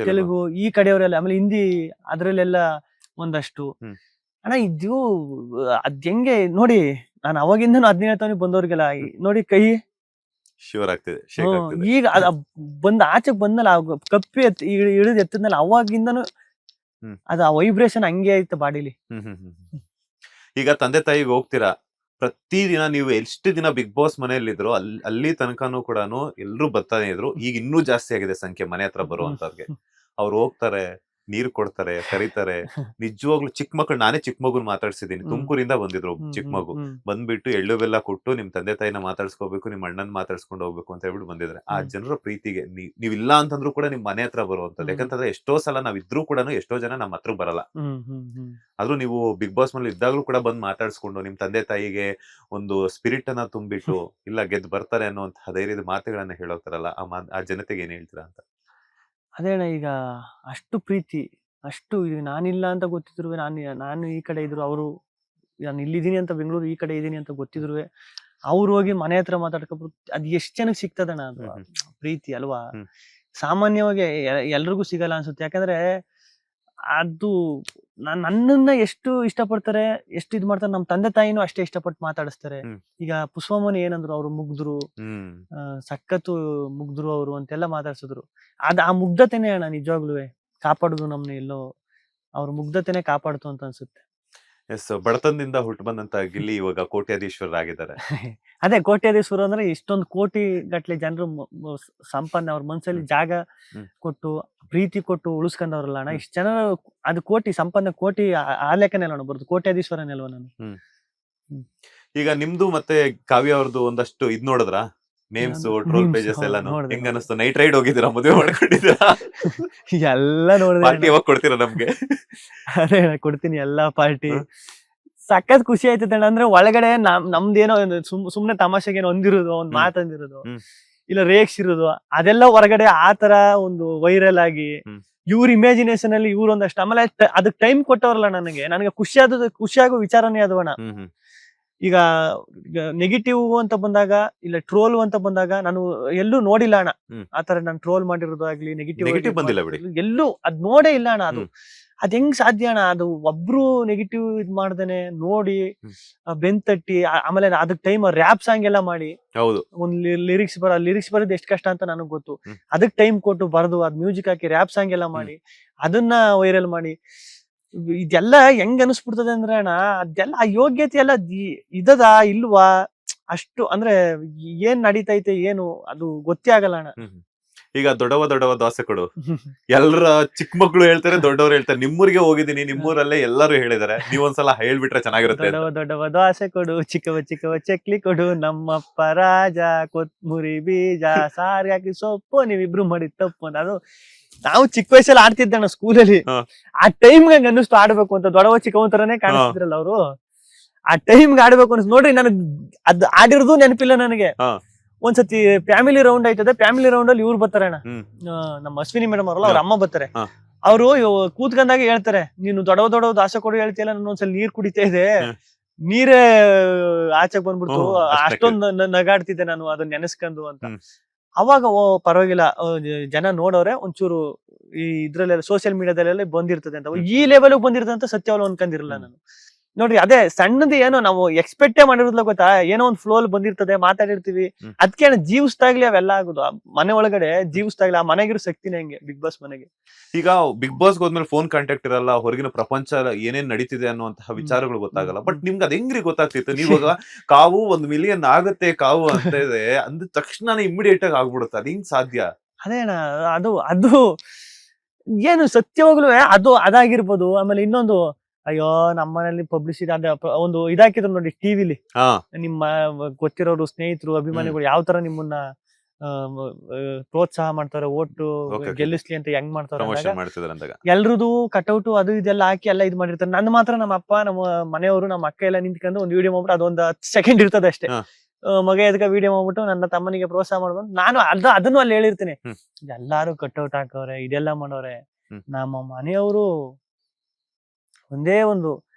ತೆಲುಗು ಈ ಕಡೆಯವರೆಲ್ಲ, ಆಮೇಲೆ ಹಿಂದಿ ಅದ್ರಲ್ಲೆಲ್ಲ ಒಂದಷ್ಟು ಅಣ್ಣ. ಇದು ಅದ್ ಹೆಂಗೆ ನೋಡಿ, ನಾನು ಅವಾಗಿಂದ 17 ತವನಿಗೆ ಬಂದವ್ರಿಗೆಲ್ಲ ನೋಡಿ ಕೈ ಶಿವರ್ ಆಗ್ತಿದೆ. ಈಗ ಬಂದ ಆಚೆಗ್ ಬಂದ್ಮೇಲೆ ಕಪ್ಪಿ ಇಳಿದ್ ಎತ್ತದ್ಮೇಲೆ ಅವಾಗಿಂದನು ಅದ ವೈಬ್ರೇಷನ್ ಹಂಗೆ ಐತೆ ಬಾಡಿಲಿ. ಈಗ ತಂದೆ ತಾಯಿಗೆ ಹೋಗ್ತೀರಾ, ಪ್ರತಿದಿನ ನೀವು ಎಷ್ಟು ದಿನ ಬಿಗ್ ಬಾಸ್ ಮನೆಯಲ್ಲಿದ್ರು ಅಲ್ಲಿ ತನಕನೂ ಕೂಡ ಎಲ್ರು ಬರ್ತಾನೆ ಇದ್ರು. ಈಗ ಇನ್ನೂ ಜಾಸ್ತಿ ಆಗಿದೆ ಸಂಖ್ಯೆ ಮನೆ ಹತ್ರ ಬರುವಂತವ್ರಿಗೆ. ಅವ್ರು ಹೋಗ್ತಾರೆ, ನೀರು ಕೊಡ್ತಾರೆ, ಕರೀತಾರೆ. ನಿಜವಾಗ್ಲು ಚಿಕ್ಕ ಮಕ್ಕಳು, ನಾನೇ ಚಿಕ್ಕ ಮಗುನ್ ಮಾತಾಡ್ಸಿದೀನಿ. ತುಮಕೂರಿಂದ ಬಂದಿದ್ರು ಚಿಕ್ಕ ಮಗು, ಬಂದ್ಬಿಟ್ಟು ಎಳ್ಳು ಬೆಲ್ಲ ಕೊಟ್ಟು ನಿಮ್ ತಂದೆ ತಾಯಿನ ಮಾತಾಡ್ಸ್ಕೋಬೇಕು, ನಿಮ್ ಅಣ್ಣನ್ ಮಾತಾಡ್ಸ್ಕೊಂಡು ಹೋಗ್ಬೇಕು ಅಂತ ಹೇಳ್ಬಿಟ್ಟು ಬಂದಿದ್ರೆ. ಆ ಜನರ ಪ್ರೀತಿಗೆ ನೀವ್ ಇಲ್ಲ ಅಂತಂದ್ರು ಕೂಡ ನಿಮ್ ಮನೆ ಹತ್ರ ಬರುವಂತದ್ದು. ಯಾಕಂತಂದ್ರೆ ಎಷ್ಟೋ ಸಲ ನಾವ್ ಇದ್ರೂ ಕೂಡ ಎಷ್ಟೋ ಜನ ನಮ್ಮ ಹತ್ರ ಬರಲ್ಲ. ಆದ್ರೂ ನೀವು ಬಿಗ್ ಬಾಸ್ ಮನೇಲಿ ಇದ್ದಾಗ್ಲೂ ಕೂಡ ಬಂದ್ ಮಾತಾಡ್ಸ್ಕೊಂಡು ನಿಮ್ ತಂದೆ ತಾಯಿಗೆ ಒಂದು ಸ್ಪಿರಿಟ್ ಅನ್ನ ತುಂಬಿಟ್ಟು, ಇಲ್ಲ ಗೆದ್ದು ಬರ್ತಾರೆ ಅನ್ನುವಂತಹ ಧೈರ್ಯದ ಮಾತುಗಳನ್ನ ಹೇಳೋಗ್ತಾರಲ್ಲ, ಆ ಜನತೆಗೆ ಏನ್ ಹೇಳ್ತೀರಾ ಅಂತ. ಅದೇನ, ಈಗ ಅಷ್ಟು ಪ್ರೀತಿ, ಅಷ್ಟು ನಾನಿಲ್ಲ ಅಂತ ಗೊತ್ತಿದ್ರು, ನಾನು ಈ ಕಡೆ ಇದ್ರು, ಅವರು ನಾನು ಇಲ್ಲಿದ್ದೀನಿ ಅಂತ, ಬೆಂಗಳೂರು ಈ ಕಡೆ ಇದೀನಿ ಅಂತ ಗೊತ್ತಿದ್ರು ಅವ್ರು ಹೋಗಿ ಮನೆ ಹತ್ರ ಮಾತಾಡ್ಕೊಬ್ರು. ಅದ್ ಎಷ್ಟ್ ಜನಕ್ಕೆ ಸಿಗ್ತದಣ್ಣ ಅದು ಪ್ರೀತಿ ಅಲ್ವಾ. ಸಾಮಾನ್ಯವಾಗಿ ಎಲ್ರಿಗೂ ಸಿಗಲ್ಲ ಅನ್ಸುತ್ತೆ. ಯಾಕಂದ್ರೆ ಅದು ನನ್ನನ್ನ ಎಷ್ಟು ಇಷ್ಟಪಡ್ತಾರೆ, ಎಷ್ಟು ಇದ್ ಮಾಡ್ತಾರೆ, ನಮ್ ತಂದೆ ತಾಯಿನೂ ಅಷ್ಟೇ ಇಷ್ಟಪಟ್ಟು ಮಾತಾಡಿಸ್ತಾರೆ. ಈಗ ಪುಷ್ಪಮ್ಮನ ಏನಂದ್ರು, ಅವ್ರು ಮುಗ್ದ್ರು, ಸಖತ್ತು ಮುಗ್ದ್ರು ಅವರು ಅಂತೆಲ್ಲ ಮಾತಾಡ್ಸಿದ್ರು. ಆ ಮುಗ್ಧತೆನೆ ಅಣ್ಣ ನಿಜವಾಗ್ಲೂ ಕಾಪಾಡುದು ನಮ್ನ, ಎಲ್ಲೋ ಅವ್ರ ಮುಗ್ಧತೆನೆ ಕಾಪಾಡ್ತು ಅಂತ ಅನ್ಸುತ್ತೆ. ಎಸ್, ಬಡತನದಿಂದ ಹುಟ್ಟು ಬಂದಂತ ಗಿಲ್ಲಿ ಇವಾಗ ಕೋಟ್ಯಾಧೀಶ್ವರರಾಗಿದ್ದಾರೆ. ಅದೇ ಕೋಟ್ಯಾಧೀಶ್ವರ ಅಂದ್ರೆ ಇಷ್ಟೊಂದು ಕೋಟಿ ಗಟ್ಲೆ ಜನರು ಸಂಪನ್ನ, ಅವ್ರ ಮನ್ಸಲ್ಲಿ ಜಾಗ ಕೊಟ್ಟು ಪ್ರೀತಿ ಕೊಟ್ಟು ಉಳಿಸ್ಕೊಂಡವ್ರಲ್ಲ ಅಣ್ಣ. ಇಷ್ಟ ಜನ, ಅದು ಕೋಟಿ ಸಂಪನ್ನ, ಕೋಟಿ ಆ ಲೆಕ್ಕನೇ ಅಲ್ಲ ಬರುದು, ಕೋಟ್ಯಾಧೀಶ್ವರನೆಲ್ವ ನಾನು. ಈಗ ನಿಮ್ದು ಮತ್ತೆ ಕಾವ್ಯ ಅವ್ರದ್ದು ಒಂದಷ್ಟು ಇದ್ ನೋಡಿದ್ರ ನೇಮ್ಸ್, ಟ್ರೋಲ್ ಪೇಜಸ್ ಎಲ್ಲ ಹೆಂಗ ಅನಿಸ್ತು? ನೈಟ್ ರೈಡ್ ಹೋಗಿದ್ದೀರಾ, ಮದುವೆ ಮಾಡ್ಕೊಂಡಿದ್ದೀರಾ? ಎಲ್ಲ ನೋಡಿದ್ರೆ ಪಾರ್ಟಿ ಯಾವಾಗ ಕೊಡ್ತೀರಾ ನಮ್ಗೆ? ಅದೇ ಕೊಡ್ತೀನಿ ಎಲ್ಲಾ ಪಾರ್ಟಿ. ಸಖತ್ ಖುಷಿ ಆಯ್ತದೆ ಅಂದ್ರೆ ಒಳಗಡೆ ನಮ್ದೇನೋ ಸುಮ್ನೆ ತಮಾಷೆಗೇನೋ ಒಂದಿರೋದು, ಒಂದ್ ಮಾತಂದಿರೋದು, ಇಲ್ಲ ರೇಗ್ಸಿರೋದು, ಅದೆಲ್ಲ ಹೊರಗಡೆ ಆತರ ಒಂದು ವೈರಲ್ ಆಗಿ ಇವ್ರ ಇಮ್ಯಾಜಿನೇಷನ್ ಅಲ್ಲಿ ಇವ್ರ ಒಂದಷ್ಟು. ಆಮೇಲೆ ಅದಕ್ಕೆ ಟೈಮ್ ಕೊಟ್ಟವ್ರಲ್ಲ ನನಗೆ ಖುಷಿಯಾಗೋ ವಿಚಾರನೇ ಅದು ಅಣ್ಣ. ಈಗ ನೆಗೆಟಿವ್ ಅಂತ ಬಂದಾಗ, ಇಲ್ಲ ಟ್ರೋಲ್ ಅಂತ ಬಂದಾಗ ನಾನು ಎಲ್ಲೂ ನೋಡಿಲ್ಲ ಅಣ್ಣ ಆತರ. ನಾನು ಟ್ರೋಲ್ ಮಾಡಿರೋದು ಆಗ್ಲಿ, ನೆಗೆಟಿವ್ ಬಂದಿಲ್ಲ ಬಿಡಿ, ಎಲ್ಲೂ ಅದ್ ನೋಡೇ ಇಲ್ಲ ಅಣ್ಣ. ಅದು ಅದ್ ಹೆಂಗ್ ಸಾಧ್ಯ ಅಣ್ಣ? ಅದು ಒಬ್ರು ನೆಗೆಟಿವ್ ಇದ್ ಮಾಡ್ದೇನೆ ನೋಡಿ ಬೆಂತಟ್ಟಿ, ಆಮೇಲೆ ಅದಕ್ ಟೈಮ್ ರ್ಯಾಪ್ ಸಾಂಗ್ ಎಲ್ಲ ಮಾಡಿ, ಹೌದು, ಒಂದ್ ಲಿರಿಕ್ಸ್ ಬರೋದು ಎಷ್ಟ್ ಕಷ್ಟ ಅಂತ ನನಗ್ ಗೊತ್ತು. ಅದಕ್ ಟೈಮ್ ಕೊಟ್ಟು ಬರ್ದು, ಅದ್ ಮ್ಯೂಸಿಕ್ ಹಾಕಿ ರ್ಯಾಪ್ ಸಾಂಗ್ ಎಲ್ಲ ಮಾಡಿ ಅದನ್ನ ವೈರಲ್ ಮಾಡಿ, ಇದೆಲ್ಲ ಹೆಂಗ್ ಅನಿಸ್ಬಿಡ್ತದೆ ಅಂದ್ರೆ ಅಣ್ಣ, ಅದೆಲ್ಲ ಆ ಯೋಗ್ಯತೆ ಎಲ್ಲ ಇದದ ಇಲ್ವಾ ಅಷ್ಟು ಅಂದ್ರೆ ಏನ್ ನಡೀತೈತೆ ಏನು ಅದು ಗೊತ್ತೇ ಆಗಲ್ಲ ಅಣ್ಣ. ಈಗ ದೊಡ್ಡವ ದೋಸೆ ಕೊಡು, ಎಲ್ಲರ ಚಿಕ್ಕ ಮಕ್ಳು ಹೇಳ್ತಾರೆ, ದೊಡ್ಡವರು ಹೇಳ್ತಾರೆ. ನಿಮ್ಮೂರಿಗೆ ಹೋಗಿದ್ದೀನಿ, ನಿಮ್ಮೂರಲ್ಲೇ ಎಲ್ಲರೂ ಹೇಳಿದಾರೆ, ನೀವೊಂದ್ಸಲ ಹೇಳ್ಬಿಟ್ರೆ ಚೆನ್ನಾಗಿರುತ್ತೆ ಅಂತ. ದೊಡ್ಡವ ದೋಸೆ ಕೊಡು, ಚಿಕ್ಕವ ಚಕ್ಲಿ ಕೊಡು, ನಮ್ಮಪ್ಪ ರಾಜ ಕೊತ್ಮುರಿ ಬೀಜ ಸಾರಿ ಹಾಕಿ ಸೊಪ್ಪು, ನೀವಿಬ್ರು ಮಾಡಿ ತಪ್ಪು ಅಂತ. ಅದು ನಾವು ಚಿಕ್ಕ ವಯಸ್ಸಲ್ಲಿ ಆಡ್ತಿದ್ದಣ್ಣ ಸ್ಕೂಲಲ್ಲಿ. ಆ ಟೈಮ್ಗೆ ಹಂಗ ಅನ್ನಿಸ್ತು ಆಡ್ಬೇಕು ಅಂತ. ದೊಡ್ಡವ ಚಿಕ್ಕವ ತರನೇ ಕಾಣಿಸ್ತಿದ್ರಲ್ಲ ಅವರು. ಆ ಟೈಮ್ಗೆ ಆಡ್ಬೇಕು ಅನ್ಸ್ ನೋಡ್ರಿ, ನನಗ್ ಅದ್ ಆಡಿರೋದು ನೆನಪಿಲ್ಲ ನನಗೆ. ಒಂದ್ಸತಿ ಫ್ಯಾಮಿಲಿ ರೌಂಡ್ ಆಯ್ತದೆ. ಫ್ಯಾಮಿಲಿ ರೌಂಡ್ ಅಲ್ಲಿ ಇವ್ರು ಬರ್ತಾರೆ ಅಣ್ಣ, ನಮ್ಮ ಅಶ್ವಿನಿ ಮೇಡಮ್ ಅವರಲ್ಲ, ಅವ್ರ ಅಮ್ಮ ಬರ್ತಾರೆ. ಅವರು ಕೂತ್ಕೊಂಡಾಗ ಹೇಳ್ತಾರೆ, ನೀನು ದೊಡ್ಡವ ದಾಸೆ ಕೊಡು ಹೇಳ್ತಿಯಲ್ಲ, ನನ್ನ ಒಂದ್ಸಲ ನೀರ್ ಕುಡಿತಾ ಇದೆ, ನೀರೇ ಆಚೆಗ್ ಬಂದ್ಬಿಡ್ತು, ಅಷ್ಟೊಂದು ನಗಾಡ್ತಿದ್ದೆ ನಾನು ಅದನ್ನ ನೆನೆಸ್ಕೊಂಡು ಅಂತ. ಅವಾಗ ಪರವಾಗಿಲ್ಲ, ಜನ ನೋಡೋರೆ, ಒಂಚೂರು ಈ ಇದ್ರಲ್ಲೆಲ್ಲ ಸೋಷಿಯಲ್ ಮೀಡಿಯಾದಲ್ಲೆಲ್ಲ ಬಂದಿರ್ತದೆ ಅಂತ. ಈ ಲೆವೆಲ್ ಬಂದಿರ್ತದೆ ಅಂತ ಸತ್ಯವಾಗ್ಲೂ ಅನ್ಕೊಂಡಿರಲ್ಲ ನಾನು. ನೋಡ್ರಿ, ಅದೇ ಸಣ್ಣದು ಏನೋ ನಾವು ಎಕ್ಸ್ಪೆಕ್ಟೇ ಮಾಡಿರೋದ್ಲ ಗೊತ್ತಾ, ಏನೋ ಒಂದ್ ಫ್ಲೋ ಅಲ್ಲಿ ಬಂದಿರ್ತದೆ, ಮಾತಾಡಿರ್ತೀವಿ, ಅದಕ್ಕೆ ಜೀವಿಸ್ತಾಗ್ಲಿ ಅವೆಲ್ಲ ಆಗುದು. ಮನೆ ಒಳಗಡೆ ಜೀವಿಸ್ತಾಗ್ಲಿ, ಆ ಮನೆಗಿರೋ ಶಕ್ತಿನೇ ಹಂಗೆ. ಬಿಗ್ ಬಾಸ್ ಮನೆಗೆ ಈಗ ಬಿಗ್ ಬಾಸ್ ಹೋದ್ಮೇಲೆ ಫೋನ್ ಕಾಂಟ್ಯಾಕ್ಟ್ ಇರಲ್ಲ, ಹೊರಗಿನ ಪ್ರಪಂಚ ಏನೇನ್ ನಡೀತಿದೆ ಅನ್ನುವಂತಹ ವಿಚಾರಗಳು ಗೊತ್ತಾಗಲ್ಲ. ಬಟ್ ನಿಮ್ಗೆ ಅದ್ ಹೆಂಗ್ರಿ ಗೊತ್ತಾಗ್ತಿತ್ತು? ನೀವಾಗ ಕಾವು 1 ಮಿಲಿಯನ್ ಆಗುತ್ತೆ ಕಾವು ಅಂತ ಇದೆ ಅಂದ ತಕ್ಷಣ ಇಮಿಡಿಯೇಟ್ ಆಗಿ ಆಗ್ಬಿಡುತ್ತೆ, ಅದ್ ಹೆಂಗ್ ಸಾಧ್ಯ? ಅದೇ ಅಣ್ಣ, ಅದು ಏನು ಸತ್ಯವಾಗ್ಲೂ ಅದು ಅದಾಗಿರ್ಬೋದು. ಆಮೇಲೆ ಇನ್ನೊಂದು, ಅಯ್ಯೋ ನಮ್ಮನೇಲಿ ಪಬ್ಲಿಸಿಟಿ ಅದೇ ಒಂದು ಇದಾಕಿದ್ರು ನೋಡಿ ಟಿವಿಲಿ, ನಿಮ್ಮ ಗೊತ್ತಿರೋರು, ಸ್ನೇಹಿತರು, ಅಭಿಮಾನಿಗಳು ಯಾವ ತರ ನಿಮ್ಮನ್ನ ಪ್ರೋತ್ಸಾಹ ಮಾಡ್ತಾರೆ, ಓಟು ಗೆಲ್ಲಿಸ್ಲಿ ಅಂತ ಹೆಂಗ್ ಮಾಡ್ತಾರೆ. ಎಲ್ರದು ಕಟ್ಔಟ್ ಅದು ಇದೆಲ್ಲ ಹಾಕಿ ಎಲ್ಲ ಇದ್ ಮಾಡಿರ್ತಾರೆ. ನನ್ನ ಮಾತ್ರ ನಮ್ಮ ಅಪ್ಪ, ನಮ್ಮ ಮನೆಯವರು, ನಮ್ಮ ಅಕ್ಕ ಎಲ್ಲ ನಿಂತ್ಕೊಂಡು ಒಂದು ವಿಡಿಯೋ ಮಾಡ್ಬಿಟ್ಟು ಅದೊಂದು 10 ಸೆಕೆಂಡ್ ಇರ್ತದೆ ಅಷ್ಟೇ. ಮಗ ಎದಕ್ಕೆ ವಿಡಿಯೋ ಮಾಡ್ಬಿಟ್ಟು ನನ್ನ ತಮ್ಮನಿಗೆ ಪ್ರೋತ್ಸಾಹ ಮಾಡ್ಬೋದು. ನಾನು ಅದನ್ನು ಅಲ್ಲಿ ಹೇಳಿರ್ತೀನಿ, ಎಲ್ಲಾರು ಕಟ್ಔಟ್ ಹಾಕವ್ರೆ, ಇದೆಲ್ಲ ಮಾಡವ್ರೆ. ನಮ್ಮ ಮನೆಯವರು ಒಂದೇ ಒಂದು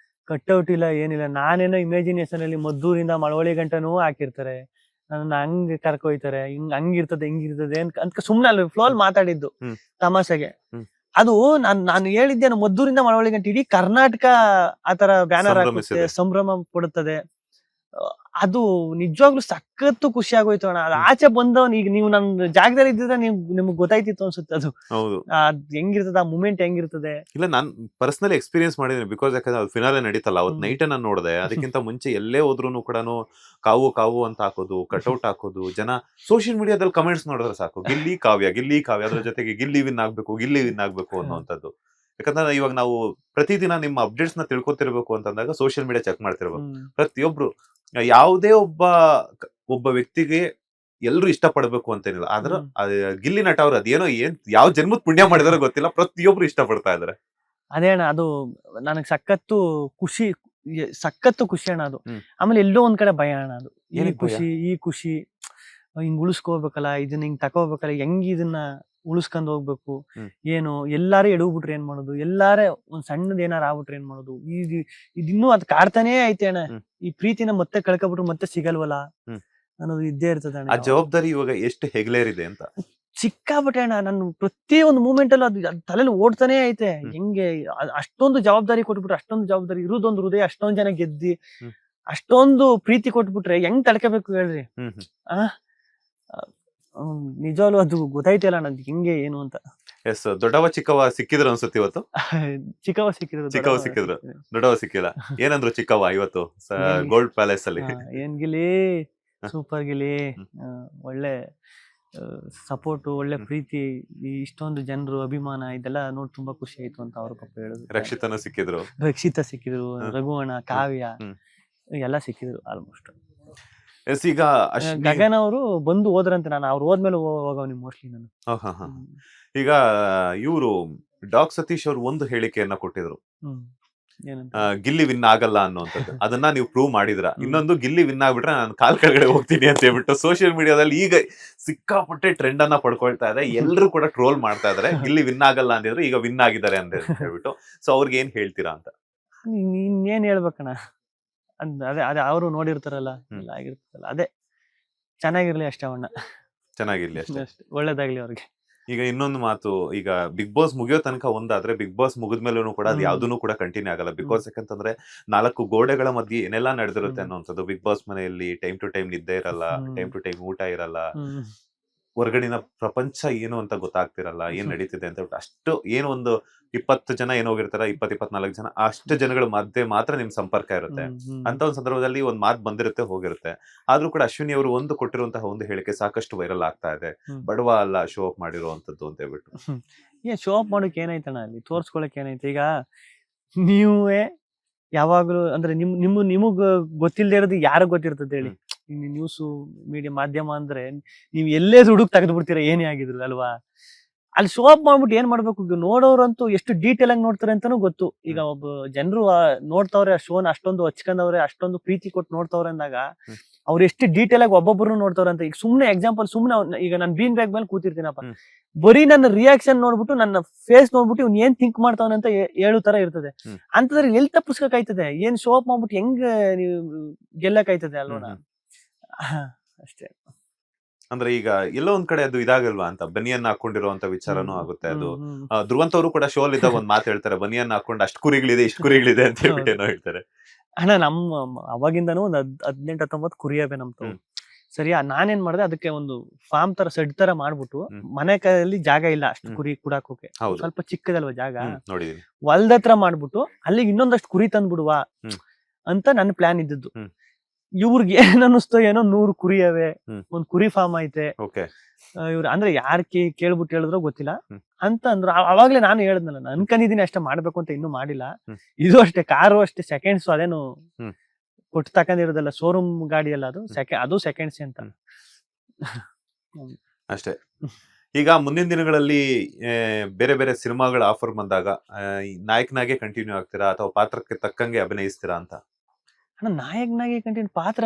ಕಟ್ಔಟ್ ಇಲ್ಲ, ಏನಿಲ್ಲ. ನಾನೇನೋ ಇಮ್ಯಾಜಿನೇಷನ್ ಅಲ್ಲಿ ಮದ್ದೂರಿಂದ ಮಳವಳ್ಳಿ ಗಂಟನೂ ಹಾಕಿರ್ತಾರೆ, ನನ್ನ ಹಂಗ್ ಕರ್ಕೊಯ್ತಾರೆ, ಹಂಗಿರ್ತದೆ ಹಿಂಗಿರ್ತದೆ ಅಂತ ಸುಮ್ನೆ ಅಲ್ಲಿ ಫ್ಲೋ ಅಲ್ಲಿ ಮಾತಾಡಿದ್ದು ತಮಾಷೆಗೆ. ಅದು ನಾನು ಹೇಳಿದ್ದೇನು, ಮದ್ದೂರಿಂದ ಮಳವಳ್ಳಿ ಗಂಟೆ ಇಡೀ ಕರ್ನಾಟಕ ಆತರ ಬ್ಯಾನರ್ ಹಾಕುತ್ತೆ, ಸಂಭ್ರಮ ಪಡುತ್ತದೆ. ಅದು ನಿಜವಾಗ್ಲೂ ಸಖತ್ತು ಖುಷಿ ಆಗೋಯ್ತು ಅಣ್ಣ. ಅದು ಆಚೆ ಬಂದವನ್, ಈಗ ನೀವು ನನ್ನ ಜಾಗದಲ್ಲಿ ಇದ್ದಿದ್ರೆ ನಿಮ್ಗೆ ಗೊತ್ತಾಯ್ತಿತ್ತು ಅನ್ಸುತ್ತೆ. ಅದು ಹೆಂಗಿರ್ತದೆ, ಆ ಮೂಮೆಂಟ್ ಹೆಂಗಿರ್ತದೆ. ಇಲ್ಲ, ನಾನ್ ಪರ್ಸನಲಿ ಎಕ್ಸ್ಪೀರಿಯನ್ಸ್ ಮಾಡಿದ್ದೀನಿ. ಬಿಕಾಸ್ ಯಾಕಂದ್ರೆ ಅದು ಫಿನಾಲೆ ನಡೀತಲ್ಲ, ಅವತ್ ನೈಟ್ ನಾನು ನೋಡಿದೆ. ಅದಕ್ಕಿಂತ ಮುಂಚೆ ಎಲ್ಲೇ ಹೋದ್ರು ಕೂಡ ಕಾವು ಅಂತ ಹಾಕೋದು, ಕಟ್ಔಟ್ ಹಾಕೋದು, ಜನ ಸೋಷಿಯಲ್ ಮೀಡಿಯಾದಲ್ಲಿ ಕಮೆಂಟ್ಸ್ ನೋಡಿದ್ರೆ ಸಾಕು, ಗಿಲ್ಲಿ ಕಾವ್ಯ ಅದ್ರ ಜೊತೆಗೆ ಗಿಲ್ಲಿ ವಿನ್ ಆಗ್ಬೇಕು ಅನ್ನುವಂಥದ್ದು. ಯಾಕಂದ್ರೆ ಇವಾಗ ನಾವು ಪ್ರತಿದಿನ ನಿಮ್ಮ ಅಪ್ಡೇಟ್ಸ್ ನ ತಿಳ್ಕೊತಿರ್ಬೇಕು ಅಂತಂದಾಗ ಸೋಷಿಯಲ್ ಮೀಡಿಯಾ ಚೆಕ್ ಮಾಡ್ತಿರ್ಬೇಕು. ಪ್ರತಿಯೊಬ್ರು ಯಾವುದೇ ಒಬ್ಬ ವ್ಯಕ್ತಿಗೆ ಎಲ್ರು ಇಷ್ಟಪಡ್ಬೇಕು ಅಂತೇನಿಲ್ಲ. ಆದ್ರ ಗಿಲ್ಲಿ ನಟ ಅವ್ರು ಅದೇನೋ ಯಾವ ಜನ್ಮದ ಪುಣ್ಯ ಮಾಡಿದಾರೋ ಗೊತ್ತಿಲ್ಲ, ಪ್ರತಿಯೊಬ್ರು ಇಷ್ಟಪಡ್ತಾ ಇದಾರೆ. ಅದೇ ಅಣ್ಣ, ಅದು ನನಗ್ ಸಖತ್ತು ಖುಷಿ ಅಣ್ಣ ಅದು. ಆಮೇಲೆ ಎಲ್ಲೋ ಒಂದ್ ಕಡೆ ಭಯ ಅಣ್ಣ, ಅದು ಈ ಖುಷಿ ಹಿಂಗ್ ಉಳಿಸ್ಕೋಬೇಕಲ್ಲ, ಇದನ್ನ ಹಿಂಗ್ ತಕೋಬೇಕಲ್ಲ, ಹೆಂಗ್ ಇದನ್ನ ಉಳಿಸ್ಕೊಂಡ್ ಹೋಗ್ಬೇಕು, ಏನು ಎಲ್ಲಾರು ಎಡವ್ಬಿಟ್ರೆ ಏನ್ ಮಾಡೋದು, ಎಲ್ಲಾರೇ ಒಂದ್ ಸಣ್ಣದ್ ಏನಾರ ಆಗ್ಬಿಟ್ರೆ ಏನ್ ಮಾಡೋದು, ಇದಿನ್ನೂ ಅದ್ ಕಾಡ್ತಾನೇ ಐತೆ ಅಣ್ಣ. ಈ ಪ್ರೀತಿನ ಮತ್ತೆ ಕಳ್ಕೊಬಿಟ್ರು ಮತ್ತೆ ಸಿಗಲ್ವಲ್ಲ ಅನ್ನೋದು ಇದ್ದೇ ಇರ್ತದೆ ಅಣ್ಣ. ಆ ಜವಾಬ್ದಾರಿ ಇವಾಗ ಎಷ್ಟು ಹೆಗ್ಲೇರಿದೆ ಅಂತ ಸಿಕ್ಕಾಬಿಟ್ಟೆ ಅಣ್ಣ. ನಾನು ಪ್ರತಿಯೊಂದು ಮೂಮೆಂಟ್ ಅಲ್ಲೂ ಅದು ತಲೆಯಲ್ಲಿ ಓಡ್ತಾನೆ ಐತೆ. ಹೆಂಗೆ ಅಷ್ಟೊಂದು ಜವಾಬ್ದಾರಿ ಕೊಟ್ಬಿಟ್ರೆ, ಅಷ್ಟೊಂದು ಜವಾಬ್ದಾರಿ ಇರುದೊಂದು ಹೃದಯ, ಅಷ್ಟೊಂದ್ ಜನ ಗೆದ್ದಿ ಅಷ್ಟೊಂದು ಪ್ರೀತಿ ಕೊಟ್ಬಿಟ್ರೆ ಹೆಂಗ್ ತಡ್ಕೋಬೇಕು ಹೇಳ್ರಿ. ನಿಜವಾಗ್ಲೂ ಅದು ಗೊತ್ತಾಯ್ತಿಲ್ಲ ನನ್ಗೆ ಹೆಂಗೆ ಏನು ಅಂತ. ಎಸ್, ದೊಡ್ಡವ ಚಿಕ್ಕವ ಸಿಕ್ಕಿದ್ರು ಅನ್ಸುತ್ತೆ ಇವತ್ತು. ಚಿಕ್ಕವ ಸಿಕ್ಕಿದ್ರು, ದೊಡ್ಡವ ಸಿಕ್ಕಿಲ್ಲ. ಏನಂದ್ರು ಚಿಕ್ಕವ ಇವತ್ತು ಗೋಲ್ಡ್ ಪ್ಯಾಲೇಸ್ ಅಲ್ಲಿ? ಏನ್ ಗಿಲಿ, ಸೂಪರ್ ಗಿಲಿ, ಒಳ್ಳೆ ಸಪೋರ್ಟ್, ಒಳ್ಳೆ ಪ್ರೀತಿ, ಇಷ್ಟೊಂದು ಜನರು ಅಭಿಮಾನ, ಇದೆಲ್ಲ ನೋಡಿ ತುಂಬಾ ಖುಷಿ ಆಯ್ತು ಅಂತ ಅವ್ರ ಪಪ್ಪ ಹೇಳಿದ್ರು. ರಕ್ಷಿತಾ ಸಿಕ್ಕಿದ್ರು, ರಘುವಣ, ಕಾವ್ಯ ಎಲ್ಲ ಸಿಕ್ಕಿದ್ರು ಆಲ್ಮೋಸ್ಟ್. ಈಗ ಗಗನ್ ಅವರು ಬಂದು ಹೋದ್ರಂತೆ, ನಾನು ಅವ್ರು ಹೋದ್ಮೇಲೆ ಹೋಗವ್ನಿ ಮೋಸ್ಟ್ಲಿ ನಾನು. ಈಗ ಇವರು ಡಾಕ್ ಸತೀಶ್ ಅವರು ಒಂದು ಹೇಳಿಕೆಯನ್ನ ಕೊಟ್ಟಿದ್ರು, ಗಿಲ್ಲಿ ವಿನ್ ಆಗಲ್ಲ ಅನ್ನುವಂಥದ್ದು. ಅದನ್ನ ನೀವು ಪ್ರೂವ್ ಮಾಡಿದ್ರ. ಇನ್ನೊಂದು, ಗಿಲ್ಲಿ ವಿನ್ ಆಗ್ಬಿಟ್ರೆ ನಾನು ಕಾಲ್ ಕೆಳಗಡೆ ಹೋಗ್ತೀನಿ ಅಂತ ಹೇಳ್ಬಿಟ್ಟು ಸೋಷಿಯಲ್ ಮೀಡಿಯಾದಲ್ಲಿ ಈಗ ಸಿಕ್ಕಾಪಟ್ಟೆ ಟ್ರೆಂಡ್ ಅನ್ನ ಪಡ್ಕೊಳ್ತಾ ಇದೆ. ಎಲ್ಲರೂ ಕೂಡ ಟ್ರೋಲ್ ಮಾಡ್ತಾ ಇದಾರೆ, ಗಿಲ್ಲಿ ವಿನ್ ಆಗಲ್ಲ ಅಂದಿದ್ರು, ಈಗ ವಿನ್ ಆಗಿದ್ದಾರೆ ಅಂತ ಹೇಳ್ಬಿಟ್ಟು. ಸೊ ಅವ್ರಿಗೆ ಏನ್ ಹೇಳ್ತೀರಾ ಅಂತ? ಏನ್ ಹೇಳ್ಬೇಕಣ್ಣ, ಅದೇ ಅವರು ನೋಡಿರ್ತಾರಲ್ಲ, ಎಲ್ಲ ಆಗಿರ್ತಾರಲ್ಲ, ಅದೇ ಚೆನ್ನಾಗಿರ್ಲಿ ಅಷ್ಟೇ, ಅವಣ್ಣ ಚೆನ್ನಾಗಿರ್ಲಿ ಅಷ್ಟೇ, ಒಳ್ಳೇದಾಗ್ಲಿ ಅವ್ರಿಗೆ. ಈಗ ಇನ್ನೊಂದು ಮಾತು, ಈಗ ಬಿಗ್ ಬಾಸ್ ಮುಗಿಯೋ ತನಕ ಒಂದಾದ್ರೆ, ಬಿಗ್ ಬಾಸ್ ಮುಗಿದ್ಮೇಲೂ ಕೂಡ ಅದು ಯಾವ್ದೂ ಕೂಡ ಕಂಟಿನ್ಯೂ ಆಗಲ್ಲ. ಬಿಕಾಸ್ ಯಾಕಂತಂದ್ರೆ 4 ಗೋಡೆಗಳ ಮಧ್ಯೆ ಏನೆಲ್ಲಾ ನಡೆದಿರುತ್ತೆ ಅನ್ನೋಂಥದ್ದು. ಬಿಗ್ ಬಾಸ್ ಮನೆಯಲ್ಲಿ ಟೈಮ್ ಟು ಟೈಮ್ ನಿದ್ದೆ ಇರಲ್ಲ, ಟೈಮ್ ಟು ಟೈಮ್ ಊಟ ಇರಲ್ಲ, ಹೊರಗಡಿನ ಪ್ರಪಂಚ ಏನು ಅಂತ ಗೊತ್ತಾಗ್ತಿರಲ್ಲ, ಏನ್ ನಡೀತಿದೆ ಅಂತ ಹೇಳ್ಬಿಟ್ಟು ಅಷ್ಟು ಏನು ಒಂದು 20 ಜನ ಏನ್ ಹೋಗಿರ್ತಾರ, 24 ಜನ ಅಷ್ಟು ಜನಗಳ ಮಧ್ಯೆ ಮಾತ್ರ ನಿಮ್ ಸಂಪರ್ಕ ಇರುತ್ತೆ. ಅಂತ ಒಂದು ಸಂದರ್ಭದಲ್ಲಿ ಒಂದ್ ಮಾತು ಬಂದಿರುತ್ತೆ, ಹೋಗಿರುತ್ತೆ. ಆದ್ರೂ ಕೂಡ ಅಶ್ವಿನಿ ಅವರು ಒಂದು ಕೊಟ್ಟಿರುವಂತಹ ಒಂದು ಹೇಳಿಕೆ ಸಾಕಷ್ಟು ವೈರಲ್ ಆಗ್ತಾ ಇದೆ. ಬಡವ ಅಲ್ಲ ಶೋ ಅಪ್ ಮಾಡಿರುವಂತದ್ದು ಅಂತ ಹೇಳ್ಬಿಟ್ಟು. ಶೋ ಅಪ್ ಮಾಡೋಕೆ ಏನಾಯ್ತಣ್ಣ, ಅಲ್ಲಿ ತೋರ್ಸ್ಕೊಳಕ್ ಏನಾಯ್ತು? ಈಗ ನೀವೇ ಯಾವಾಗ್ಲೂ ಅಂದ್ರೆ ನಿಮಗ್ ಗೊತ್ತಿಲ್ಲದೆ ಇರೋದು ಯಾರಿಗ್ ಗೊತ್ತಿರ್ತದೆ ಹೇಳಿ? ನ್ಯೂಸು ಮೀಡಿಯಾ ಮಾಧ್ಯಮ ಅಂದ್ರೆ ನೀವ್ ಎಲ್ಲೇ ಹುಡುಕ್ ತೆಗೆದು ಬಿಡ್ತೀರಾ ಏನೇ ಆಗಿದ್ರು ಅಲ್ವಾ? ಅಲ್ಲಿ ಶೋ ಅಪ್ ಮಾಡ್ಬಿಟ್ಟು ಏನ್ ಮಾಡ್ಬೇಕು? ಈಗ ನೋಡೋರಂತೂ ಎಷ್ಟು ಡೀಟೇಲ್ ಆಗಿ ನೋಡ್ತಾರೆ ಅಂತಾನು ಗೊತ್ತು. ಈಗ ಒಬ್ಬ ಜನರು ನೋಡ್ತಾವ್ರೆ, ಆ ಶೋನ ಅಷ್ಟೊಂದು ಹಚ್ಕೊಂಡವ್ರೆ, ಅಷ್ಟೊಂದು ಪ್ರೀತಿ ಕೊಟ್ಟು ನೋಡ್ತಾವ್ರೆ ಅಂದಾಗ ಅವ್ರು ಎಷ್ಟು ಡೀಟೇಲ್ ಆಗಿ ಒಬ್ಬೊಬ್ರು ನೋಡ್ತಾವ್ರೆ ಅಂತ. ಈಗ ಸುಮ್ನೆ ಎಕ್ಸಾಂಪಲ್, ಸುಮ್ನೆ ಈಗ ನಾನು ಬೀನ್ ಬ್ಯಾಗ್ ಮೇಲೆ ಕೂತಿರ್ತೀನಪ್ಪ, ಬರೀ ನನ್ನ ರಿಯಾಕ್ಷನ್ ನೋಡ್ಬಿಟ್ಟು, ನನ್ನ ಫೇಸ್ ನೋಡ್ಬಿಟ್ಟು ಇವ್ನು ಏನ್ ಥಿಂಕ್ ಮಾಡ್ತಾವನೆ ಅಂತ ಹೇಳೋ ತರ ಇರ್ತದೆ. ಅಂತದ್ರಲ್ಲಿ ಎಲ್ಲಿ ತಪ್ಪಿಸ್ಕಾಯ್ತದೆ? ಏನ್ ಶೋ ಅಪ್ ಮಾಡ್ಬಿಟ್ಟು ಹೆಂಗ್ ನೀವು ಗೆಲ್ಲಕ್ಕಾಯ್ತದೆ ಅಲ್ವಣ? ಅಷ್ಟೇ. ಅಂದ್ರೆ ಈಗ ಎಲ್ಲೋ ಒಂದ್ ಕಡೆ ಅದು ಇದಾಗಲ್ವಾ ಅಂತ, ಬನಿಯನ್ ಹಾಕೊಂಡಿರುವಂತ ವಿಚಾರನೂ ಆಗುತ್ತೆ. ಅದು ಧ್ರುವಂತ್ ಅವರು ಕೂಡ ಶೋ ಇದ್ದಾಗ ಒಂದ್ ಮಾತು ಹೇಳ್ತಾರೆ, ಬನಿಯನ್ ಹಾಕೊಂಡು ಅಷ್ಟು ಕುರಿಗಳಿದೆ, ಇಷ್ಟು ಕುರಿಗಳಿದೆ ಅಂತ ಹೇಳ್ಬಿಟ್ಟು ಏನೋ ಹೇಳ್ತಾರೆ. ಅಣ್ಣ ಅವಾಗಿಂದಾನು ಒಂದ್ 18-19 ಕುರಿಯವೆ ನಮ್ದು. ಸರಿಯಾ? ನಾನೇನ್ ಮಾಡ್ದೆ, ಅದಕ್ಕೆ ಒಂದು ಫಾರ್ಮ್ ತರ ಸೆಡ್ ತರ ಮಾಡ್ಬಿಟ್ಟು, ಮನೆ ಕೈಯಲ್ಲಿ ಜಾಗ ಇಲ್ಲ ಅಷ್ಟು ಕುರಿ ಕುಡಾಕೋಕೆ, ಸ್ವಲ್ಪ ಚಿಕ್ಕದಲ್ವಾ ಜಾಗ, ನೋಡಿದೀನಿ, ಹೊಲ್ದತ್ರ ಮಾಡ್ಬಿಟ್ಟು ಅಲ್ಲಿಗೆ ಇನ್ನೊಂದಷ್ಟು ಕುರಿ ತಂದ್ಬಿಡುವ ಅಂತ ನನ್ನ ಪ್ಲಾನ್ ಇದ್ದದ್ದು. ಇವ್ರಿಗೆ ಏನ್ ಅನ್ನಿಸ್ತೋ ಏನೋ, 100 ಕುರಿಯವೆ, ಒಂದ್ ಕುರಿ ಫಾರ್ಮ್ ಐತೆ, ಇವ್ರು ಅಂದ್ರೆ ಯಾರ್ ಕೇಳ್ಬಿಟ್ಟು ಹೇಳಿದ್ರೋ ಗೊತ್ತಿಲ್ಲ ಅಂತ ಅಂದ್ರು. ಅವಾಗ್ಲೇ ನಾನು ಹೇಳಿದ್ನಲ್ಲ, ನಾನು ಅನ್ಕೊಂಡಿದೀನಿ ಅಷ್ಟೇ ಮಾಡ್ಬೇಕು ಅಂತ, ಇನ್ನೂ ಮಾಡಿಲ್ಲ. ಇದು ಅಷ್ಟೇ, ಕಾರು ಅಷ್ಟೇ ಸೆಕೆಂಡ್ಸ್, ಅದೇನು ಕೊಟ್ಟು ತಕೊಂಡಿರೋದಲ್ಲ, ಶೋರೂಮ್ ಗಾಡಿ ಅಲ್ಲ ಅದು, ಅದು ಸೆಕೆಂಡ್ಸ್ ಅಂತ ಅಷ್ಟೇ. ಈಗ ಮುಂದಿನ ದಿನಗಳಲ್ಲಿ ಬೇರೆ ಬೇರೆ ಸಿನಿಮಾಗಳ ಆಫರ್ ಬಂದಾಗ ನಾಯಕನಾಗೆ ಕಂಟಿನ್ಯೂ ಆಗ್ತೀರಾ ಅಥವಾ ಪಾತ್ರಕ್ಕೆ ತಕ್ಕಂಗೆ ಅಭಿನಯಿಸ್ತೀರಾ ಅಂತ? ನಾಯಕನಾಗಿ ಕಂಟಿನ್ಯೂ, ಪಾತ್ರ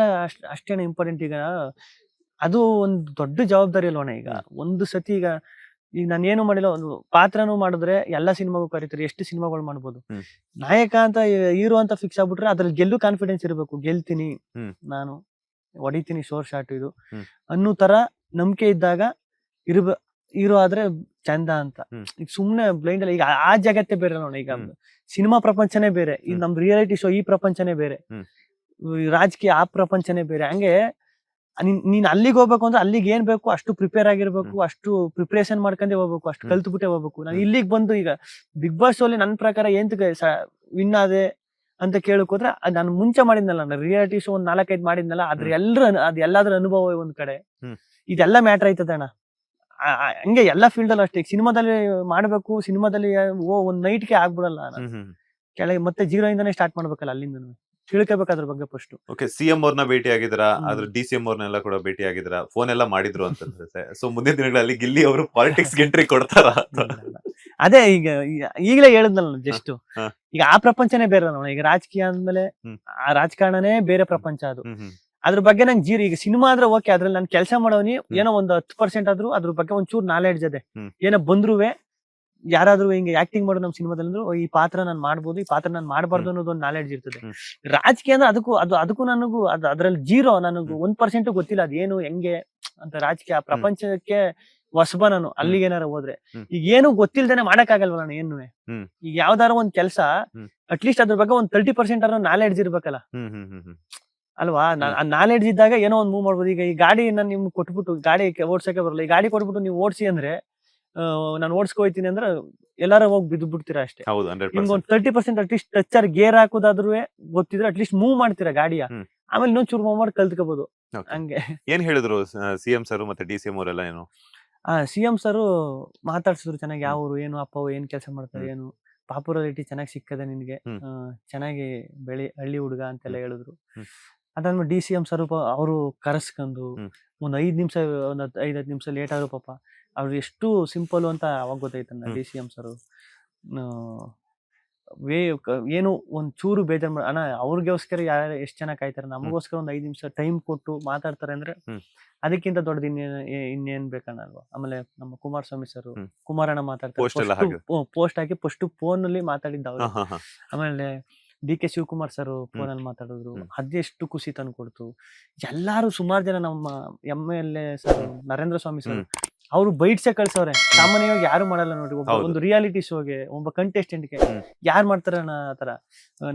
ಅಷ್ಟೇನ ಇಂಪಾರ್ಟೆಂಟ್. ಈಗ ಅದು ಒಂದು ದೊಡ್ಡ ಜವಾಬ್ದಾರಿ ಅಲ್ವಣ. ಈಗ ಒಂದು ಸತಿ ಈಗ ನಾನು ಏನು ಮಾಡಿಲ್ಲ, ಒಂದು ಪಾತ್ರನೂ ಮಾಡಿದ್ರೆ ಎಲ್ಲ ಸಿನಿಮಾಗೂ ಕರೀತಾರೆ, ಎಷ್ಟು ಸಿನಿಮಾಗಳು ಮಾಡ್ಬೋದು. ನಾಯಕ ಅಂತ, ಹೀರೋ ಅಂತ ಫಿಕ್ಸ್ ಆಗ್ಬಿಟ್ರೆ ಅದ್ರಲ್ಲಿ ಗೆಲ್ಲು ಕಾನ್ಫಿಡೆನ್ಸ್ ಇರಬೇಕು. ಗೆಲ್ತೀನಿ ನಾನು, ಹೊಡಿತೀನಿ ಶೋರ್ ಶಾಟ್ ಇದು ಅನ್ನೋ ತರ ನಂಬಿಕೆ ಇದ್ದಾಗ ಹೀರೋ ಆದ್ರೆ ಚಂದ ಅಂತ. ಈಗ ಸುಮ್ನೆ ಬ್ಲೈಂಡ್ ಅಲ್ಲಿ, ಈಗ ಆ ಜಗತ್ತೇ ಬೇರೆ ನೋಡ. ಈಗ ಸಿನಿಮಾ ಪ್ರಪಂಚನೇ ಬೇರೆ, ಈಗ ನಮ್ ರಿಯಾಲಿಟಿ ಶೋ ಈ ಪ್ರಪಂಚನೇ ಬೇರೆ, ರಾಜಕೀಯ ಆ ಪ್ರಪಂಚನೇ ಬೇರೆ. ಹಂಗೆ ನೀನ್ ಅಲ್ಲಿಗೆ ಹೋಗ್ಬೇಕು ಅಂದ್ರೆ ಅಲ್ಲಿಗೆ ಏನ್ ಬೇಕು ಅಷ್ಟು ಪ್ರಿಪೇರ್ ಆಗಿರ್ಬೇಕು, ಅಷ್ಟು ಪ್ರಿಪರೇಷನ್ ಮಾಡ್ಕೊಂಡೇ ಹೋಗ್ಬೇಕು, ಅಷ್ಟು ಕಲ್ತ್ಬಿಟ್ಟೆ ಹೋಗ್ಬೇಕು. ನಾನು ಇಲ್ಲಿಗೆ ಬಂದು ಈಗ ಬಿಗ್ ಬಾಸ್ ಅಲ್ಲಿ ನನ್ನ ಪ್ರಕಾರ ಏಂತ ವಿನ್ ಆದೆ ಅಂತ ಕೇಳಕ್ ಹೋದ್ರೆ, ನಾನು ಮುಂಚೆ ಮಾಡಿದ್ನಲ್ಲ, ನಾನು ರಿಯಾಲಿಟಿ ಶೋ ಒಂದ್ 4-5 ಮಾಡಿದ್ನಲ್ಲ, ಅದ್ರ ಎಲ್ಲಾದ್ರ ಅನುಭವ ಒಂದ್ ಕಡೆ, ಇದೆಲ್ಲ ಮ್ಯಾಟರ್ ಆಯ್ತದೆ ಅಣ್ಣ. ಹಂಗೆ ಎಲ್ಲಾ ಫೀಲ್ಡ್ ಅಲ್ಲಿ ಅಷ್ಟೇ. ಸಿನಿಮಾದಲ್ಲಿ ಮಾಡ್ಬೇಕು, ಸಿನಿಮಾದಲ್ಲಿ ಒಂದ್ ನೈಟ್ಗೆ ಆಗ್ಬಿಡಲ್ಲ, ಕೆಳಗೆ ಮತ್ತೆ 0 ಇಂದಾನೆ ಸ್ಟಾರ್ಟ್ ಮಾಡ್ಬೇಕಲ್ಲ, ಅಲ್ಲಿಂದ ತಿಳ್ಕೋಬೇಕು ಅದ್ರ ಬಗ್ಗೆ ಫಸ್ಟ್. ಓಕೆ, ಸಿಎಂ ಅವ್ರನ್ನ ಭೇಟಿ ಆಗಿದ್ರಾ, ಅದ್ರ DCM ಅವ್ರನ್ನೆಲ್ಲ ಕೂಡ ಭೇಟಿ ಆಗಿದ್ರಾ, ಫೋನ್ ಎಲ್ಲ ಮಾಡಿದ್ರು ಅಂತ ಅನ್ಸುತ್ತೆ. ಸೊ ಮುಂದಿನ ದಿನಗಳಲ್ಲಿ ಗಿಲ್ಲಿ ಅವರು ಪಾಲಿಟಿಕ್ಸ್ ಎಂಟ್ರಿ ಕೊಡ್ತಾರ? ಅದೇ ಈಗ ಈಗಲೇ ಹೇಳಿದ್ನಲ್ಲ ಜಸ್ಟ್, ಈಗ ಆ ಪ್ರಪಂಚನೇ ಬೇರೆ ನೋಡ. ಈಗ ರಾಜಕೀಯ ಅಂದ್ಮೇಲೆ ಆ ರಾಜಕಾರಣನೇ ಬೇರೆ ಪ್ರಪಂಚ ಅದು. ಅದ್ರ ಬಗ್ಗೆ ನಂಗೆ ಈಗ ಸಿನಿಮಾ ಆದ್ರೆ ಓಕೆ, ಅದ್ರಲ್ಲಿ ನಾನು ಕೆಲಸ ಮಾಡೋನಿ ಏನೋ ಒಂದು 10% ಆದ್ರೂ ಅದ್ರ ಬಗ್ಗೆ ಒಂಚೂರು ನಾಲೆಡ್ಜ್ ಅದೇ. ಏನೋ ಬಂದ್ರುವೆ ಯಾರಾದ್ರೂ ಹಿಂಗೆ ಆಕ್ಟಿಂಗ್ ಮಾಡೋ ನಮ್ ಸಿನಿಮಾದಲ್ಲಿ ಅಂದ್ರು, ಈ ಪಾತ್ರ ನಾನ್ ಮಾಡ್ಬೋದು, ಈ ಪಾತ್ರ ನಾನ್ ಮಾಡ್ಬಾರ್ದು ಅನ್ನೋದು ಒಂದು ನಾಲೆಡ್ಜ್ ಇರ್ತದೆ. ರಾಜಕೀಯ ಅಂದ್ರೆ ಅದಕ್ಕೂ ನನಗೂ ಅದ್ರಲ್ಲಿ 0, ನನಗೂ 1% ಗೊತ್ತಿಲ್ಲ ಅದೇನು ಹೆಂಗೆ ಅಂತ. ರಾಜಕೀಯ ಪ್ರಪಂಚಕ್ಕೆ ಹೊಸಬ ನಾನು, ಅಲ್ಲಿಗೆ ಏನಾರ ಹೋದ್ರೆ ಈಗ ಏನು ಗೊತ್ತಿಲ್ದೇನೆ ಮಾಡಕ್ ಆಗಲ್ವ ನಾನು ಏನು. ಈಗ ಯಾವ್ದಾರ ಒಂದ್ ಕೆಲ್ಸ ಅಟ್ಲೀಸ್ಟ್ ಅದ್ರ ಬಗ್ಗೆ ಒಂದ್ 30% ಆದ್ರೂ ನಾಲೆಡ್ಜ್ ಇರ್ಬೇಕಲ್ಲ ಅಲ್ವಾ? ನಾಲೆಡ್ಜ್ ಇದ್ದಾಗ ಏನೋ ಒಂದ್ ಮೂವ್ ಮಾಡ್ಬೋದು. ಈಗ ಈ ಗಾಡಿ ನಾನು ನಿಮ್ಗೆ ಕೊಟ್ಬಿಟ್ಟು, ಗಾಡಿ ಓಡ್ಸಕ್ಕೆ ಬರಲ್ಲ, ಈ ಗಾಡಿ ಕೊಟ್ಬಿಟ್ಟು ನೀವು ಓಡಿಸಿ ಅಂದ್ರೆ, ನಾನು ಓಡಿಸ್ಕೋಯ್ತೀನಿ ಅಂದ್ರೆ ಎಲ್ಲಾರ ಹೋಗಿ ಬಿದ್ದು ಬಿಡ್ತೀರಾ ಅಷ್ಟೇ. ನಿಮ್ಗೆ ಒಂದ್ 30% ಅಟ್ಲೀಸ್ಟ್ ಟಚ್ ಗೇರ್ ಹಾಕೋದಾದ್ರೂ ಗೊತ್ತಿದ್ರೆ ಅಟ್ಲೀಸ್ಟ್ ಮೂವ್ ಮಾಡ್ತೀರಾ ಗಾಡಿಯ, ಆಮೇಲೆ ಇನ್ನೊಂದ್ ಚೂರು ಮೂವ್ ಮಾಡಿ ಕಲ್ತ್ಕೋಬಹುದು. ಹಂಗೆ ಏನ್ ಹೇಳಿದ್ರು ಸಿಎಂ ಸರ್ ಮತ್ತೆ DCM ಅವರೆಲ್ಲ? ಏನು ಸಿಎಂ ಸರ್ ಮಾತಾಡ್ಸಿದ್ರು ಚೆನ್ನಾಗಿ, ಯಾವ ಊರು, ಏನು ಅಪ್ಪ ಏನ್ ಕೆಲಸ ಮಾಡ್ತಾರೆ, ಏನು ಪಾಪ್ಯುಲಾರಿಟಿ ಚೆನ್ನಾಗಿ ಸಿಕ್ಕದೆ ನಿನ್ಗೆ, ಚೆನ್ನಾಗಿ ಹಳ್ಳಿ ಹುಡುಗ ಅಂತೆಲ್ಲ ಹೇಳಿದ್ರು. ಅದಾದ್ಮೇಲೆ DCM ಸರ್ ಅವರು ಕರೆಸ್ಕೊಂಡು ಒಂದ್ 5 ನಿಮಿಷ, ಒಂದ್ 5-10 ನಿಮಿಷ ಲೇಟ್ ಆದ್ರು ಪಾಪ ಅವ್ರು ಎಷ್ಟು ಸಿಂಪಲ್ ಅಂತ ಅವಾಗ ಗೊತ್ತಾಯ್ತಣ್ಣ. DCM ಸರ್ ಏನು ಒಂದ್ ಚೂರು ಬೇಜಾರ್ ಅಣ್ಣ, ಅವ್ರಿಗೋಸ್ಕರ ಯಾರು ಎಷ್ಟ್ ಜನ ಕಾಯ್ತಾರೆ, ನಮಗೋಸ್ಕರ ಒಂದ್ 5 ನಿಮಿಷ ಟೈಮ್ ಕೊಟ್ಟು ಮಾತಾಡ್ತಾರೆ ಅಂದ್ರೆ ಅದಕ್ಕಿಂತ ದೊಡ್ಡದು ಇನ್ನೇನ್ ಬೇಕಣ್ಣ ಅಲ್ವಾ? ಆಮೇಲೆ ನಮ್ಮ ಕುಮಾರಸ್ವಾಮಿ ಸರ್, ಕುಮಾರಣ್ಣ ಮಾತಾಡ್ತಾರೆ, ಪೋಸ್ಟ್ ಹಾಕಿ ಫಸ್ಟ್ ಫೋನ್ ಅಲ್ಲಿ ಮಾತಾಡಿದ್ದ ಅವ್ರು. ಆಮೇಲೆ DK ಶಿವಕುಮಾರ್ ಸರ್ ಫೋನ್ ಅಲ್ಲಿ ಮಾತಾಡಿದ್ರು, ಅದೆಷ್ಟು ಖುಷಿ ತಂದು ಕೊಡ್ತು. ಎಲ್ಲಾರು ಸುಮಾರು ಜನ, ನಮ್ಮ MLA sir Narendra Swamy sir, ಅವ್ರು ಬೈಟ್ಸೆ ಕಳ್ಸವ್ರೆ. ಸಾಮಾನ್ಯವಾಗಿ ಯಾರು ಮಾಡಲ್ಲ ನೋಡಿ, ಒಂದು ರಿಯಾಲಿಟಿ ಶೋಗೆ ಒಬ್ಬ ಕಂಟೆಸ್ಟೆಂಟ್ಗೆ ಯಾರು ಮಾಡ್ತಾರ ಆತರ.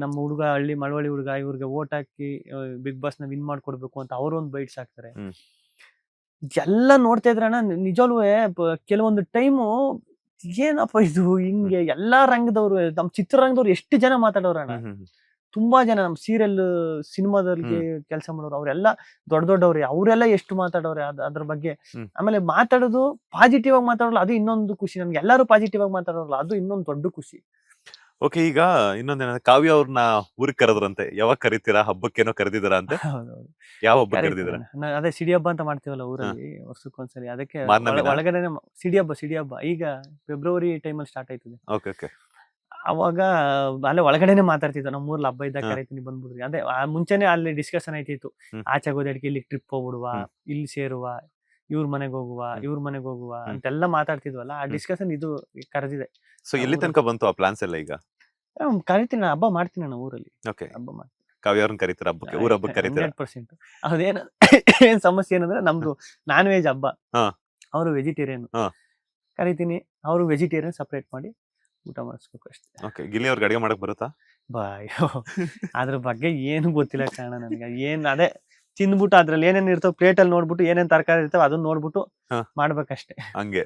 ನಮ್ಮ ಹುಡುಗ ಮಳವಳ್ಳಿ ಹುಡುಗ, ಇವ್ರಿಗೆ ವೋಟ್ ಹಾಕಿ ಬಿಗ್ ಬಾಸ್ ನ ವಿನ್ ಮಾಡ್ಕೊಡ್ಬೇಕು ಅಂತ ಅವ್ರು ಒಂದು ಬೈಟ್ಸ್ ಹಾಕ್ತಾರೆ. ಎಲ್ಲ ನೋಡ್ತಾ ಇದ್ರಣ್ಣ ನಿಜವೂ ಕೆಲವೊಂದು ಟೈಮು ಏನಪ್ಪ ಇದು ಹಿಂಗೆ ಎಲ್ಲಾ ರಂಗದವ್ರು ನಮ್ ಚಿತ್ರರಂಗದವ್ರು ಎಷ್ಟು ಜನ ಮಾತಾಡೋರಣ್ಣ. ತುಂಬಾ ಜನ ನಮ್ ಸೀರಿಯಲ್ ಸಿನಿಮಾದಲ್ಲಿ ಕೆಲಸ ಮಾಡೋರು ಅವರೆಲ್ಲ ದೊಡ್ಡವ್ರೆ, ಅವರೆಲ್ಲ ಎಷ್ಟು ಮಾತಾಡೋರೆ ಅದ್ರ ಬಗ್ಗೆ. ಆಮೇಲೆ ಮಾತಾಡೋದು ಪಾಸಿಟಿವ್ ಆಗಿ ಮಾತಾಡೋಲ್ಲ, ಅದು ಇನ್ನೊಂದು ಖುಷಿ ನನ್ಗೆ. ಎಲ್ಲಾರು ಪಾಸಿಟಿವ್ ಆಗಿ ಮಾತಾಡೋಲ್ಲ, ಅದು ಇನ್ನೊಂದು ದೊಡ್ಡ ಖುಷಿ. ಓಕೆ, ಈಗ ಇನ್ನೊಂದೇನಂದ್ರೆ ಕಾವ್ಯ ಅವ್ರನ್ನ ಊರಿಗೆ ಕರೆದ್ರಂತೆ, ಯಾವಾಗ ಕರಿತೀರಾ? ಹಬ್ಬಕ್ಕೇನೋ ಕರೆದಿದ್ದೀರಾ ಅಂತೆ? ಹೌದೌದು, ಯಾವ ಹಬ್ಬ ಕರೆದಿದ್ದೀರಾ? ಅದೇ ಸಿಡಿ ಹಬ್ಬ ಅಂತ ಮಾಡ್ತೀವಲ್ಲ ಊರಲ್ಲಿ ವರ್ಷಕ್ಕೊಂದ್ಸಲಿ, ಅದಕ್ಕೆ ಮಾರ್ನಮಿನಾ? ಒಳಗಡೆ ಸಿಡಿ ಹಬ್ಬ ಈಗ ಫೆಬ್ರವರಿ ಟೈಮಲ್ಲಿ ಸ್ಟಾರ್ಟ್ ಆಯ್ತದೆ. Okay okay. ಅವಾಗ ಅಲ್ಲೇ ಒಳಗಡೆನೆ ಮಾತಾಡ್ತಿದ್ದ, ನಮ್ಮ ಊರ್ಲಿ ಹಬ್ಬ ಇದ್ದಾಗ ಕರೀತೀನಿ ಬಂದ್ಬಿಡ್ರಿ. ಅದೇ ಮುಂಚೆನೆ ಅಲ್ಲಿ ಡಿಸ್ಕಷನ್ ಆಯ್ತಿತ್ತು, ಆಚೆ ಹೋದಕ್ಕೆ ಇಲ್ಲಿ ಟ್ರಿಪ್ ಹೋಗ್ಬಿಡುವ, ಇಲ್ಲಿ ಸೇರುವ, ಇವ್ರ ಮನೆಗೆ ಹೋಗುವ ಅಂತೆಲ್ಲ ಮಾತಾಡ್ತಿದ್ವಲ್ಲ. ಆ ಡಿಸ್ಕಷನ್ ಇದು ಕರೆದಿದೆ. ಸೊ ಎಲ್ಲಿ ತನಕ ಬಂತು ಆ ಪ್ಲಾನ್ಸ್ ಎಲ್ಲ? ಈಗ ಕರಿತೀನಿ, ಹಬ್ಬ ಮಾಡ್ತೀನಿ ನಾನು ಊರಲ್ಲಿ. ಓಕೆ, ಹಬ್ಬ ಮಾಡ್ತೀನಿ. ಕಾವ್ಯ ಅವ್ರನ್ನ ಕರೀತೀರ ಹಬ್ಬಕ್ಕೆ? ಊರ ಹಬ್ಬಕ್ಕೆ ಕರೀತೀರ? 100%. ಅದೇನು ಏನ್ ಸಮಸ್ಯೆ ಏನಂದ್ರೆ, ನಮ್ದು ನಾನ್ ವೆಜ್ ಹಬ್ಬ, ಅವರು ವೆಜಿಟೇರಿಯನ್. ಕರಿತೀನಿ, ಅವರು ವೆಜಿಟೇರಿಯನ್ ಸಪರೇಟ್ ಮಾಡಿ ಊಟ ಮಾಡಿಸ್ಬೇಕು ಅಷ್ಟೇ. ಓಕೆ, ಗಿಲ್ಲಿ ಅವ್ರಿಗೆ ಅಡಿಗೆ ಮಾಡಕ್ ಬರುತ್ತಾ? ಬಾಯೋ ಅದ್ರ ಬಗ್ಗೆ ಏನು ಗೊತ್ತಿಲ್ಲ ಕಾರಣ ನನಗೆ. ಏನ್ ಅದೇ ತಿಂದ್ಬಿಟ್ಟು ಅದ್ರಲ್ಲಿ ಏನೇನ್ ಇರ್ತಾವ ಪ್ಲೇಟ್ ಅಲ್ಲಿ ನೋಡ್ಬಿಟ್ಟು ಏನೇನ್ ತರಕಾರಿ ಇರ್ತಾವ ಅದನ್ನ ನೋಡ್ಬಿಟ್ಟು ಮಾಡ್ಬೇಕಷ್ಟೇ. ಹಂಗೆ.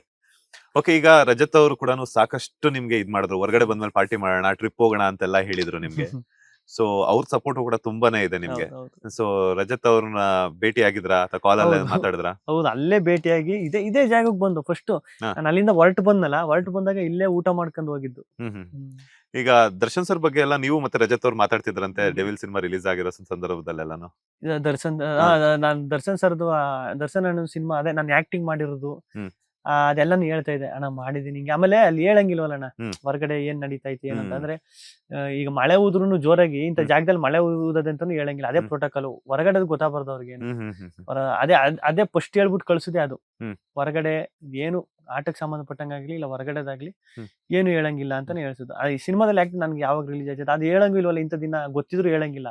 ಓಕೆ, ಈಗ ರಜತ್ ಅವರು ಕೂಡ ಸಾಕಷ್ಟು ನಿಮ್ಗೆ ಇದ್ ಮಾಡಿದ್ರು, ಹೊರಗಡೆ ಬಂದ್ಮೇಲೆ ಪಾರ್ಟಿ ಮಾಡೋಣ, ಟ್ರಿಪ್ ಹೋಗೋಣ ಅಂತೆಲ್ಲ ಹೇಳಿದ್ರು ನಿಮ್ಗೆ. ಸೊ ಅವ್ರ ಸಪೋರ್ಟ್ ಕೂಡ ತುಂಬಾನೇ ಇದೆ ನಿಮ್ಗೆ. ಸೊ ರಜತ್ ಅವ್ರನ್ನ ಭೇಟಿ ಆಗಿದ್ರಾ ಅಥವಾ ಕಾಲ್ ಅಲ್ಲೇ ಮಾತಾಡಿದ್ರಾ? ಹೌದು, ಅಲ್ಲೇ ಭೇಟಿಯಾಗಿ ಇದೇ ಜಾಗಕ್ಕೆ ಬಂದು ಫಸ್ಟ್ ನಾನು ಅಲ್ಲಿಂದ ಹೊರಟು ಬಂದಾಗ ಇಲ್ಲೇ ಊಟ ಮಾಡ್ಕೊಂಡು ಹೋಗಿದ್ದು. ಈಗ ದರ್ಶನ್ ಸರ್ ಬಗ್ಗೆ ಎಲ್ಲ ನೀವು ಮತ್ತೆ ರಜತ್ ಅವ್ರು ಮಾತಾಡ್ತಿದ್ರಂತೆ, ಡೆವಿಲ್ ಸಿನಿಮಾ ರಿಲೀಸ್ ಆಗಿರೋ ಸಂದರ್ಭದಲ್ಲೆಲ್ಲಾನು. ನಾನ್ ದರ್ಶನ್ ಸರ್ದು ದರ್ಶನ್ ಅಣ್ಣ ಸಿನಿಮಾ, ಅದೇ ನಾನು ಆಕ್ಟಿಂಗ್ ಮಾಡಿರೋದು ಅದೆಲ್ಲಾನು ಹೇಳ್ತಾ ಇದೆ, ಅಣ್ಣ ಮಾಡಿದೀನಿ ಹಿಂಗೆ. ಆಮೇಲೆ ಅಲ್ಲಿ ಹೇಳಂಗಿಲ್ವಲ್ಲ ಅಣ್ಣ ಹೊರಗಡೆ ಏನ್ ನಡೀತಾ ಐತಿ ಏನಂತ. ಅಂದ್ರೆ ಈಗ ಮಳೆ ಊದ್ರುನು ಜೋರಾಗಿ ಇಂಥ ಜಾಗದಲ್ಲಿ ಮಳೆ ಊದದಂತಾನು ಹೇಳಂಗಿಲ್ಲ, ಅದೇ ಪ್ರೋಟೋಕಾಲ್. ಹೊರಗಡೆ ಗೊತ್ತಾಗಬಾರ್ದು ಅವ್ರಿಗೆ. ಅದೇ ಫಸ್ಟ್ ಹೇಳ್ಬಿಟ್ಟು ಕಳ್ಸುದೇ ಅದು. ಹೊರಗಡೆ ಏನು ಆಟಕ್ಕೆ ಸಂಬಂಧಪಟ್ಟಂಗಾಗ್ಲಿ ಇಲ್ಲ ಹೊರಗಡೆದಾಗ್ಲಿ ಏನು ಹೇಳಂಗಿಲ್ಲ ಅಂತಾನೆ ಹೇಳ್ಸುದು. ಈ ಸಿನಿಮಾದಲ್ಲಿ ಆಕ್ಟ್ ನನ್ಗೆ ಯಾವಾಗ ರಿಲೀಸ್ ಆಯ್ತದೆ ಅದು ಹೇಳಂಗಿಲ್ವಲ್ಲ, ಇಂಥ ದಿನ ಗೊತ್ತಿದ್ರು ಹೇಳಂಗಿಲ್ಲ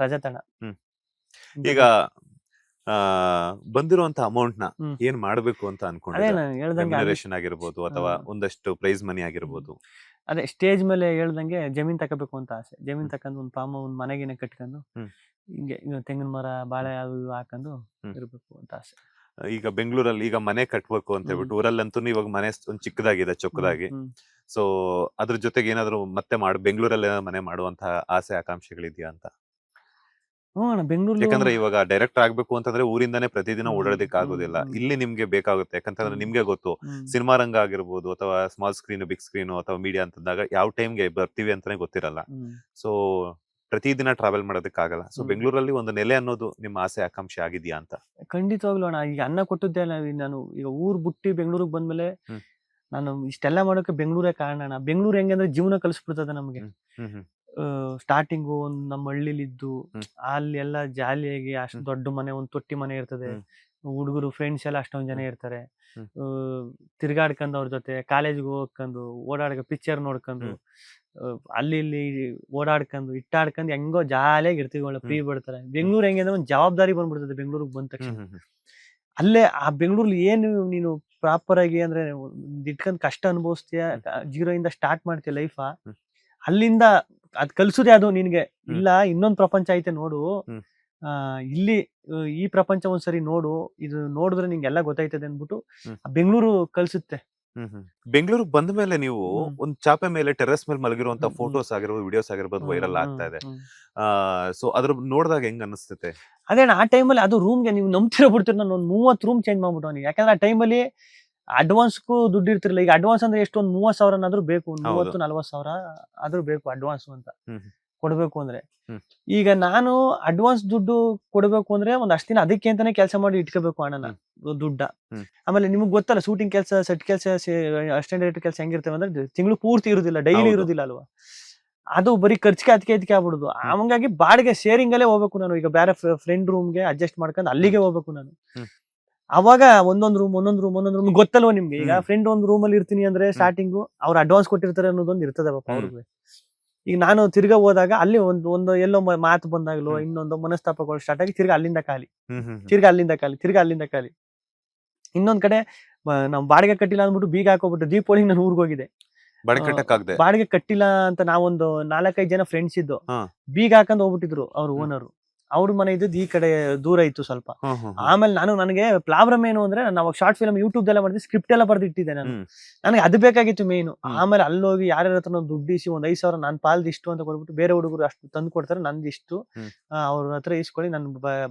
ರಜತ್ ಅಣ್ಣ. ಈಗ ಬಂದಿರುವಂತ ಅಮೌಂಟ್ ನ ಏನ್ ಮಾಡ್ಬೇಕು ಅಂತ ಅನ್ಕೊಂಡಿದ್ದೀರಾ? ಆಗಿರ್ಬೋದು ಅಥವಾ ಒಂದಷ್ಟು ಪ್ರೈಸ್ ಮನಿ ಆಗಿರ್ಬೋದು. ಅದೇ ಸ್ಟೇಜ್ ಮೇಲೆ ಹೇಳ್ದಂಗೆ ಜಮೀನ್ ತಗೋಬೇಕು ಅಂತ ಆಸೆ. ಜಮೀನ್ ತಕೊಂಡು ಒಂದ್ ಮನೆಗಿನ ಕಟ್ಕೊಂಡು ಹಿಂಗೆ ತೆಂಗಿನ ಮರ ಬಾಳೆ ಅವು ಹಾಕೊಂಡು ಇರ್ಬೇಕು ಅಂತ ಆಸೆ. ಈಗ ಬೆಂಗಳೂರಲ್ಲಿ ಈಗ ಮನೆ ಕಟ್ಬೇಕು ಅಂತ ಹೇಳ್ಬಿಟ್ಟು, ಊರಲ್ಲಂತೂ ಇವಾಗ ಮನೆ ಒಂದ್ ಚಿಕ್ಕದಾಗಿದೆ, ಚೊಕ್ಕದಾಗಿ. ಸೊ ಅದ್ರ ಜೊತೆಗೆ ಏನಾದ್ರು ಮತ್ತೆ ಬೆಂಗಳೂರಲ್ಲಿ ಮನೆ ಮಾಡುವಂತ ಆಸೆ ಆಕಾಂಕ್ಷೆಗಳಿದ್ಯಾ ಅಂತ? ಬೆಂಗಳೂರು, ಯಾಕಂದ್ರೆ ಇವಾಗ ಡೈರೆಕ್ಟರ್ ಆಗ್ಬೇಕು ಅಂತಂದ್ರೆ ಊರಿಂದಾನೇ ಪ್ರತಿದಿನ ಓಡಾಡೋದಕ್ಕೆ ಆಗೋದಿಲ್ಲ. ಇಲ್ಲಿ ನಿಮ್ಗೆ ಬೇಕಾಗುತ್ತೆ, ಯಾಕಂತಂದ್ರೆ ನಿಮ್ಗೆ ಗೊತ್ತು ಸಿನಿಮಾ ರಂಗ ಆಗಿರ್ಬೋದು ಅಥವಾ ಸ್ಮಾಲ್ ಸ್ಕ್ರೀನ್, ಬಿಗ್ ಸ್ಕ್ರೀನ್ ಅಥವಾ ಮೀಡಿಯಾ ಅಂತಂದಾಗ ಯಾವ ಟೈಮ್ಗೆ ಬರ್ತೀವಿ ಅಂತಾನೆ ಗೊತ್ತಿರಲ್ಲ. ಸೊ ಪ್ರತಿದಿನ ಟ್ರಾವೆಲ್ ಮಾಡೋದಕ್ಕಾಗಲ್ಲ. ಸೊ ಬೆಂಗಳೂರಲ್ಲಿ ಒಂದು ನೆಲೆ ಅನ್ನೋದು ನಿಮ್ಮ ಆಸೆ ಆಕಾಂಕ್ಷೆ ಆಗಿದ್ಯಾ ಅಂತ? ಖಂಡಿತವಾಗ್ಲೂ ಅಣ್ಣ. ಈಗ ಅನ್ನ ಕೊಟ್ಟಿದ್ದೆ ನಾನು ಈಗ ಊರ್ ಬಿಟ್ಟು ಬೆಂಗಳೂರಿಗೆ ಬಂದ್ಮೇಲೆ ನಾನು ಇಷ್ಟೆಲ್ಲ ಮಾಡೋಕೆ ಬೆಂಗಳೂರೇ ಕಾರಣ ಅಣ್ಣ. ಬೆಂಗಳೂರು ಹೆಂಗೆ ಅಂದ್ರೆ ಜೀವನ ಕಲಿಸ್ಬಿಡ್ತದೆ ನಮ್ಗೆ. ಸ್ಟಾರ್ಟಿಂಗು ನಮ್ಮ ಹಳ್ಳಿಲಿದ್ದು ಅಲ್ಲಿ ಎಲ್ಲ ಜಾಲಿಯಾಗಿ ಅಷ್ಟು ದೊಡ್ಡ ಮನೆ, ಒಂದ್ ತೊಟ್ಟಿ ಮನೆ ಇರ್ತದೆ. ಹುಡುಗರು ಫ್ರೆಂಡ್ಸ್ ಎಲ್ಲ ಅಷ್ಟೊಂದ್ ಜನ ಇರ್ತಾರೆ. ತಿರ್ಗಾಡ್ಕೊಂಡು ಅವ್ರ ಜೊತೆ ಕಾಲೇಜ್ಗೆ ಹೋಗ್ಕೊಂಡು ಓಡಾಡ್ಕ ಪಿಕ್ಚರ್ ನೋಡ್ಕೊಂಡು ಅಲ್ಲಿ ಇಲ್ಲಿ ಓಡಾಡ್ಕೊಂಡು ಇಟ್ಟಾಡ್ಕೊಂಡು ಹೆಂಗೋ ಜಾಲಿಯಾಗಿ ಇರ್ತೀವಿ. ಒಳ್ಳೆ ಫ್ರೀ ಬಿಡ್ತಾರೆ. ಬೆಂಗಳೂರು ಹೆಂಗೆ ಅಂದ್ರೆ ಒಂದ್ ಜವಾಬ್ದಾರಿ ಬಂದ್ಬಿಡ್ತದೆ ಬೆಂಗಳೂರಿಗೆ ಬಂದ ತಕ್ಷಣ. ಅಲ್ಲೇ ಆ ಬೆಂಗಳೂರಲ್ಲಿ ಏನು ನೀನು ಪ್ರಾಪರ್ ಆಗಿ ಅಂದ್ರೆ ಇಟ್ಕೊಂಡ್ ಕಷ್ಟ ಅನುಭವಿಸ್ತೀಯ, 0 ಇಂದ ಸ್ಟಾರ್ಟ್ ಮಾಡ್ತೀಯ ಲೈಫ್. ಅಲ್ಲಿಂದ ಅದ್ ಕಲ್ಸುದೇ ಅದು ನಿನ್ಗೆ. ಇಲ್ಲ ಇನ್ನೊಂದ್ ಪ್ರಪಂಚ ಐತೆ ನೋಡು, ಇಲ್ಲಿ ಈ ಪ್ರಪಂಚ ಒಂದ್ಸರಿ ನೋಡು, ಇದು ನೋಡಿದ್ರೆ ನಿಂಗೆಲ್ಲ ಗೊತ್ತಾಯ್ತದೆ ಅನ್ಬಿಟ್ಟು ಬೆಂಗಳೂರು ಕಲ್ಸುತ್ತೆ. ಬೆಂಗಳೂರು ಬಂದ ಮೇಲೆ ನೀವು ಒಂದ್ ಚಾಪೆ ಮೇಲೆ ಟೆರೆಸ್ ಮೇಲೆ ಮಲಗಿರುವಂತ ಫೋಟೋಸ್ ಆಗಿರ್ಬೋದು, ವಿಡಿಯೋಸ್ ಆಗಿರ್ಬೋದು ವೈರಲ್ ಆಗ್ತಾ ಇದೆ. ಸೊ ಅದ್ರ ನೋಡಿದಾಗ ಹೆಂಗ್ ಅನಿಸ್ತತೆ? ಅದೇ ಆ ಟೈಮಲ್ಲಿ ಅದು ರೂಮ್ಗೆ ನೀವು ನಂಬ್ತಿರೋ ಬಿಡ್ತೀರಿ, ನಾನು ಒಂದ್ 30 ರೂಮ್ ಚೇಂಜ್ ಮಾಡ್ಬಿಟ್ಟು. ಯಾಕಂದ್ರೆ ಆ ಟೈಮಲ್ಲಿ ಅಡ್ವಾನ್ಸ್ಗೂ ದುಡ್ಡು ಇರ್ತಿರ್ಲಿಲ್ಲ. ಈಗ ಅಡ್ವಾನ್ಸ್ ಅಂದ್ರೆ ಎಷ್ಟು, ಒಂದ್ 30,000 ಬೇಕು, 30-40,000 ಆದ್ರೂ ಬೇಕು ಅಡ್ವಾನ್ಸ್ ಅಂತ ಕೊಡ್ಬೇಕು ಅಂದ್ರೆ. ಈಗ ನಾನು ಅಡ್ವಾನ್ಸ್ ದುಡ್ಡು ಕೊಡ್ಬೇಕು ಅಂದ್ರೆ ಒಂದ್ ಅಷ್ಟ್ ದಿನ ಅದಕ್ಕೆ ಅಂತಾನೆ ಕೆಲಸ ಮಾಡಿ ಇಟ್ಕೋಬೇಕು ಅಣ್ಣನ ದುಡ್ಡ. ಆಮೇಲೆ ನಿಮ್ಗೆ ಗೊತ್ತಲ್ಲ ಶೂಟಿಂಗ್ ಕೆಲಸ, ಸೆಟ್ ಕೆಲಸ, ಅಸಿಸ್ಟೆಂಟ್ ಡೈರೆಕ್ಟರ್ ಕೆಲಸ ಹೆಂಗಿರ್ತವೆ ಅಂದ್ರೆ ತಿಂಗಳು ಪೂರ್ತಿ ಇರುದಿಲ್ಲ, ಡೈಲಿ ಇರುದಿಲ್ಲ ಅಲ್ವಾ. ಅದು ಬರೀ ಖರ್ಚಿಗೆ ಅದಕ್ಕೆ ಆಗ್ಬಿಡುದು. ಹಂಗಾಗಿ ಬಾಡಿಗೆ ಶೇರಿಂಗ್ ಅಲ್ಲೇ ಹೋಗ್ಬೇಕು ನಾನು. ಈಗ ಬೇರೆ ಫ್ರೆಂಡ್ ರೂಮ್ಗೆ ಅಡ್ಜಸ್ಟ್ ಮಾಡ್ಕೊಂಡು ಅಲ್ಲಿಗೆ ಹೋಗ್ಬೇಕು ನಾನು. ಅವಾಗ ಒಂದೊಂದ್ ರೂಮ್ ಗೊತ್ತಲ್ವ ನಿಮ್ಗೆ. ಈಗ ಫ್ರೆಂಡ್ ಒಂದ್ ರೂಮ್ ಅಲ್ಲಿ ಇರ್ತೀನಿ ಅಂದ್ರೆ ಸ್ಟಾರ್ಟಿಂಗು ಅವ್ರು ಅಡ್ವಾನ್ಸ್ ಕೊಟ್ಟಿರ್ತಾರೆ ಅನ್ನೋದೊಂದು ಇರ್ತದೆ ಪಾಪ ಅವ್ರಿಗೆ. ಈಗ ನಾನು ತಿರ್ಗಾ ಹೋದಾಗ ಅಲ್ಲಿ ಒಂದು ಎಲ್ಲೋ ಮಾತು ಬಂದಾಗ್ಲೋ ಇನ್ನೊಂದು ಮನಸ್ತಾಪಗಳು ಸ್ಟಾರ್ಟ್ ಆಗಿ ತಿರ್ಗಾ ಅಲ್ಲಿಂದ ಖಾಲಿ. ಇನ್ನೊಂದ್ ಕಡೆ ನಾವ್ ಬಾಡಿಗೆ ಕಟ್ಟಿಲ್ಲ ಅಂದ್ಬಿಟ್ಟು ಬೀಗ ಹಾಕೋಬಿಟ್ಟು ದೀಪಾವಳಿಗೆ ನಾನು ಊರ್ಗ್ ಹೋಗಿದೆ. ಬಾಡಿಗೆ ಕಟ್ಟಿಲ್ಲ ಅಂತ ನಾವೊಂದು 4-5 ಜನ ಫ್ರೆಂಡ್ಸ್ ಇದ್ದು ಬೀಗ ಹಾಕೊಂಡ್ ಹೋಗ್ಬಿಟ್ಟಿದ್ರು ಅವ್ರ ಓನರ್. ಅವ್ರ ಮನೆ ಇದ್ದದ್ದು ಈ ಕಡೆ ದೂರ ಇತ್ತು ಸ್ವಲ್ಪ. ಆಮೇಲೆ ನನಗೆ ಪ್ರಾಬ್ಲಮ್ ಏನು ಅಂದ್ರೆ ನಾನು ಅವಾಗ ಶಾರ್ಟ್ ಫಿಲ್ಮ್ ಯೂಟ್ಯೂಬ್ ಎಲ್ಲ ಮಾಡಿದ್ರೆ ಸ್ಕ್ರಿಪ್ಟ್ ಎಲ್ಲ ಬರ್ದಿಟ್ಟಿದ್ದೆ ನಾನು. ನನಗೆ ಅದು ಬೇಕಾಗಿತ್ತು ಮೇಯ್ನು. ಆಮೇಲೆ ಅಲ್ಲೋಗಿ ಯಾರ್ಯಾರ ಹತ್ರ ದುಡ್ಡು ಇಸಿ ಒಂದ್ 5,000 ನಾನ್ ಪಾಲ್ದು ಇಷ್ಟು ಅಂತ ಕೊಡ್ಬಿಟ್ಟು ಬೇರೆ ಹುಡುಗರು ಅಷ್ಟು ತಂದು ಕೊಡ್ತಾರೆ, ನಂದು ಇಷ್ಟು ಅವ್ರ ಹತ್ರ ಇಸ್ಕೊಳ್ಳಿ, ನನ್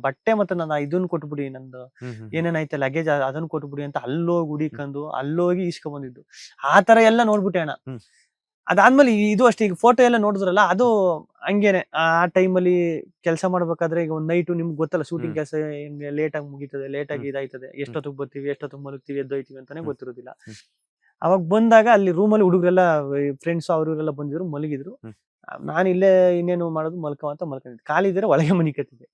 ಬಟ್ಟೆ ಮತ್ತೆ ನನ್ನ ಇದನ್ನ ಕೊಟ್ಬಿಡಿ, ನಂದು ಏನೇನೈತೆ ಲಗೇಜ್ ಅದನ್ನ ಕೊಟ್ಬಿಡಿ ಅಂತ ಅಲ್ಲೋಗಿ ಹುಡಿಕೊಂಡು ಅಲ್ಲೋಗಿ ಇಸ್ಕೊಂಡ್ ಬಂದಿದ್ದು. ಆ ತರ ಎಲ್ಲ ನೋಡ್ಬಿಟ್ಟೆ ಅಣ್ಣ. ಅದಾದ್ಮೇಲೆ ಇದು ಅಷ್ಟೇ, ಈಗ ಫೋಟೋ ಎಲ್ಲ ನೋಡಿದ್ರಲ್ಲ ಅದು ಹಂಗೇನೆ. ಆ ಟೈಮಲ್ಲಿ ಕೆಲಸ ಮಾಡ್ಬೇಕಾದ್ರೆ ಈಗ ಒಂದ್ ನೈಟು ನಿಮ್ಗೆ ಗೊತ್ತಲ್ಲ ಶೂಟಿಂಗ್ ಕೆಲಸ ಹೆಂಗೆ ಲೇಟ್ ಆಗಿ ಮುಗೀತದೆ, ಲೇಟ್ ಆಗಿ ಇದಾಯ್ತದೆ, ಎಷ್ಟೊತ್ತಿಗೆ ಬರ್ತೀವಿ ಎಷ್ಟೊತ್ತಿಗೆ ಮಲಗ್ತೀವಿ ಎದ್ದೋಯ್ತೀವಿ ಅಂತಾನೆ ಗೊತ್ತಿರೋದಿಲ್ಲ. ಅವಾಗ ಬಂದಾಗ ಅಲ್ಲಿ ರೂಮಲ್ಲಿ ಹುಡುಗರೆಲ್ಲ ಫ್ರೆಂಡ್ಸ್ ಅವ್ರೆಲ್ಲ ಬಂದಿದ್ರು, ಮಲಗಿದ್ರು. ನಾನು ಇಲ್ಲೇ ಇನ್ನೇನು ಮಾಡೋದು ಅಂತ ಮಲ್ಕೊಂಡಿದ್ದೆ. ಖಾಲಿ ಇದ್ರೆ ಒಳಗೆ ಮನಿಕತ್ತಿದ್ದೆ.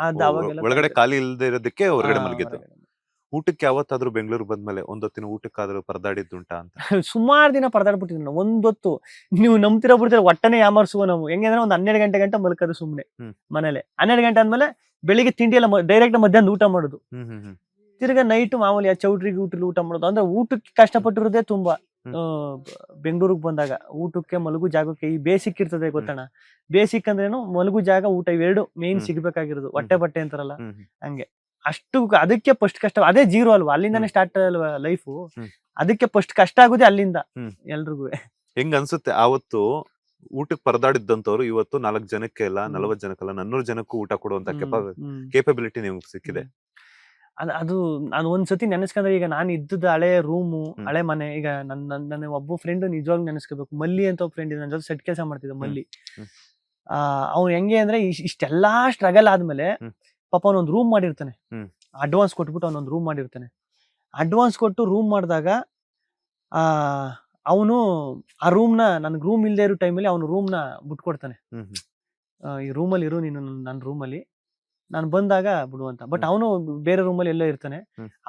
ಅದು ಅವಾಗೆಲ್ಲ ಒಳಗಡೆ ಖಾಲಿ ಇಲ್ಲದೆ ಇರೋದಕ್ಕೆ ಹೊರಗಡೆ ಮಲಗಿದ್ದು. ಊಟಕ್ಕೆ ಯಾವತ್ತಾದ್ರೂ ಬೆಂಗಳೂರು ಬಂದ್ಮೇಲೆ ಒಂದೊತ್ತಿನ ಊಟಕ್ಕಾದ್ರೂ ಪರದಾಡಿದ್ದುಂಟಾ ಅಂತ? ಸುಮಾರು ದಿನ ಪರದಾಡ್ಬಿಟ್ಟಿದ್ವಿ ನಾವು. ಒಂದೊತ್ತು ನೀವು ನಂಬ್ತಿರೋ ಬಿಡ್ತೀರ ಒಟ್ಟನೆ ಯಾಮರ್ಸುವ ನಾವು. ಹೆಂಗಂದ್ರೆ ಒಂದು 12 ಗಂಟೆ ಮಲ್ಕೋದು ಸುಮ್ನೆ ಮನೇಲೆ. 12 ಗಂಟೆ ಆದ್ಮೇಲೆ ಬೆಳಿಗ್ಗೆ ತಿಂಡಿ ಎಲ್ಲ ಡೈರೆಕ್ಟ್ ಮಧ್ಯಾಹ್ನ ಊಟ ಮಾಡೋದು. ತಿರ್ಗಾ ನೈಟ್ ಮಾಮೂಲಿ ಚೌಟ್ರಿಗೆ ಊಟ ಮಾಡೋದು. ಅಂದ್ರೆ ಊಟಕ್ಕೆ ಕಷ್ಟಪಟ್ಟಿರೋದೇ ತುಂಬಾ. ಬೆಂಗಳೂರಿಗೆ ಬಂದಾಗ ಊಟಕ್ಕೆ ಮಲಗು ಜಾಗಕ್ಕೆ ಈ ಬೇಸಿಕ್ ಇರ್ತದೆ ಗೊತ್ತಣ್ಣ. ಬೇಸಿಕ್ ಅಂದ್ರೇನು ಮಲಗು ಜಾಗ ಊಟ ಇವೆರಡು ಮೇನ್ ಸಿಗ್ಬೇಕಾಗಿರೋದು. ಹೊಟ್ಟೆ ಬಟ್ಟೆ ಅಂತಾರಲ್ಲ ಹಂಗೆ. ಅಷ್ಟು ಅದಕ್ಕೆ ಫಸ್ಟ್ ಕಷ್ಟ ಅದೇ ಜೀರೋ ಅಲ್ವಾ, ಅಲ್ಲಿಂದಾನೇ ಸ್ಟಾರ್ಟ್ ಅಲ್ವಾ ಲೈಫು. ಅದಕ್ಕೆ ಫಸ್ಟ್ ಕಷ್ಟ ಆಗುದೇ ಅಲ್ಲಿಂದ ಎಲ್ರಿಗೂ. ಹೆಂಗ ಅನ್ಸುತ್ತೆ ಆವತ್ತು ಊಟಕ್ಕೆ ಪರದಾಡಿದ್ದಂತವ್ರು ಇವತ್ತು 4 ಜನಕ್ಕೆ ಅಲ್ಲ 40 ಜನಕ್ಕಲ್ಲ 400 ಜನಕ್ಕೂ ಊಟ ಕೊಡುವಂತ ಕೇಪಬಿಲಿಟಿ ನಿಮ್ಗೆ ಸಿಕ್ಕಿದೆ. ಅದು ನಾನು ಒಂದ್ಸತಿ ನೆನೆಸ್ಕೊಂಡ್ರೆ, ಈಗ ನಾನು ಇದ್ದದ್ದು ಹಳೆ ರೂಮು ಹಳೆ ಮನೆ. ಈಗ ನನ್ನ ಒಬ್ಬ ಫ್ರೆಂಡ್ ನಿಜವಾಗ್ಲೂ ನೆನೆಸ್ಕೋಬೇಕು, ಮಲ್ಲಿ ಅಂತ ಒಬ್ಬ ಫ್ರೆಂಡ್ ಇದೆ, ನನ್ನ ಜೊತೆ ಸೆಟ್ ಕೆಲಸ ಮಾಡ್ತಿದ್ದ ಮಲ್ಲಿ. ಅವ್ನು ಹೆಂಗೆ ಅಂದ್ರೆ ಇಷ್ಟೆಲ್ಲಾ ಸ್ಟ್ರಗಲ್ ಆದ್ಮೇಲೆ ಪಾಪ ಅವನೊಂದು ರೂಮ್ ಮಾಡಿರ್ತಾನೆ. ಅಡ್ವಾನ್ಸ್ ಕೊಟ್ಬಿಟ್ಟು ಅವನೊಂದು ರೂಮ್ ಮಾಡಿರ್ತಾನೆ. ಅಡ್ವಾನ್ಸ್ ಕೊಟ್ಟು ರೂಮ್ ಮಾಡಿದಾಗ ಅವನು ಆ ರೂಮ್ನ ನನ್ಗೆ ರೂಮ್ ಇಲ್ದೇ ಇರೋ ಟೈಮಲ್ಲಿ ಅವನು ರೂಮ್ನ ಬಿಟ್ಕೊಡ್ತಾನೆ. ಈ ರೂಮಲ್ಲಿ ಇರು ನೀನು ನನ್ನ ರೂಮಲ್ಲಿ, ನಾನು ಬಂದಾಗ ಬಿಡು ಅಂತ. ಬಟ್ ಅವನು ಬೇರೆ ರೂಮಲ್ಲಿ ಎಲ್ಲೋ ಇರ್ತಾನೆ.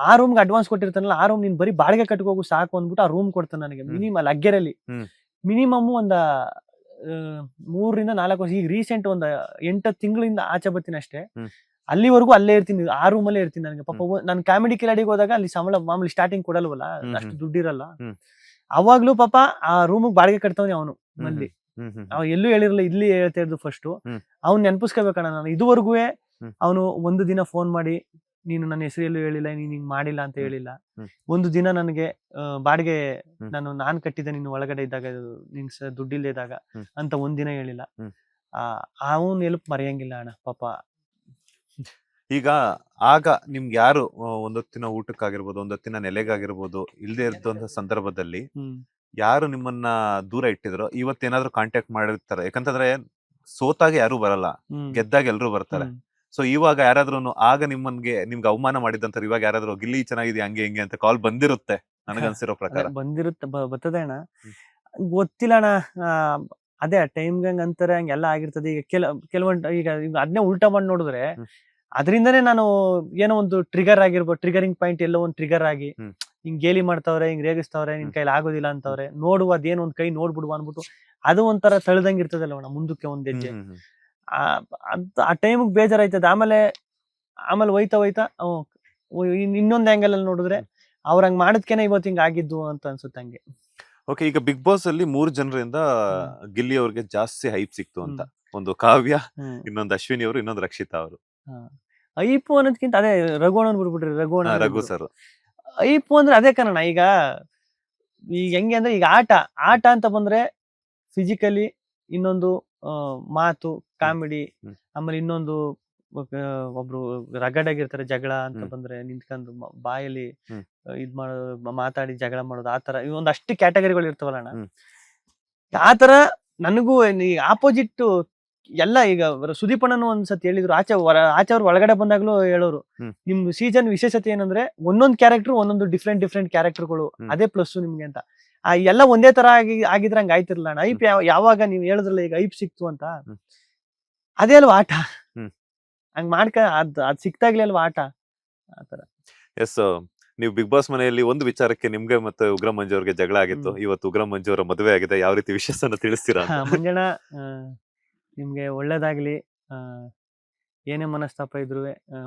ಆ ರೂಮ್ಗೆ ಅಡ್ವಾನ್ಸ್ ಕೊಟ್ಟಿರ್ತಾನಲ್ಲ, ಆ ರೂಮ್ ನೀನ್ ಬರೀ ಬಾಡಿಗೆ ಕಟ್ಕೋಗು ಸಾಕು ಅಂದ್ಬಿಟ್ಟು ಆ ರೂಮ್ ಕೊಡ್ತಾನೆ ನನಗೆ. ಮಿನಿಮಮ್ ಲಗ್ಗೆರಲ್ಲಿ ಮಿನಿಮಮ್ ಒಂದ 3 ರಿಂದ 4 ವರ್ಷ. ಈಗ ರೀಸೆಂಟ್ ಒಂದ್ 8 ತಿಂಗಳಿಂದ ಆಚೆ ಬರ್ತೀನಿ ಅಷ್ಟೇ. ಅಲ್ಲಿವರೆಗೂ ಅಲ್ಲೇ ಇರ್ತೀನಿ, ಆ ರೂಮಲ್ಲೇ ಇರ್ತೀನಿ. ನನಗೆ ಪಾಪ ನಾನು ಕಾಮಿಡಿ ಕಿಲಾಡಿಗೆ ಹೋದಾಗ ಅಲ್ಲಿ ಸಂಬಳ ಮಾಮೂಲಿ ಸ್ಟಾರ್ಟಿಂಗ್ ಕೊಡಲ್ವಲ್ಲ, ಅಷ್ಟು ದುಡ್ಡಿರಲ್ಲ. ಅವಾಗ್ಲೂ ಪಾಪ ಆ ರೂಮಿಗೆ ಬಾಡಿಗೆ ಕಟ್ತವನಿ ಅವನು ಮಲ್ಲಿ. ಅವ್ ಎಲ್ಲೂ ಹೇಳಿರಲ್ಲ, ಇಲ್ಲಿ ಹೇಳ್ತಾ ಇದ್ದು ಫಸ್ಟ್. ಅವ್ನು ನೆನಪಿಸ್ಕೋಬೇಕಣ್ಣ. ನಾನು ಇದುವರೆಗೂ ಅವನು ಒಂದು ದಿನ ಫೋನ್ ಮಾಡಿ ನೀನು ನನ್ನ ಹೆಸರು ಎಲ್ಲೂ ಹೇಳಿಲ್ಲ, ನೀನ್ ಹಿಂಗ್ ಮಾಡಿಲ್ಲ ಅಂತ ಹೇಳಿಲ್ಲ. ಒಂದು ದಿನ ನನಗೆ ಬಾಡಿಗೆ ನಾನ್ ಕಟ್ಟಿದ್ದೆ ನೀನು ಒಳಗಡೆ ಇದ್ದಾಗ, ನಿನ್ ದುಡ್ಡಿಲ್ದೇ ಇದ್ದಾಗ ಅಂತ ಒಂದಿನ ಹೇಳಿಲ್ಲ. ಅವನ್ ಎಲ್ಪ್ ಮರೆಯಂಗಿಲ್ಲ ಅಣ್ಣ ಪಾಪ. ಈಗ ಆಗ ನಿಮ್ಗೆ ಯಾರು ಒಂದೊತ್ತಿನ ಊಟಕ್ಕಾಗಿರ್ಬೋದು, ಒಂದೊತ್ತಿನ ನೆಲೆಗಾಗಿರ್ಬೋದು ಇಲ್ದೇ ಇದ್ದಂತ ಸಂದರ್ಭದಲ್ಲಿ ಯಾರು ನಿಮ್ಮನ್ನ ದೂರ ಇಟ್ಟಿದ್ರು ಇವತ್ತೇನಾದ್ರೂ ಕಾಂಟ್ಯಾಕ್ಟ್ ಮಾಡಿರ್ತಾರೆ? ಯಾಕಂತಂದ್ರೆ ಸೋತಾಗ ಯಾರು ಬರಲ್ಲ, ಗೆದ್ದಾಗ ಎಲ್ರು ಬರ್ತಾರೆ. ಸೊ ಇವಾಗ ಯಾರಾದ್ರೂ ಆಗ ನಿಮ್ಗೆ ಅವಮಾನ ಮಾಡಿದಂತ ಇವಾಗ ಯಾರಾದ್ರೂ ಗಿಲ್ಲಿ ಚೆನ್ನಾಗಿದೆ ಹಂಗೆ ಹಿಂಗೆ ಅಂತ ಕಾಲ್ ಬಂದಿರುತ್ತೆ ನನಗನ್ಸಿರೋ ಪ್ರಕಾರ? ಬಂದಿರುತ್ತೆ, ಬರ್ತದೆ ಅಣ್ಣ. ಗೊತ್ತಿಲ್ಲ ಅಣ್ಣ. ಅದೇ ಟೈಮ್ಗೆ ಹಂಗ ಅಂತಾರೆ, ಹಂಗೆಲ್ಲ ಆಗಿರ್ತದೆ. ಈಗ ಕೆಲವೊಂದು ಈಗ ಅದನ್ನೇ ಉಲ್ಟಾ ಮಾಡಿ ನೋಡಿದ್ರೆ ಅದರಿಂದನೇ ನಾನು ಏನೋ ಒಂದು ಟ್ರಿಗರ್ ಆಗಿರ್ಬೋದು, ಟ್ರಿಗರಿಂಗ್ ಪಾಯಿಂಟ್ ಎಲ್ಲೋ ಒಂದು ಟ್ರಿಗರ್ ಆಗಿ ಹಿಂಗ್ ಗೇಲಿ ಮಾಡ್ತಾವ್ರೆ, ಹಿಂಗ್ ರೇಗಿಸ್ತವ್ರೆ, ನಿನ್ ಕೈಲಿ ಆಗೋದಿಲ್ಲ ಅಂತವ್ರೆ, ನೋಡುವ ಅದೇನೋ ಒಂದ್ ಕೈ ನೋಡ್ಬಿಡುವ ಅನ್ಬಿಟ್ಟು ಅದು ಒಂಥರ ತಳ್ದಂಗ್ ಇರ್ತದಲ್ಲ ಮುಂದಕ್ಕೆ ಒಂದ್ ಹೆಜ್ಜೆ. ಆ ಟೈಮಿಗೆ ಬೇಜಾರಾಯ್ತದೆ. ಆಮೇಲೆ ಹೋಯ್ತಾ ಇನ್ನೊಂದ್ ಆಂಗಲ್ ಅಲ್ಲಿ ನೋಡಿದ್ರೆ ಅವ್ರ ಹಂಗ್ ಮಾಡಿದ್ಕೇನೆ ಇವತ್ತು ಹಿಂಗ್ ಆಗಿದ್ದು ಅಂತ ಅನ್ಸುತ್ತೆ ಹಂಗೆ. ಓಕೆ, ಈಗ ಬಿಗ್ ಬಾಸ್ ಅಲ್ಲಿ 3 ಜನರಿಂದ ಗಿಲ್ಲಿ ಅವ್ರಿಗೆ ಜಾಸ್ತಿ ಹೈಪ್ ಸಿಕ್ತು ಅಂತ. ಒಂದು ಕಾವ್ಯ, ಇನ್ನೊಂದು ಅಶ್ವಿನಿ ಅವರು, ಇನ್ನೊಂದು ರಕ್ಷಿತಾ ಅವರು. ಐಪು ಅನ್ನೋದಕ್ಕಿಂತ ಅದೇ ರಘುವಣ ಬಿಡ್ಬಿಟ್ರಿ, ರಘು ಸರ್. ಐಪು ಅಂದ್ರೆ ಅದೇ ಕಾರಣ. ಈಗ ಹೆಂಗೆ ಅಂದ್ರೆ ಈಗ ಆಟ ಅಂತ ಬಂದ್ರೆ ಫಿಸಿಕಲಿ, ಇನ್ನೊಂದು ಮಾತು ಕಾಮಿಡಿ, ಆಮೇಲೆ ಇನ್ನೊಂದು ಒಬ್ರು ರಗಡಾಗಿರ್ತಾರೆ. ಜಗಳ ಅಂತ ಬಂದ್ರೆ ನಿಂತ್ಕೊಂಡು ಬಾಯಲ್ಲಿ ಇದ್ ಮಾಡೋದು, ಮಾತಾಡಿ ಜಗಳ ಮಾಡೋದು, ಆತರ ಒಂದಷ್ಟು ಕ್ಯಾಟಗರಿಗಳು ಇರ್ತಾವಲ್ಲ ಅಣ್ಣ. ಆತರ ನನಗೂ ಆಪೋಸಿಟ್ ಎಲ್ಲ. ಈಗ ಸುದೀಪ್ ಅಣ್ಣನು ಒಂದ್ಸತಿ ಹೇಳಿದ್ರು, ಆಚೆ ಅವ್ರು ಒಳಗಡೆ ಬಂದಾಗ್ಲೂ ಹೇಳೋರು, ನಿಮ್ ಸೀಸನ್ ವಿಶೇಷತೆ ಏನಂದ್ರೆ ಒಂದೊಂದ್ ಕ್ಯಾರೆಕ್ಟರ್ ಒಂದೊಂದು ಡಿಫ್ರೆಂಟ್ ಕ್ಯಾರೆಕ್ಟರ್ಗಳು, ಅದೇ ಪ್ಲಸ್ ನಿಮ್ಗೆ ಅಂತ. ಎಲ್ಲ ಒಂದೇ ತರ ಆಗಿದ್ರೆ ಹಂಗ ಆಯ್ತಿರ್ಲ ಅಣ್ಣ. ಐಪ್ ಯಾವಾಗ ನೀವ್ ಹೇಳಿದ್ರಲ್ಲ ಈಗ ಐಪ್ ಸಿಕ್ತು ಅಂತ, ಅದೇ ಅಲ್ವಾ ಆಟ. ಹಂಗ್ ಅದ್ ಸಿಕ್ತಾಗ್ಲೇ ಅಲ್ವಾ ಆಟ. ಆತರ. ಎಸ್, ನೀವು ಬಿಗ್ ಬಾಸ್ ಮನೆಯಲ್ಲಿ ಒಂದು ವಿಚಾರಕ್ಕೆ ನಿಮ್ಗೆ ಮತ್ತೆ ಉಗ್ರ ಮಂಜು ಅವ್ರಿಗೆ ಜಗಳ ಆಗಿತ್ತು. ಇವತ್ತು ಉಗ್ರ ಮಂಜು ಅವರ ಮದುವೆ ಆಗಿದೆ. ಯಾವ ರೀತಿ ವಿಶೇಷನ ತಿಳಿಸ್ತೀರಾ? ಮಂಜಣ್ಣ, ನಿಮ್ಗೆ ಒಳ್ಳೇದಾಗ್ಲಿ. ಏನೇ ಮನಸ್ತಾಪ ಇದ್ರು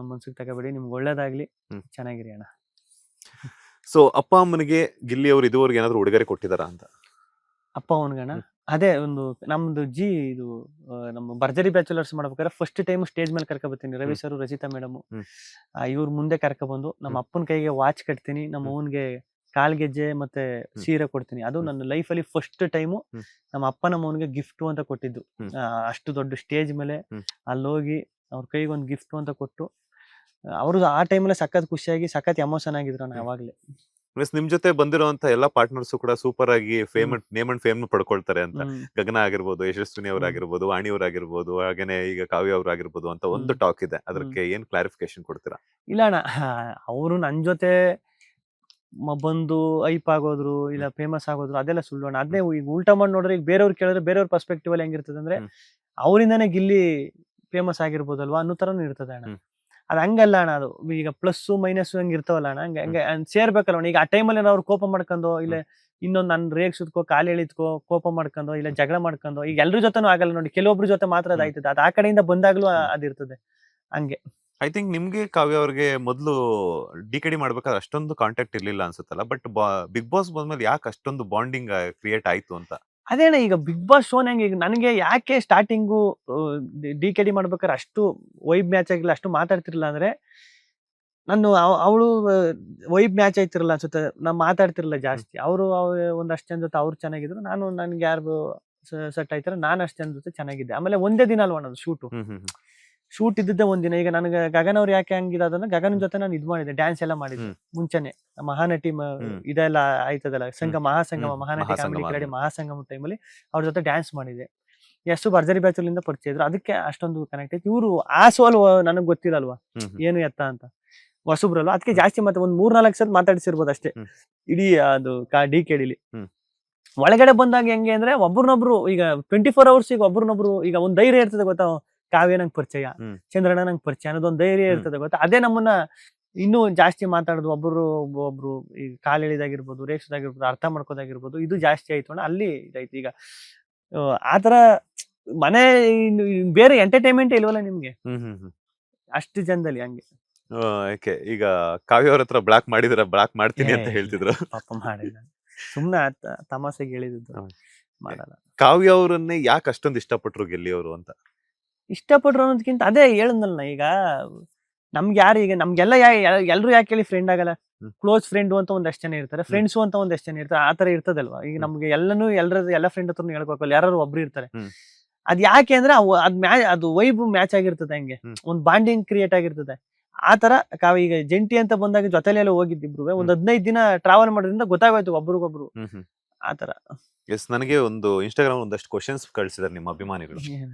ಮನ್ಸಿಗೆ ತಗೋಬೇಡಿ. ನಿಮ್ಗೆ ಒಳ್ಳೇದಾಗ್ಲಿ, ಚೆನ್ನಾಗಿರಿ ಅಣ್ಣ. ಸೊ ಅಪ್ಪ ಅಮ್ಮನಿಗೆ ಗಿಲ್ಲಿ ಅವ್ರು ಇದುವರೆಗೆ ಏನಾದ್ರು ಉಡುಗೊರೆ ಕೊಟ್ಟಿದಾರ ಅಂತ? ಅಪ್ಪ ಅವನ್ಗಣ್ಣ ಅದೇ ಒಂದು ನಮ್ದು ಇದು ನಮ್ಮ ಭರ್ಜರಿ ಬ್ಯಾಚುಲರ್ಸ್ ಮಾಡ್ಬೇಕಾದ್ರೆ ಫಸ್ಟ್ ಟೈಮ್ ಸ್ಟೇಜ್ ಮೇಲೆ ಕರ್ಕೊ ಬರ್ತೀನಿ. ರವಿ ಸರ್, ರಚಿತಾ ಮೇಡಮ್ ಇವ್ರ ಮುಂದೆ ಕರ್ಕೊ ಬಂದು ನಮ್ಮ ಅಪ್ಪನ ಕೈಗೆ ವಾಚ್ ಕಟ್ತೀನಿ, ನಮ್ಮ ಅವನ್ಗೆ ಕಾಲ್ಗೆಜ್ಜೆ ಮತ್ತೆ ಸೀರೆ ಕೊಡ್ತೀನಿ. ಅದು ನನ್ನ ಲೈಫ್ ಅಲ್ಲಿ ಫಸ್ಟ್ ಟೈಮು ನಮ್ಮ ಅಪ್ಪ ನಮ್ಮ ಅವನಿಗೆ ಗಿಫ್ಟ್ ಅಂತ ಕೊಟ್ಟಿದ್ದು. ಅಷ್ಟು ದೊಡ್ಡ ಸ್ಟೇಜ್ ಮೇಲೆ ಅಲ್ಲೋಗಿ ಅವ್ರ ಕೈಗೆ ಒಂದು ಗಿಫ್ಟ್ ಅಂತ ಕೊಟ್ಟು ಅವರು ಆ ಟೈಮಲ್ಲಿ ಸಖತ್ ಖುಷಿಯಾಗಿ ಸಖತ್ ಎಮೋಷನ್ ಆಗಿದ್ರು ಯಾವಾಗ್ಲೇ. ನಿಮ್ ಜೊತೆ ಬಂದಿರುವಂತ ಎಲ್ಲಾ ಪಾರ್ಟ್ನರ್ಸ್ ಕೂಡ ಸೂಪರ್ ಆಗಿ ನೇಮ್ ಅಂಡ್ ಫೇಮ್ ಪಡ್ಕೊಳ್ತಾರೆ ಅಂತ. ಗಗನ ಆಗಿರ್ಬೋದು, ಯಶಸ್ವಿನಿ ಅವರಾಗಿರ್ಬೋದು, ಆಣಿ ಅವರಾಗಿರ್ಬೋದು, ಹಾಗೇನೆ ಈಗ ಕಾವ್ಯ ಅವರಾಗಿರ್ಬೋದು ಅಂತ ಒಂದು ಟಾಕ್ ಇದೆ. ಅದಕ್ಕೆ ಏನ್ ಕ್ಲಾರಿಫಿಕೇಶನ್ ಕೊಡ್ತೀರಾ? ಇಲ್ಲ ಅಣ್ಣ, ಅವರು ನನ್ ಜೊತೆ ಬಂದು ಐಪ್ ಆಗೋದ್ರು ಇಲ್ಲ ಫೇಮಸ್ ಆಗೋದ್ರು ಅದೆಲ್ಲ ಸುಳ್ಳು ಅಣ್ಣ. ಅದೇ ಈಗ ಉಲ್ಟಾ ಮಾಡಿ ನೋಡ್ರೆ ಈಗ ಬೇರೆಯವ್ರು ಕೇಳಿದ್ರೆ ಬೇರೆಯವ್ರ ಪರ್ಸ್ಪೆಕ್ಟಿವ್ ಅಲ್ಲಿ ಹೆಂಗಿರ್ತದೆ ಅಂದ್ರೆ ಅವರಿಂದಾನೇ ಗಿಲ್ಲಿ ಫೇಮಸ್ ಆಗಿರ್ಬೋದಲ್ವಾ ಅನ್ನೋ ತರನು ಇರ್ತದೆ ಅಣ್ಣ. ಅದ್ ಹಂಗಲ್ಲ ಅಣ್ಣ. ಅದು ಈಗ ಪ್ಲಸ್ ಮೈನಸ್ ಹಂಗ ಇರ್ತಾವಲ್ಲ ಅಣ್ಣ, ಹಂಗೆ ಸೇರ್ಬೇಕಲ್ಲ ಅಣ್ಣ. ಈಗ ಆ ಟೈಮಲ್ಲಿ ಅವ್ರು ಕೋಪ ಮಾಡ್ಕೊಂಡು ಇಲ್ಲ ಇನ್ನೊಂದ್ ನನ್ ರೇಗ್ಸುದ್ಕೋ ಕಾಲು ಎಳಿದ್ಕೋ ಕೋಪ ಮಾಡ್ಕೊಂಡು ಇಲ್ಲ ಜಗಳ ಮಾಡ್ಕೊಂಡು ಈಗ ಎಲ್ರ ಜೊತೆನೂ ಆಗಲ್ಲ ನೋಡಿ, ಕೆಲವೊಬ್ರ ಜೊತೆ ಮಾತ್ರ ಅದಾಯ್ತದೆ. ಅದ್ ಆ ಕಡೆಯಿಂದ ಬಂದಾಗ್ಲೂ ಅದಿರ್ತದೆ ಹಂಗೆ. ಐ ಥಿಂಕ್ ನಿಮ್ಗೆ ಕಾವ್ಯ ಅವ್ರಿಗೆ ಮೊದಲು ಡಿಕೆಡಿ ಮಾಡ್ಬೇಕಾದ್ರೆ ಅಷ್ಟೊಂದು ಕಾಂಟ್ಯಾಕ್ಟ್ ಇರ್ಲಿಲ್ಲ ಅನ್ಸುತ್ತಲ್ಲ, ಬಟ್ ಬಿಗ್ ಬಾಸ್ ಬಂದ್ಮೇಲೆ ಯಾಕೆ ಅಷ್ಟೊಂದು ಬಾಂಡಿಂಗ್ ಕ್ರಿಯೇಟ್ ಆಯ್ತು ಅಂತ? ಅದೇನ ಈಗ ಬಿಗ್ ಬಾಸ್ ಶೋನ್ ಹೆಂಗೆ ಈಗ ನನಗೆ ಯಾಕೆ ಸ್ಟಾರ್ಟಿಂಗು ಡಿಕೆಡಿ ಮಾಡ್ಬೇಕಾದ್ರೆ ಅಷ್ಟು ವೈಬ್ ಮ್ಯಾಚ್ ಆಗಿಲ್ಲ, ಅಷ್ಟು ಮಾತಾಡ್ತಿರ್ಲಿಲ್ಲ ಅಂದ್ರೆ ನಾನು ಅವಳು ವೈಬ್ ಮ್ಯಾಚ್ ಆಯ್ತಿರಲ್ಲ ಅನ್ಸುತ್ತೆ, ನಾನ್ ಮಾತಾಡ್ತಿರ್ಲಿಲ್ಲ ಜಾಸ್ತಿ. ಅವರು ಒಂದಷ್ಟು ಜನ ಜೊತೆ ಅವ್ರು ಚೆನ್ನಾಗಿದ್ರು, ನನ್ಗೆ ಯಾರು ಸೆಟ್ ಆಯ್ತಾರ ನಾನು ಅಷ್ಟು ಜನ ಜೊತೆ ಚೆನ್ನಾಗಿದ್ದೆ. ಆಮೇಲೆ ಒಂದೇ ದಿನ ಅಲ್ವಾ ಅದು ಶೂಟ್ ಇದ್ದಿದ್ದೆ ಒಂದಿನ. ಈಗ ನನಗೆ ಗಗನ್ ಅವ್ರು ಯಾಕೆ ಹಂಗಿರೋದನ್ನ ಗಗನ್ ಜೊತೆ ನಾನು ಇದ್ ಮಾಡಿದ್ದೆ, ಡ್ಯಾನ್ಸ್ ಎಲ್ಲ ಮಾಡಿದ್ದೆ ಮುಂಚೆನೆ. ಮಹಾನಟಿ ಇದೆಲ್ಲ ಆಯ್ತದಲ್ಲ ಮಹಾಸಂಗಮ ಮಹಾನಟಿ ಕಾಮಿಡಿ ಕ್ರೀಡೆ ಮಹಾಸಂಗಮ ಟೈಮಲ್ಲಿ ಅವ್ರ ಜೊತೆ ಡ್ಯಾನ್ಸ್ ಮಾಡಿದೆ. ಎಷ್ಟು ಭರ್ಜರಿ ಬ್ಯಾಚುಲಿಂದ ಪರಿಚಯ ಇದ್ರು, ಅದಕ್ಕೆ ಅಷ್ಟೊಂದು ಕನೆಕ್ಟ್ ಆಯ್ತು. ಇವರು ಆ ಸೋಲ್ ನನಗ್ ಗೊತ್ತಿಲ್ಲಲ್ವಾ ಏನು ಎತ್ತ ಅಂತ, ಹೊಸಬ್ರಲ್ವಾ, ಅದಕ್ಕೆ ಜಾಸ್ತಿ ಮತ್ತೆ ಒಂದ್ 3-4 ಸಲ ಮಾತಾಡಿಸಿರ್ಬೋದು ಅಷ್ಟೇ ಇಡೀ ಅದು ಡಿಕೆಡಿಲಿ. ಒಳಗಡೆ ಬಂದಾಗ ಹೆಂಗೆ ಅಂದ್ರೆ ಒಬ್ರನ್ನೊಬ್ರು ಈಗ 24 hours ಈಗ ಒಬ್ರನ್ನೊಬ್ರು ಈಗ ಒಂದ್ ಧೈರ್ಯ ಇರ್ತದೆ ಗೊತ್ತಾ, ಕಾವ್ಯ ನಂಗೆ ಪರಿಚಯ, ಚಂದ್ರಣ್ಣ ನಂಗೆ ಪರಿಚಯ ಅನ್ನೋದೊಂದು ಧೈರ್ಯ ಇರ್ತದೆ ಗೊತ್ತಾ. ಅದೇ ನಮ್ಮನ್ನ ಇನ್ನೂ ಜಾಸ್ತಿ ಮಾತಾಡೋದು, ಒಬ್ರು ಈಗ ಕಾಲ್ ಎಳಿದಾಗಿರ್ಬೋದು, ರೇಗ್ಸೋದಾಗಿರ್ಬೋದು, ಅರ್ಥ ಮಾಡ್ಕೋದಾಗಿರ್ಬೋದು, ಇದು ಜಾಸ್ತಿ ಆಯ್ತು ಅಣ್ಣ. ಅಲ್ಲಿ ಇದಾಯ್ತು. ಈಗ ಆತರ ಮನೆ ಬೇರೆ ಎಂಟರ್ಟೈನ್ಮೆಂಟ್ ಇಲ್ವಲ್ಲ ನಿಮ್ಗೆ ಅಷ್ಟು ಜನದಲ್ಲಿ ಹಂಗೆ. ಯಾಕೆ ಈಗ ಕಾವ್ಯ ಅವ್ರ ಹತ್ರ ಬ್ಲಾಕ್ ಮಾಡಿದ್ರ ಬ್ಲಾಕ್ ಮಾಡ್ತೀನಿ ಅಂತ ಹೇಳ್ತಿದ್ರು? ಪಾಪ ಮಾಡಿಲ್ಲ, ಸುಮ್ನೆ ತಮಾಷೆಗೆ ಹೇಳಿದ್ದು, ಮಾಡಲ್ಲ. ಕಾವ್ಯ ಅವರನ್ನೇ ಯಾಕೆ ಅಷ್ಟೊಂದು ಇಷ್ಟಪಟ್ರು ಗೆಲ್ಲಿ ಅವರು ಅಂತ? ಇಷ್ಟಪಟ್ರು ಅನ್ನೋದಕ್ಕಿಂತ ಅದೇ ಹೇಳದ್ನಲ್ಲ, ಈಗ ನಮ್ಗೆ ಯಾರು ಈಗ ನಮ್ಗೆಲ್ಲ ಎಲ್ರು ಯಾಕೆ ಹೇಳಿ ಫ್ರೆಂಡ್ ಆಗಲ್ಲ. ಕ್ಲೋಸ್ ಫ್ರೆಂಡ್ ಅಂತ ಒಂದಷ್ಟು ಜನ ಇರ್ತಾರೆ, ಫ್ರೆಂಡ್ಸು ಅಂತ ಒಂದಷ್ಟು ಜನ ಇರ್ತಾರೆ, ಆತರ ಇರ್ತದಲ್ವಾ. ಈಗ ನಮ್ಗೆ ಎಲ್ಲ ಫ್ರೆಂಡ್ ಹತ್ರ ಹೇಳ್ಬೇಕಲ್ಲ, ಯಾರು ಒಬ್ರು ಇರ್ತಾರೆ. ಅದ್ ಯಾಕೆ ಅಂದ್ರೆ ಅದು ವೈಬ್ ಮ್ಯಾಚ್ ಆಗಿರ್ತದೆ, ಹಂಗೆ ಒಂದ್ ಬಾಂಡಿಂಗ್ ಕ್ರಿಯೇಟ್ ಆಗಿರ್ತದೆ. ಆತರ ಈಗ ಜಂಟಿ ಅಂತ ಬಂದಾಗ ಜೊತೆಲೆಲ್ಲ ಹೋಗಿದ್ದಿಬ್ರು ಒಂದ್ 15 ದಿನ ಟ್ರಾವೆಲ್ ಮಾಡೋದ್ರಿಂದ ಗೊತ್ತಾಗೋಯ್ತು ಒಬ್ರಿಗೊಬ್ರು ಆತರ. ಎಸ್, ನನಗೆ ಒಂದು ಇನ್ಸ್ಟಾಗ್ರಾಮ್ ಒಂದಷ್ಟು ಕ್ವಶನ್ಸ್ ಕಳ್ಸಿದಾರೆ ನಿಮ್ಮ ಅಭಿಮಾನಿಗಳು.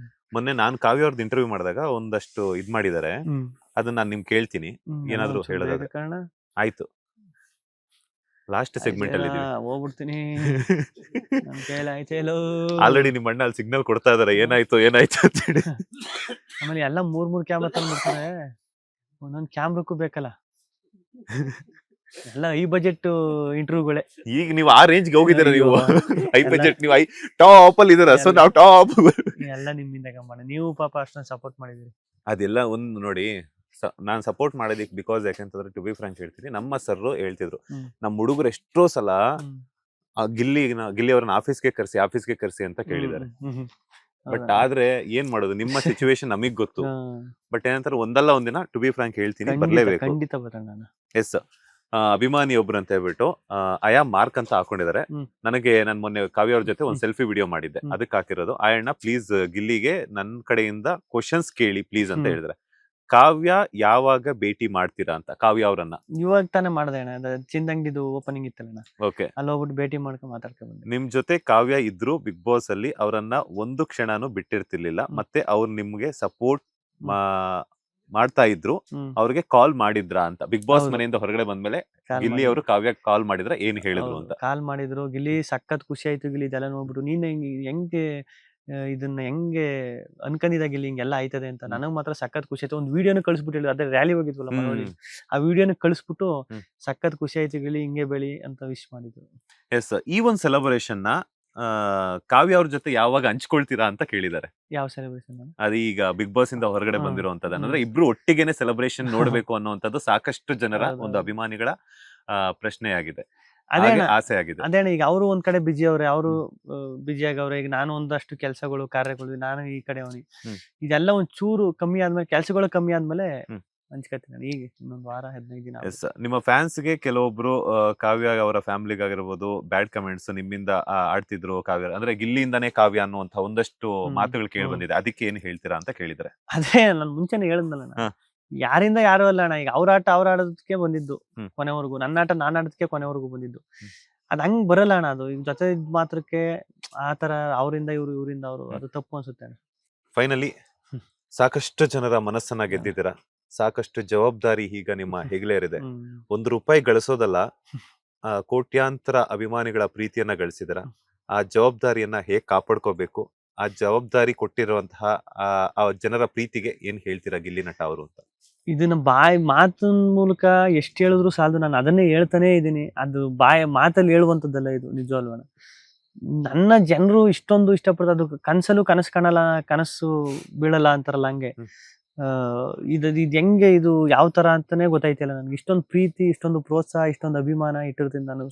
ಮೊನ್ನೆ ನಾನು ಕಾವ್ಯ ಅವ್ರದ್ದು ಇಂಟರ್ವ್ಯೂ ಮಾಡಿದಾಗ ಒಂದಷ್ಟು ಇದ್ ಮಾಡಿದ್ದಾರೆ, ಅದನ್ನ ನಾನು ನಿಮ್ಗೆ ಕೇಳ್ತೀನಿ, ಏನಾದ್ರು ಹೇಳೋದಾದ್ರೆ. ಆಯ್ತು, ಲಾಸ್ಟ್ ಸೆಗ್ಮೆಂಟ್ ಅಲ್ಲಿ ಹೋಗ್ಬಿಡ್ತೀನಿ. ಆಲ್ರೆಡಿ ನಿಮ್ಮ ಅಣ್ಣ ಅಲ್ಲಿ ಸಿಗ್ನಲ್ ಕೊಡ್ತಾ ಇದಾರೆ, ಏನಾಯ್ತು ಅಂತ ಹೇಳಿ. ಆಮೇಲೆ ಎಲ್ಲ 3 ಕ್ಯಾಮ್ರಾ ತಂದ್ಬಿಡ್ತಾರೆ, ಒಂದೊಂದ್ ಕ್ಯಾಮ್ರಕ್ಕೂ ಬೇಕಲ್ಲ, ಎಲ್ಲ ಈ ಬಜೆಟ್ ಇಂಟರ್ವ್ಯೂಗಳೇ. ಈಗ ನೀವು ಆ ರೇಂಜ್ಗೆ ಹೋಗಿದ್ದೀರ, ನೀವು ಹೈ ಬಜೆಟ್, ನೀವು ಟಾಪ್ ಅಲ್ಲಿ ಇದೀರ. ಸೊ ನಾವು ಟಾಪ್ ಎಲ್ಲ ನಿಮ್ಮಿಂದ ಗಮನ, ನೀವು ಪಾಪ ಅಷ್ಟೊಂದು ಸಪೋರ್ಟ್ ಮಾಡಿದಿರಿ. ಅದೆಲ್ಲ ಒಂದು ನೋಡಿ, ನಾನ್ ಸಪೋರ್ಟ್ ಮಾಡೋದಿಕ್ ಬಿಕಾಸ್ ಯಾಕಂತಂದ್ರೆ ಟು ಬಿ ಫ್ರಾಂಕ್ ಹೇಳ್ತೀನಿ, ನಮ್ಮ ಸರ್ ಹೇಳ್ತಿದ್ರು, ನಮ್ಮ ಹುಡುಗರು ಎಷ್ಟೋ ಸಲ ಗಿಲ್ಲಿ ಅವ್ರನ್ನ ಆಫೀಸ್ಗೆ ಕರ್ಸಿ ಅಂತ ಕೇಳಿದ್ದಾರೆ. ಬಟ್ ಆದ್ರೆ ಏನ್ ಮಾಡೋದು, ನಿಮ್ಮ ಸಿಚುವೇಶನ್ ನಮಗ್ ಗೊತ್ತು. ಬಟ್ ಏನಂತಾರೆ, ಒಂದಲ್ಲ ಒಂದಿನ ಟು ಬಿ ಫ್ರಾಂಕ್ ಹೇಳ್ತೀನಿ, ಬರ್ಲೇಬೇಕು. ಖಂಡಿತ ಬರೋಣ. ಎಸ್, ಅಭಿಮಾನಿ ಒಬ್ರು ಅಂತ ಹೇಳ್ಬಿಟ್ಟು ಅಯಾ ಮಾರ್ಕ್ ಅಂತ ಹಾಕೊಂಡಿದ್ದಾರೆ. ನನಗೆ ನಾನು ಮೊನ್ನೆ ಕಾವ್ಯ ಅವ್ರ ಜೊತೆ ಒಂದ್ ಸೆಲ್ಫಿ ವಿಡಿಯೋ ಮಾಡಿದ್ದೆ, ಅದಕ್ಕೆ ಹಾಕಿರೋದು. ಅಯ್ಯಣ್ಣ ಪ್ಲೀಸ್ ಗಿಲ್ಲಿಗೆ ನನ್ನ ಕಡೆಯಿಂದ ಕ್ವಶನ್ಸ್ ಕೇಳಿ ಪ್ಲೀಸ್ ಅಂತ ಹೇಳಿದ್ರೆ. ಕಾವ್ಯ ಯಾವಾಗ ಭೇಟಿ ಮಾಡ್ತೀರಾ ಅಂತ, ಕಾವ್ಯ ಅವ್ರನ್ನ? ಇವಾಗ ತಾನೇ ಮಾಡ್ದೆ ಅಣ್ಣ, ಚಿಂದಂಗಡಿದು ಓಪನಿಂಗ್ ಇತ್ತಲ್ಲ, ಓಕೆ, ಅಲ್ಲಿ ಹೋಗ್ಬಿಟ್ಟು ಭೇಟಿ ಮಾಡ್ಕೊಂಡು ಮಾತಾಡ್ಕೊಂಡು. ನಿಮ್ ಜೊತೆ ಕಾವ್ಯ ಇದ್ರು ಬಿಗ್ ಬಾಸ್ ಅಲ್ಲಿ, ಅವರನ್ನ ಒಂದು ಕ್ಷಣನೂ ಬಿಟ್ಟಿರ್ತಿರ್ಲಿಲ್ಲ, ಮತ್ತೆ ಅವ್ರು ನಿಮ್ಗೆ ಸಪೋರ್ಟ್ ಮಾಡ್ತಾ ಇದ್ರು. ಅವ್ರಿಗೆ ಕಾಲ್ ಮಾಡಿದ್ರ ಅಂತ, ಬಿಗ್ ಬಾಸ್ ಮನೆಯಿಂದ ಹೊರಗಡೆ ಬಂದ್ಮೇಲೆ ಗಿಲ್ಲಿ ಅವರು ಕಾವ್ಯ ಕಾಲ್ ಮಾಡಿದ್ರ, ಏನ್ ಹೇಳಿದ್ರು ಅಂತ? ಕಾಲ್ ಮಾಡಿದ್ರು. ಗಿಲ್ಲಿ ಸಖತ್ ಖುಷಿ ಆಯ್ತು, ಗಿಲ್ಲಿ ಇದೆಲ್ಲ ನೋಡ್ಬಿಟ್ಟು ನೀನ್ ಹೆಂಗೆ ಇದನ್ನ ಹೆಂಗೆ ಅನ್ಕೊಂಡಿದ ಗಿಲ್ಲಿ ಹಿಂಗೆಲ್ಲ ಆಯ್ತದೆ ಅಂತ. ನನಗ್ ಮಾತ್ರ ಸಖತ್ ಖುಷಿ ಆಯ್ತು. ಒಂದ್ ವಿಡಿಯೋನ ಕಳಿಸ್ಬಿಟ್ಟು, ಅದೇ ರ್ಯಾಲಿ ಹೋಗಿದ್ವಲ್ಲ ಮನೋಳಿ, ಆ ವಿಡಿಯೋನ ಕಳಿಸ್ಬಿಟ್ಟು ಸಖತ್ ಖುಷಿ ಆಯ್ತು ಗಿಲ್ಲಿ ಹಿಂಗೆ ಬೆಳಿ ಅಂತ ವಿಶ್ ಮಾಡಿದ್ರು. ಎಸ್, ಈ ಒಂದ್ ಸೆಲೆಬ್ರೇಷನ್ ನ ಕಾವ್ಯ ಅವ್ರ ಜೊತೆ ಯಾವಾಗ ಹಂಚ್ಕೊಳ್ತೀರಾ ಅಂತ ಕೇಳಿದ್ದಾರೆ. ಯಾವ ಸೆಲೆಬ್ರೇಷನ್? ಅದು ಈಗ ಬಿಗ್ ಬಾಸ್ ಇಂದ ಹೊರಗಡೆ ಬಂದಿರುವಂತದ್ದು, ಅಂದ್ರೆ ಇಬ್ರು ಒಟ್ಟಿಗೆನೆ ಸೆಲೆಬ್ರೇಷನ್ ನೋಡ್ಬೇಕು ಅನ್ನುವಂಥದ್ದು ಸಾಕಷ್ಟು ಜನರ ಒಂದು ಅಭಿಮಾನಿಗಳ ಪ್ರಶ್ನೆಯಾಗಿದೆ. ಅದೇ ಹಾಗೆ ಅಣ್ಣ, ಆಸೆ ಆಗಿದೆ. ಅದೇ ಅಣ್ಣ, ಈಗ ಅವರು ಒಂದ್ ಕಡೆ ಬಿಜಿ ಅವ್ರೆ, ಅವರು ಬಿಜಿ ಆಗವ್ರೆ. ಈಗ ನಾನು ಒಂದಷ್ಟು ಕೆಲಸಗಳು ಕಾರ್ಯಗಳು, ನಾನು ಈ ಕಡೆ ಅವನಿ. ಹ್ಮ್. ಇದೆಲ್ಲ ಒಂದ್ ಚೂರು ಕಮ್ಮಿ ಆದ್ಮೇಲೆ, ಕೆಲ್ಸಗಳು ಕಮ್ಮಿ ಆದ್ಮೇಲೆ ಹ್ಮ್. ಹಂಚ್ಕತೀನಿ ನಾನು. ಈಗ ಇನ್ನೊಂದ್ ವಾರ 15 ದಿನ ಎಸ್, ನಿಮ್ಮ ಫ್ಯಾನ್ಸ್ಗೆ ಕೆಲವೊಬ್ರು ಕಾವ್ಯ ಅವರ ಫ್ಯಾಮಿಲಿಗಾಗಿರ್ಬೋದು ಬ್ಯಾಡ್ ಕಮೆಂಟ್ಸ್ ನಿಮ್ಮಿಂದ ಆಡ್ತಿದ್ರು. ಕಾವ್ಯ ಅಂದ್ರೆ ಗಿಲ್ಲಿಯಿಂದಾನೇ ಕಾವ್ಯ ಅನ್ನುವಂತ ಒಂದಷ್ಟು ಮಾತುಗಳು ಕೇಳಿ ಬಂದಿದೆ. ಅದಕ್ಕೆ ಏನ್ ಹೇಳ್ತೀರಾ ಅಂತ ಕೇಳಿದ್ರೆ? ಅದೇ ನಾನು ಮುಂಚೆನೆ ಹೇಳಿದ್ನಲ್ಲ ಅಣ್ಣ, ಯಾರಿಂದ ಯಾರು ಅಲ್ಲ ಅಣ್ಣ. ಈಗ ಅವ್ರ ಆಟ ಅವ್ರ ಆಡೋದಕ್ಕೆ ಬಂದಿದ್ದು ಕೊನೆವರೆಗೂ, ನನ್ನ ಆಟ ನಾನು ಆಡೋದಕ್ಕೆ ಕೊನೆವರೆಗೂ ಬಂದಿದ್ದು. ಅದ್ ಹಂಗ್ ಬರಲ್ಲ ಅಣ್ಣ. ಅದು ಈಗ ಜೊತೆ ಇದ್ ಮಾತ್ರಕ್ಕೆ ಆತರ ಅವರಿಂದ ಇವ್ರು, ಇವರಿಂದ ಅವರು, ಅದು ತಪ್ಪು ಅನ್ಸುತ್ತೆ ಅಣ್ಣ. ಫೈನಲಿ ಸಾಕಷ್ಟು ಜನರ ಮನಸ್ಸನ್ನ ಗೆದ್ದಿದ್ದೀರಾ. ಸಾಕಷ್ಟು ಜವಾಬ್ದಾರಿ ಈಗ ನಿಮ್ಮ ಹೆಗಲೇರಿದೆ. ₹1 ಗಳಿಸೋದಲ್ಲ, ಕೋಟ್ಯಾಂತರ ಅಭಿಮಾನಿಗಳ ಪ್ರೀತಿಯನ್ನ ಗಳಿಸಿದಿರ. ಆ ಜವಾಬ್ದಾರಿಯನ್ನ ಹೇಗ್ ಕಾಪಾಡ್ಕೋಬೇಕು, ಆ ಜವಾಬ್ದಾರಿ ಕೊಟ್ಟಿರುವಂತಹ ಆ ಜನರ ಪ್ರೀತಿಗೆ ಏನ್ ಹೇಳ್ತೀರಾ ಗಿಲ್ಲಿ ನಟ ಅವರು ಅಂತ? ಇದನ್ನ ಮಾತಿನ ಮೂಲಕ ಎಷ್ಟು ಹೇಳಿದ್ರು ಸಾಲದು. ನಾನು ಅದನ್ನೇ ಹೇಳ್ತಾನೆ ಇದೀನಿ. ಅದು ಮಾತಲ್ಲಿ ಹೇಳುವಂತದ್ದಲ್ಲ ಇದು, ನಿಜವಲ್ವ. ನನ್ನ ಜನರು ಇಷ್ಟೊಂದು ಇಷ್ಟಪಡ್ತಾರೆ. ಅದು ಕನಸಲ್ಲೂ ಕನಸು ಕಾಣಲ್ಲ, ಕನಸು ಬೀಳಲ್ಲ ಅಂತಾರಲ್ಲ, ಹಂಗೆ. ಇದು ಹೆಂಗೆ, ಇದು ಯಾವ ತರ ಅಂತಾನೆ ಗೊತ್ತಾಯ್ತಿಲ್ಲ ನನ್ಗೆ. ಇಷ್ಟೊಂದು ಪ್ರೀತಿ, ಇಷ್ಟೊಂದು ಪ್ರೋತ್ಸಾಹ, ಇಷ್ಟೊಂದು ಅಭಿಮಾನ ಇಟ್ಟಿರ್ತೀನಿ ನಾನು.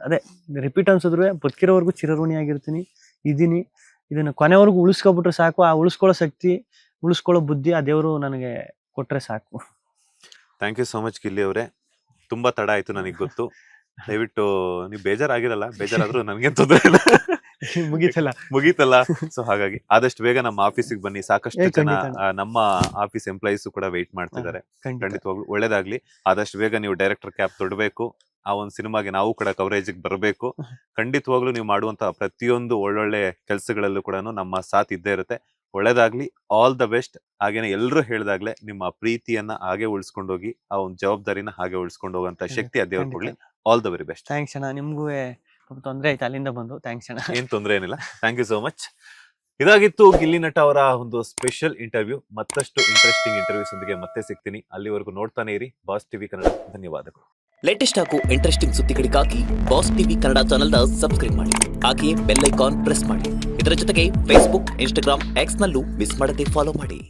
ಅದೇ ರಿಪೀಟ್ ಅನ್ಸಿದ್ರು ಬದುಕಿರೋವರೆಗೂ ಚಿರಋಣಿ ಆಗಿರ್ತೀನಿ, ಇದೀನಿ. ಇದನ್ನ ಕೊನೆವರೆಗೂ ಉಳಿಸ್ಕೊಬಿಟ್ರೆ ಸಾಕು. ಆ ಉಳಿಸ್ಕೊಳ್ಳೋ ಶಕ್ತಿ, ಉಳಿಸ್ಕೊಳ್ಳೋ ಬುದ್ಧಿ ಆ ದೇವರು ನನಗೆ ಕೊಟ್ರೆ ಸಾಕು. Thank you so much Gilli ಅವರೇ. ತುಂಬಾ ತಡ ಆಯ್ತು, ನನಗೆ ಗೊತ್ತು. ದಯವಿಟ್ಟು ನೀವು ಬೇಜಾರಾಗಿರಲ್ಲ, ಬೇಜಾರಾದ್ರೂ ನನ್ಗೆ ತೊಂದರೆ ಇಲ್ಲ, ಮುಗೀತಲ್ಲ. ಸೊ ಹಾಗಾಗಿ ಆದಷ್ಟು ಬೇಗ ನಮ್ಮ ಆಫೀಸಿಗೆ ಬನ್ನಿ. ಸಾಕಷ್ಟು ಜನ ನಮ್ಮ ಆಫೀಸ್ ಎಂಪ್ಲಾಯೀಸ್ ಕೂಡ ವೇಟ್ ಮಾಡ್ತಿದ್ದಾರೆ. ಖಂಡಿತವಾಗ್ಲು ಒಳ್ಳೇದಾಗ್ಲಿ. ಆದಷ್ಟು ಬೇಗ ನೀವು ಡೈರೆಕ್ಟರ್ ಕ್ಯಾಪ್ ತೊಡಬೇಕು. ಆ ಒಂದು ಸಿನಿಮಾಗೆ ನಾವು ಕೂಡ ಕವರೇಜ್ ಬರಬೇಕು. ಖಂಡಿತವಾಗ್ಲೂ ನೀವು ಮಾಡುವಂತ ಪ್ರತಿಯೊಂದು ಒಳ್ಳೊಳ್ಳೆ ಕೆಲಸಗಳಲ್ಲೂ ಕೂಡ ನಮ್ಮ ಸಾಥ್ ಇದ್ದೇ ಇರುತ್ತೆ. ಒಳ್ಳೇದಾಗ್ಲಿ, ಆಲ್ ದ ಬೆಸ್ಟ್. ಹಾಗೇನೆ ಎಲ್ಲರೂ ಹೇಳ್ದಾಗ್ಲೆ ನಿಮ್ಮ ಪ್ರೀತಿಯನ್ನ ಹಾಗೆ ಉಳಿಸ್ಕೊಂಡೋಗಿ, ಆ ಒಂದು ಜವಾಬ್ದಾರಿನ ಹಾಗೆ ಉಳಿಸ್ಕೊಂಡು ಹೋಗುವಂತ ಶಕ್ತಿ ಆ ದೇವ್ರು ಕೊಡ್ಲಿ. All the very best. Thanks ಅಣ್ಣ. ನಿಮ್ಗೂ ತೊಂದ್ರೆ ಆಯ್ತು ಅಲ್ಲಿಂದ ಬಂದು. ಥ್ಯಾಂಕ್ಸ್ ಅಣ್ಣ. ಏನ್ ತೊಂದ್ರೆ ಏನಿಲ್ಲ. Thank you so much. ಇದಾಗಿತ್ತು ಗಿಲ್ಲಿ ನಟ ಅವರ ಒಂದು ಸ್ಪೆಷಲ್ ಇಂಟರ್ವ್ಯೂ. ಮತ್ತಷ್ಟು ಇಂಟ್ರೆಸ್ಟಿಂಗ್ ಇಂಟರ್ವ್ಯೂಸ್ ಒಂದಿಗೆ ಮತ್ತೆ ಸಿಗ್ತೀನಿ. ಅಲ್ಲಿವರೆಗೂ ನೋಡ್ತಾನೆ ಇರಿ ಬಾಸ್ ಟಿವಿ ಕನ್ನಡ. ಧನ್ಯವಾದಗಳು. ಲೇಟೆಸ್ಟ್ ಹಾಗೂ ಇಂಟ್ರೆಸ್ಟಿಂಗ್ ಸುದ್ದಿಗಳಿಗಾಗಿ ಬಾಸ್ ಟಿವಿ ಕನ್ನಡ ಚಾನೆಲ್ನ ಸಬ್ಸ್ಕ್ರೈಬ್ ಮಾಡಿ. ಹಾಗೆಯೇ ಬೆಲ್ ಐಕಾನ್ ಪ್ರೆಸ್ ಮಾಡಿ. ಇದರ ಜೊತೆಗೆ ಫೇಸ್ಬುಕ್, ಇನ್ಸ್ಟಾಗ್ರಾಮ್, ಎಕ್ಸ್ ನಲ್ಲೂ ಮಿಸ್ ಮಾಡದೆ ಫಾಲೋ ಮಾಡಿ.